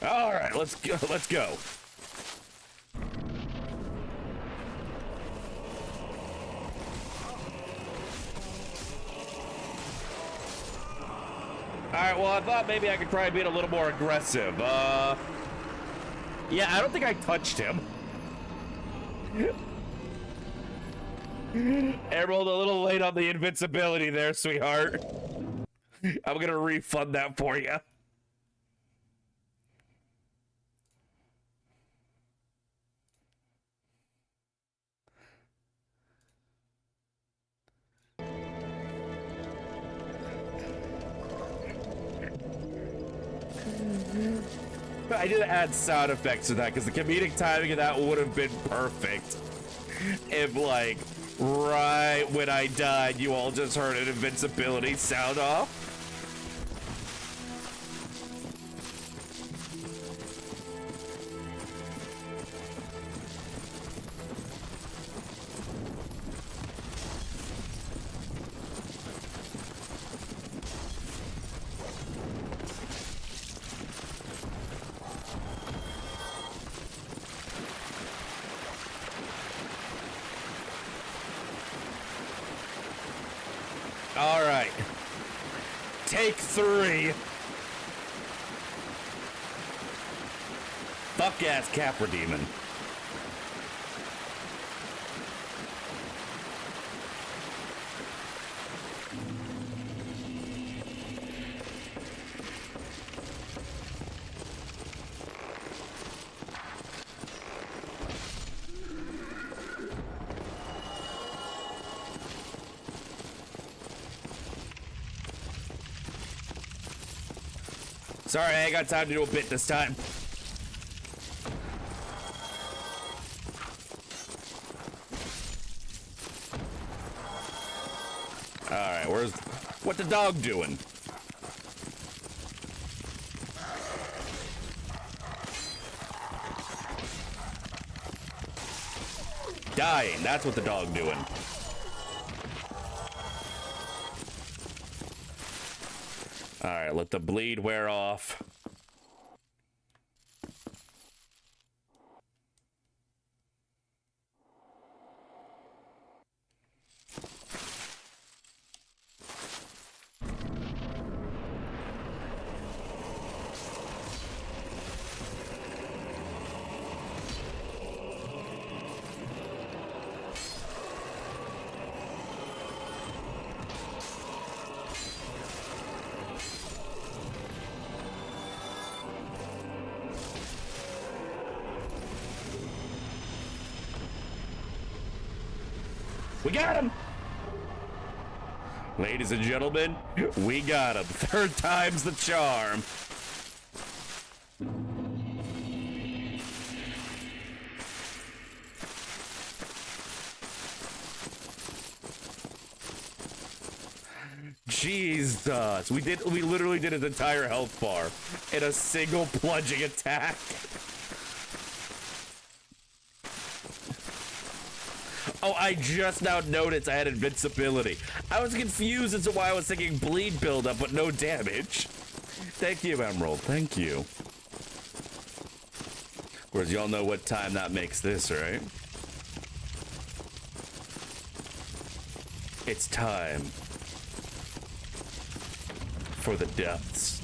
All right, let's go. Let's go. All right, well, I thought maybe I could try being a little more aggressive. Yeah, I don't think I touched him. Emerald, a little late on the invincibility there, sweetheart. I'm gonna refund that for you. I did add sound effects to that because the comedic timing of that would have been perfect. If, like, right when I died, you all just heard an invincibility sound off. All right. Take 3. Fuck-ass Capra Demon. Sorry, I ain't got time to do a bit this time. Alright, what the dog doing? Dying, that's what the dog doing. Alright, let the bleed wear off. We got him! Ladies and gentlemen, we got him. 3rd time's the charm. Jesus. We literally did his entire health bar in a single plunging attack. Oh, I just now noticed I had invincibility. I was confused as to why I was thinking bleed buildup, but no damage. Thank you, Emerald. Thank you. Of course, y'all know what time that makes this, right? It's time for the depths.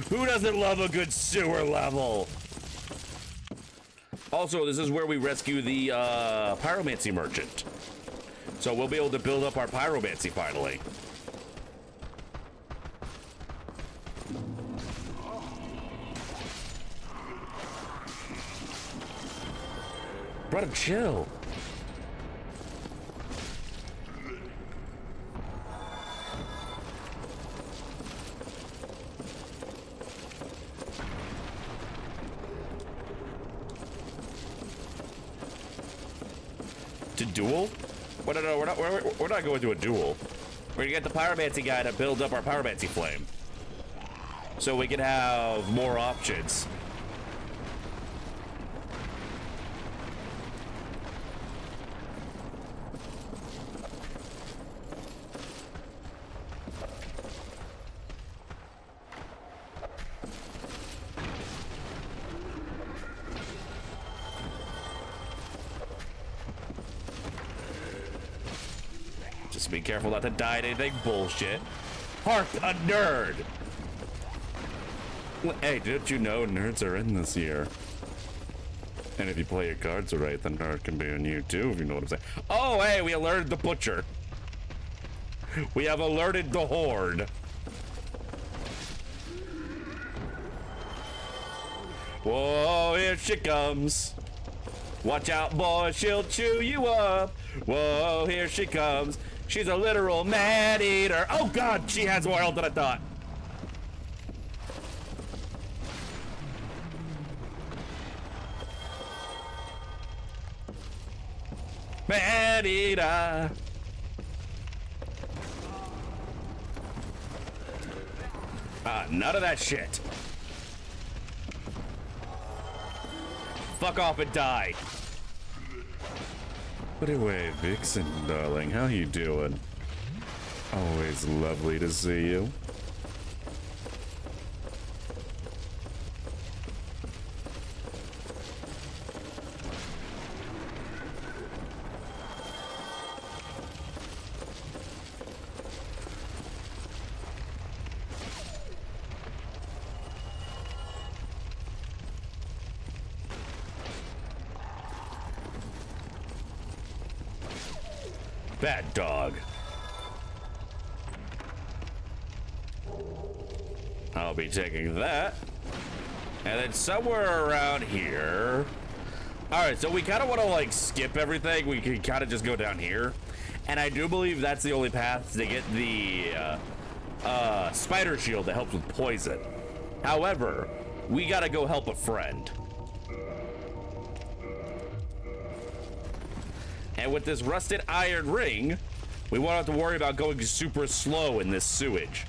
Who doesn't love a good sewer level? Also, this is where we rescue the pyromancy merchant. So we'll be able to build up our pyromancy finally. Brother, chill. To duel? Well, no, we're not going to a duel. We're gonna get the pyromancy guy to build up our pyromancy flame, so we can have more options. Just be careful not to die to anything bullshit. Hark, a nerd! Hey, didn't you know nerds are in this year? And if you play your cards right, the nerd can be in you too, if you know what I'm saying. Oh, hey, we alerted the butcher. We have alerted the horde. Whoa, here she comes. Watch out, boy, she'll chew you up. Whoa, here she comes. She's a literal man-eater. Oh, God, she has more health than I thought. Man-eater. None of that shit. Fuck off and die. But anyway, Vixen, darling, how you doing? Always lovely to see you. Bad dog. I'll be taking that. And then somewhere around here. Alright, so we kind of want to like skip everything. We can kind of just go down here. And I do believe that's the only path to get the spider shield that helps with poison. However, we gotta go help a friend. And with this rusted iron ring, we won't have to worry about going super slow in this sewage.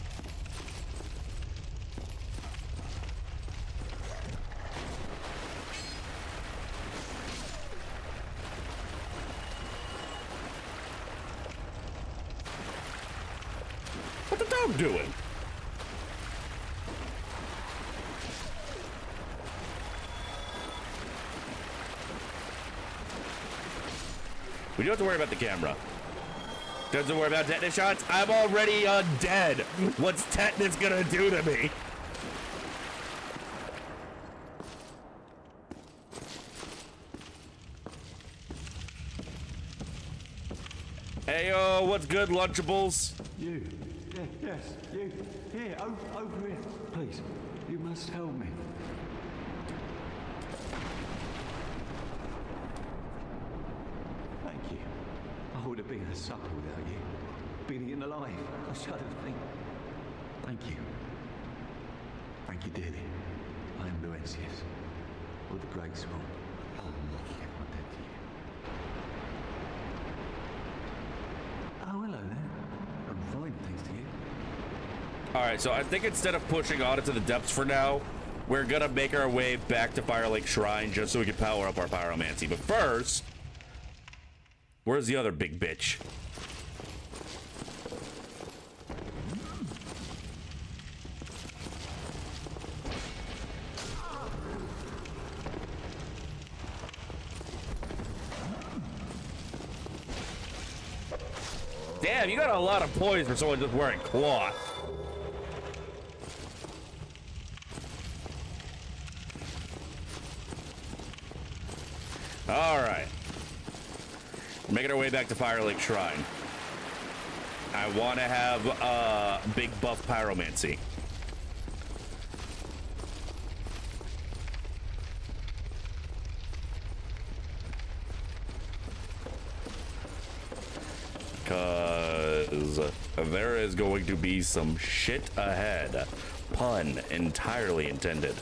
What's the dog doing? We don't have to worry about the camera. Doesn't worry about tetanus shots. I'm already undead. What's tetanus gonna do to me? Hey, what's good, Lunchables? You. Yes, you. Here, over here. Please, you must help me. Thank you. I would have been a supper without you. Being eaten alive. I shudder to think. Thank you. Thank you dearly. I am Lucius, with the Great Swan. Oh, I'm dead to you. Oh, hello there. I'm fine, thanks to you. Alright, so I think instead of pushing on into the depths for now, we're gonna make our way back to Firelake Shrine just so we can power up our pyromancy. But first, Where's the other big bitch? Damn, you got a lot of poise for someone just wearing cloth. All right. We're making our way back to Fire Lake Shrine. I want to have big buff pyromancy. Because there is going to be some shit ahead. Pun entirely intended.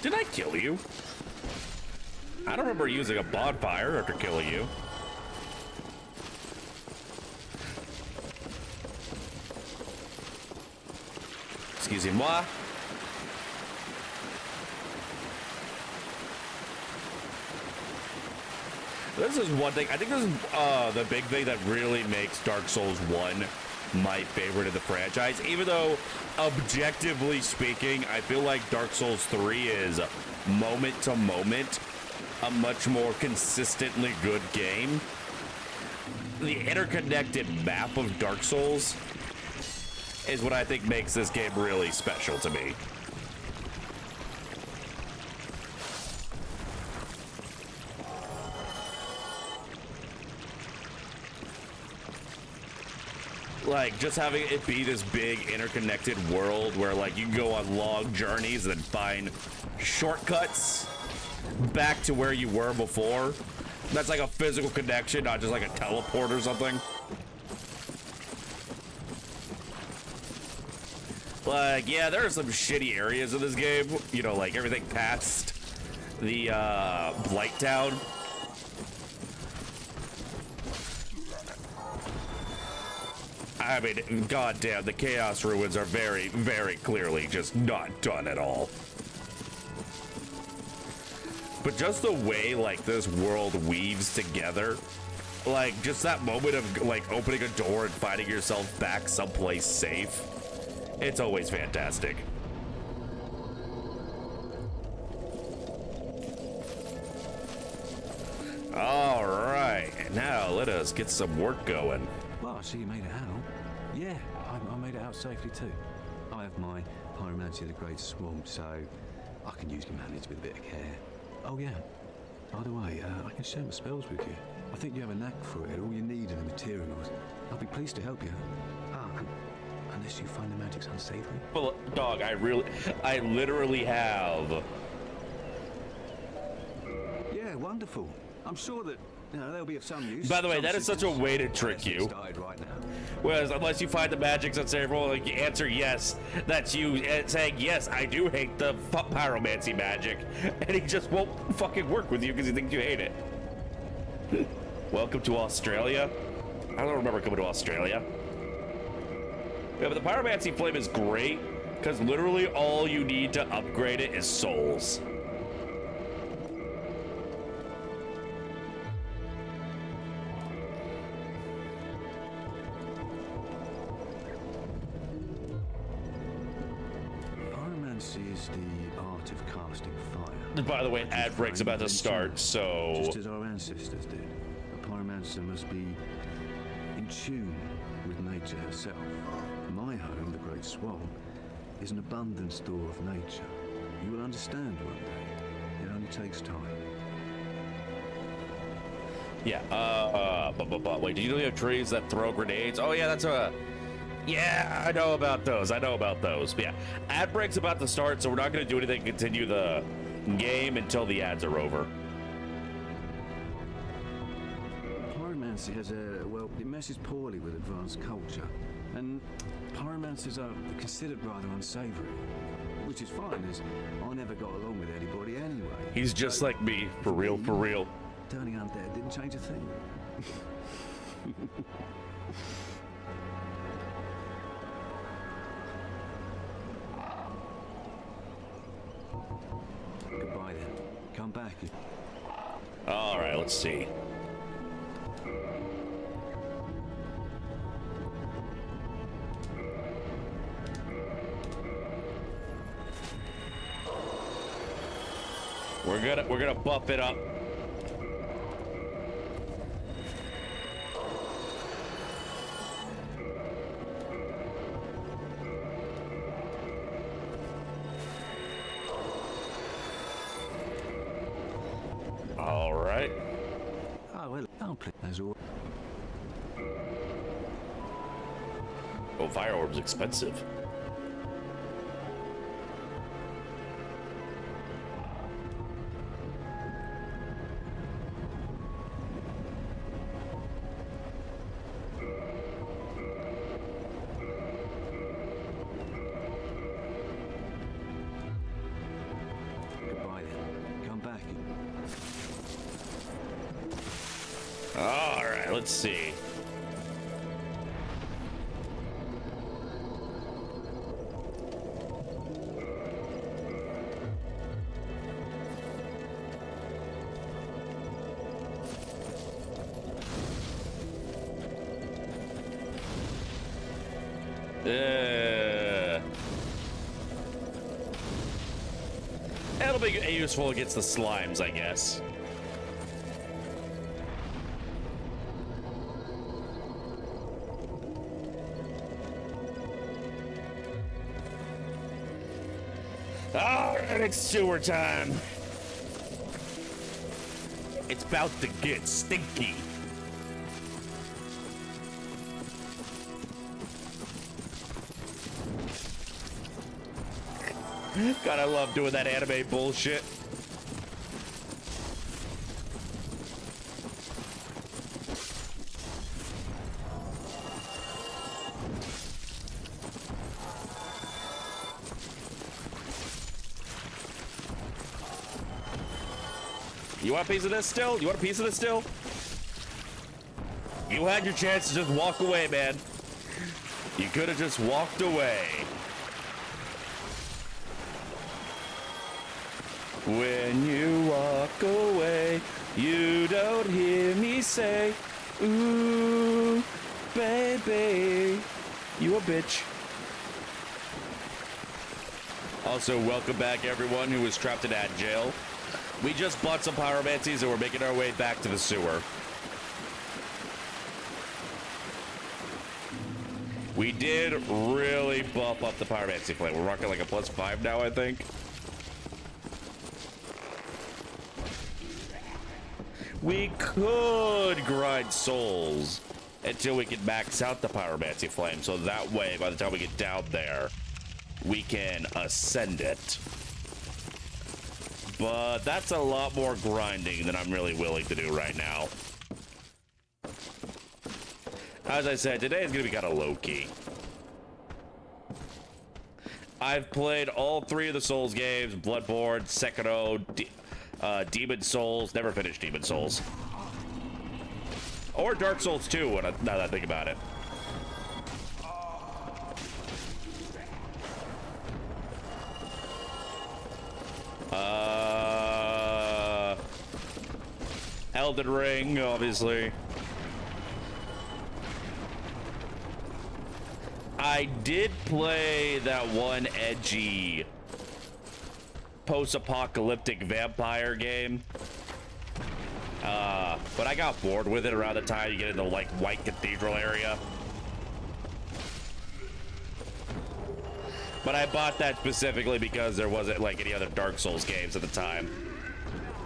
Did I kill you? I don't remember using a bonfire after killing you. Excusez-moi. This is one thing. I think this is the big thing that really makes Dark Souls 1 my favorite of the franchise. Even though, objectively speaking, I feel like Dark Souls 3 is moment to moment a much more consistently good game. The interconnected map of Dark Souls is what I think makes this game really special to me. Like, just having it be this big interconnected world where, like, you can go on long journeys and then find shortcuts back to where you were before. That's like a physical connection, not just like a teleport or something. Like, yeah, there are some shitty areas of this game. You know, like everything past the Blight Town. I mean, goddamn, the Chaos Ruins are very, very clearly just not done at all. But just the way, like, this world weaves together, like, just that moment of, like, opening a door and finding yourself back someplace safe, it's always fantastic. All right, now let us get some work going. Well, I see you made it out. Yeah, I made it out safely too. I have my pyromancy of the Great Swamp, so I can usually manage with a bit of care. Oh yeah, by the way, I can share my spells with you. I think you have a knack for it. All you need are the materials. I'll be pleased to help you. Unless you find the magic's unsavory. Well, dog, I literally have. Yeah, wonderful. I'm sure that they'll be of some use. By the way, that is such a way to trick you. Right now. Whereas, unless you find the magic's unsavory, like, you answer yes, that's you saying, yes, I do hate the pyromancy magic. And he just won't fucking work with you because he thinks you hate it. Welcome to Australia. I don't remember coming to Australia. Yeah, but the pyromancy flame is great because literally all you need to upgrade it is souls. Is the art of casting fire. By the way, ad break's about to start, so... Just as our ancestors did. A pyromancer must be in tune with nature herself. My home, the Great Swamp, is an abundant store of nature. You will understand one day. It only takes time. Yeah, wait, do you know you have trees that throw grenades? Oh yeah, that's a... Yeah, I know about those. But yeah, ad break's about to start, so we're not going to do anything to continue the game until the ads are over. Pyromancy has it messes poorly with advanced culture, and pyromancers are considered rather unsavory. which is fine, as I never got along with anybody anyway. He's just like me, for real, for real. Turning undead didn't change a thing. Goodbye then. Come back. All right, let's see. We're gonna buff it up. All right. Oh well, I'll play as all. Oh, fire orb's expensive. Goodbye then. Come back. All right, let's see. It'll be useful against the slimes, I guess. All right, it's sewer time. It's about to get stinky. God, I love doing that anime bullshit. You want a piece of this still? You want a piece of this still? You had your chance to just walk away, man. You could have just walked away. When you walk away, you don't hear me say, ooh, baby, you a bitch. Also, welcome back everyone who was trapped in that jail. We just bought some pyromancies and we're making our way back to the sewer. We did really buff up the pyromancy plate. We're rocking like a +5 now, I think. We could grind souls until we can max out the pyromancy flame, so that way, by the time we get down there, we can ascend it. But that's a lot more grinding than I'm really willing to do right now. As I said, today is going to be kind of low-key. I've played all 3 of the Souls games, Bloodborne, Sekiro, Demon Souls. Never finished Demon Souls. Or Dark Souls 2, now that I think about it. Elden Ring, obviously. I did play that one edgy post-apocalyptic vampire game. But I got bored with it around the time you get into like White Cathedral area. But I bought that specifically because there wasn't like any other Dark Souls games at the time.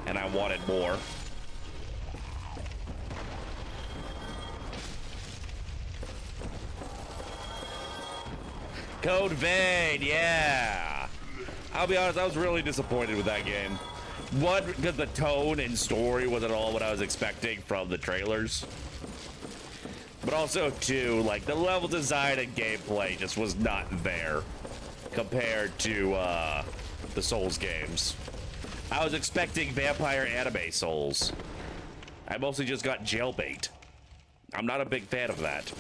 And I wanted more. Code Vein, yeah. I'll be honest, I was really disappointed with that game. One, because the tone and story wasn't all what I was expecting from the trailers. But also, two, like, the level design and gameplay just was not there. compared to the Souls games. I was expecting vampire anime Souls. I mostly just got jailbait. I'm not a big fan of that.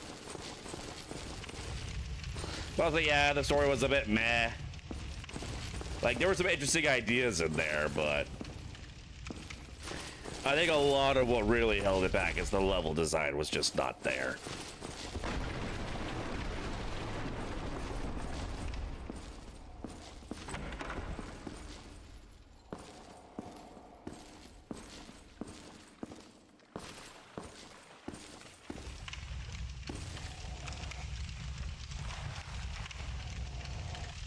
Mostly, yeah, the story was a bit meh. Like, there were some interesting ideas in there, but I think a lot of what really held it back is the level design was just not there.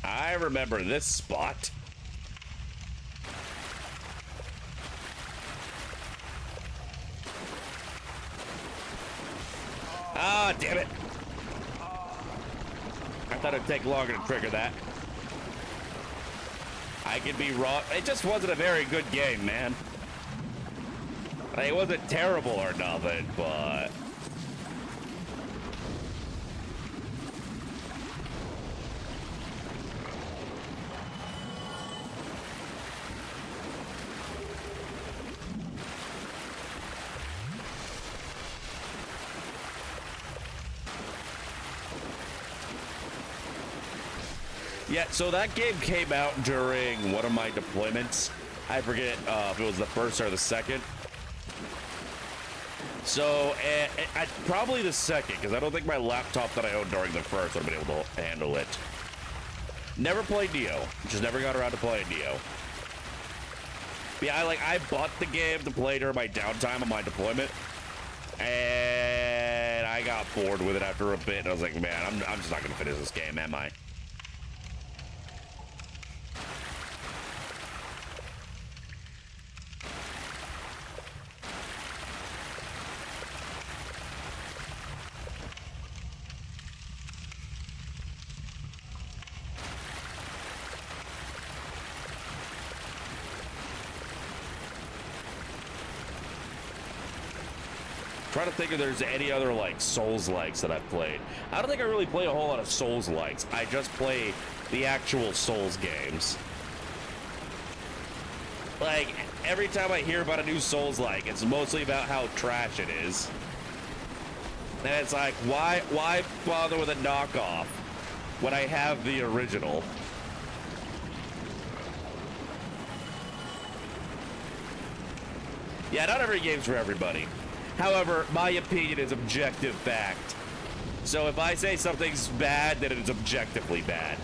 I remember this spot. Ah, damn it. I thought it'd take longer to trigger that. I could be wrong. It just wasn't a very good game, man. Like, it wasn't terrible or nothing, but yeah, so that game came out during one of my deployments. I forget if it was the first or the second. So, probably the second, because I don't think my laptop that I owned during the first would have been able to handle it. Never played Neo. Just never got around to playing Neo. But yeah, I bought the game to play during my downtime on my deployment. And I got bored with it after a bit. And I was like, man, I'm just not going to finish this game, am I? Trying to think if there's any other like Souls-likes that I've played. I don't think I really play a whole lot of Souls-likes. I just play the actual Souls games. Like, every time I hear about a new Souls-like, it's mostly about how trash it is. And it's like, why bother with a knockoff when I have the original? Yeah, not every game's for everybody. However, my opinion is objective fact. So if I say something's bad, then it's objectively bad.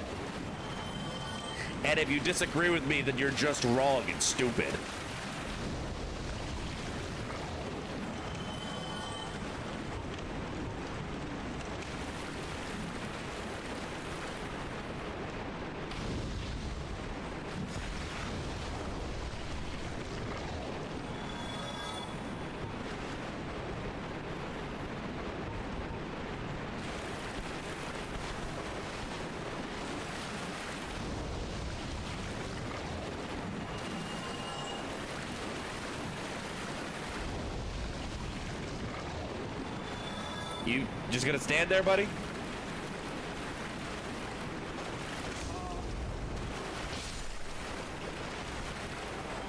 And if you disagree with me, then you're just wrong and stupid. You just gonna stand there, buddy?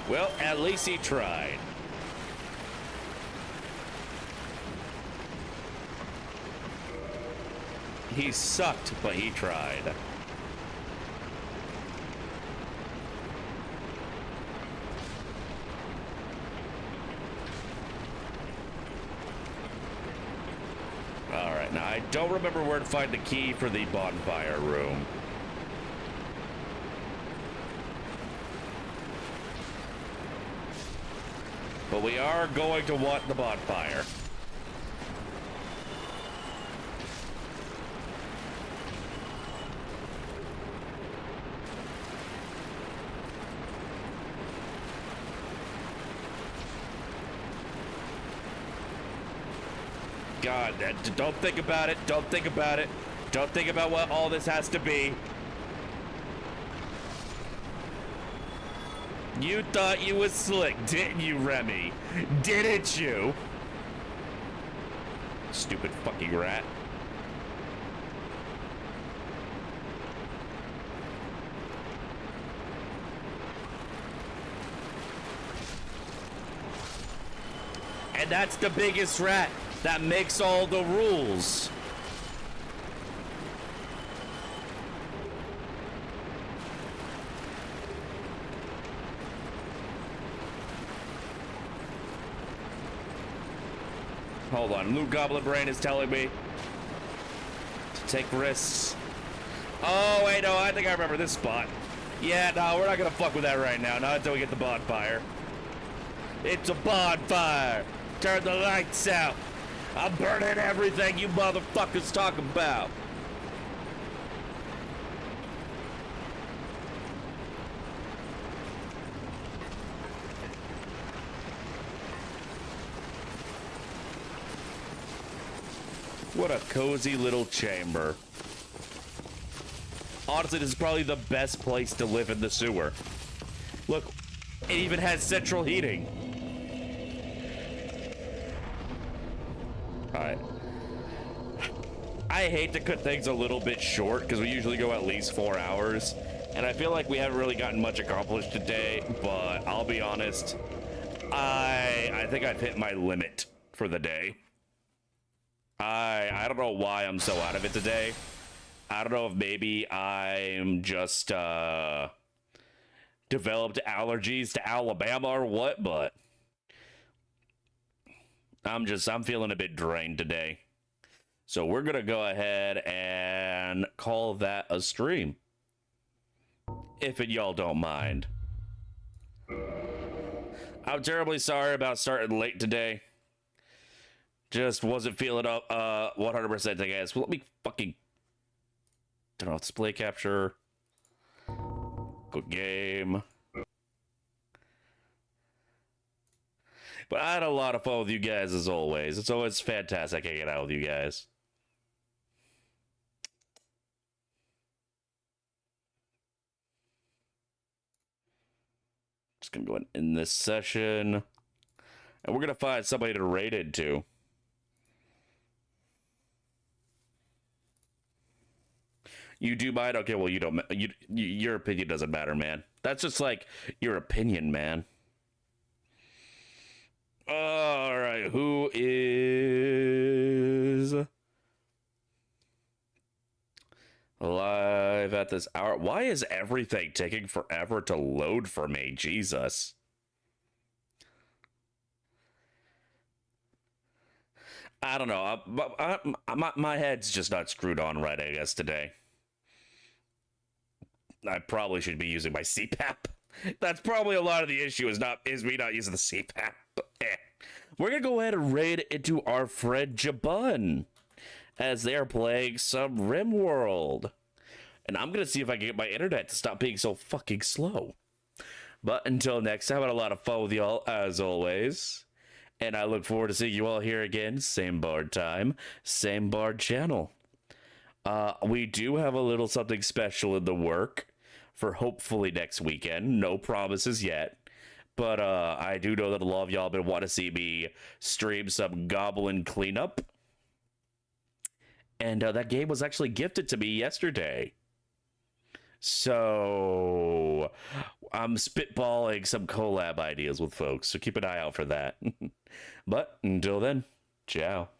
Well, at least he tried. He sucked, but he tried. Alright, now I don't remember where to find the key for the bonfire room. But we are going to want the bonfire. God, don't think about it. Don't think about it. Don't think about what all this has to be. You thought you was slick, didn't you, Remy? Didn't you? Stupid fucking rat. And that's the biggest rat that makes all the rules. Hold on, Luke Goblin Brain is telling me to take risks. Oh, wait, no, I think I remember this spot. Yeah, no, we're not gonna fuck with that right now, not until we get the bonfire. It's a bonfire. Turn the lights out. I'm burning everything you motherfuckers talk about. What a cozy little chamber. Honestly, this is probably the best place to live in the sewer. Look, it even has central heating. Alright. I hate to cut things a little bit short because we usually go at least 4 hours. And I feel like we haven't really gotten much accomplished today, but I'll be honest. I think I've hit my limit for the day. I don't know why I'm so out of it today. I don't know if maybe I'm just developed allergies to Alabama or what, but I'm feeling a bit drained today. So we're gonna go ahead and call that a stream, if y'all don't mind. I'm terribly sorry about starting late today. Just wasn't feeling up 100%, I guess. Well, let me fucking turn off display capture. Good game. But I had a lot of fun with you guys as always. It's always fantastic hanging out with you guys. Just gonna go ahead and end this session. And we're gonna find somebody to raid into. You do mind? Okay, well, you don't. Your opinion doesn't matter, man. That's just like your opinion, man. All right, who is live at this hour? Why is everything taking forever to load for me? Jesus. I don't know. My head's just not screwed on right, I guess, today. I probably should be using my CPAP. That's probably a lot of the issue is me not using the CPAP. But, we're gonna go ahead and raid into our friend Jabun as they are playing some RimWorld. And I'm gonna see if I can get my internet to stop being so fucking slow. But until next time, I had a lot of fun with y'all as always. And I look forward to seeing you all here again. Same bard time, same bard channel. We do have a little something special in the work for hopefully next weekend. No promises yet. But I do know that a lot of y'all been wanting to see me stream some Goblin Cleanup. And that game was actually gifted to me yesterday. So I'm spitballing some collab ideas with folks. So keep an eye out for that. But until then, ciao.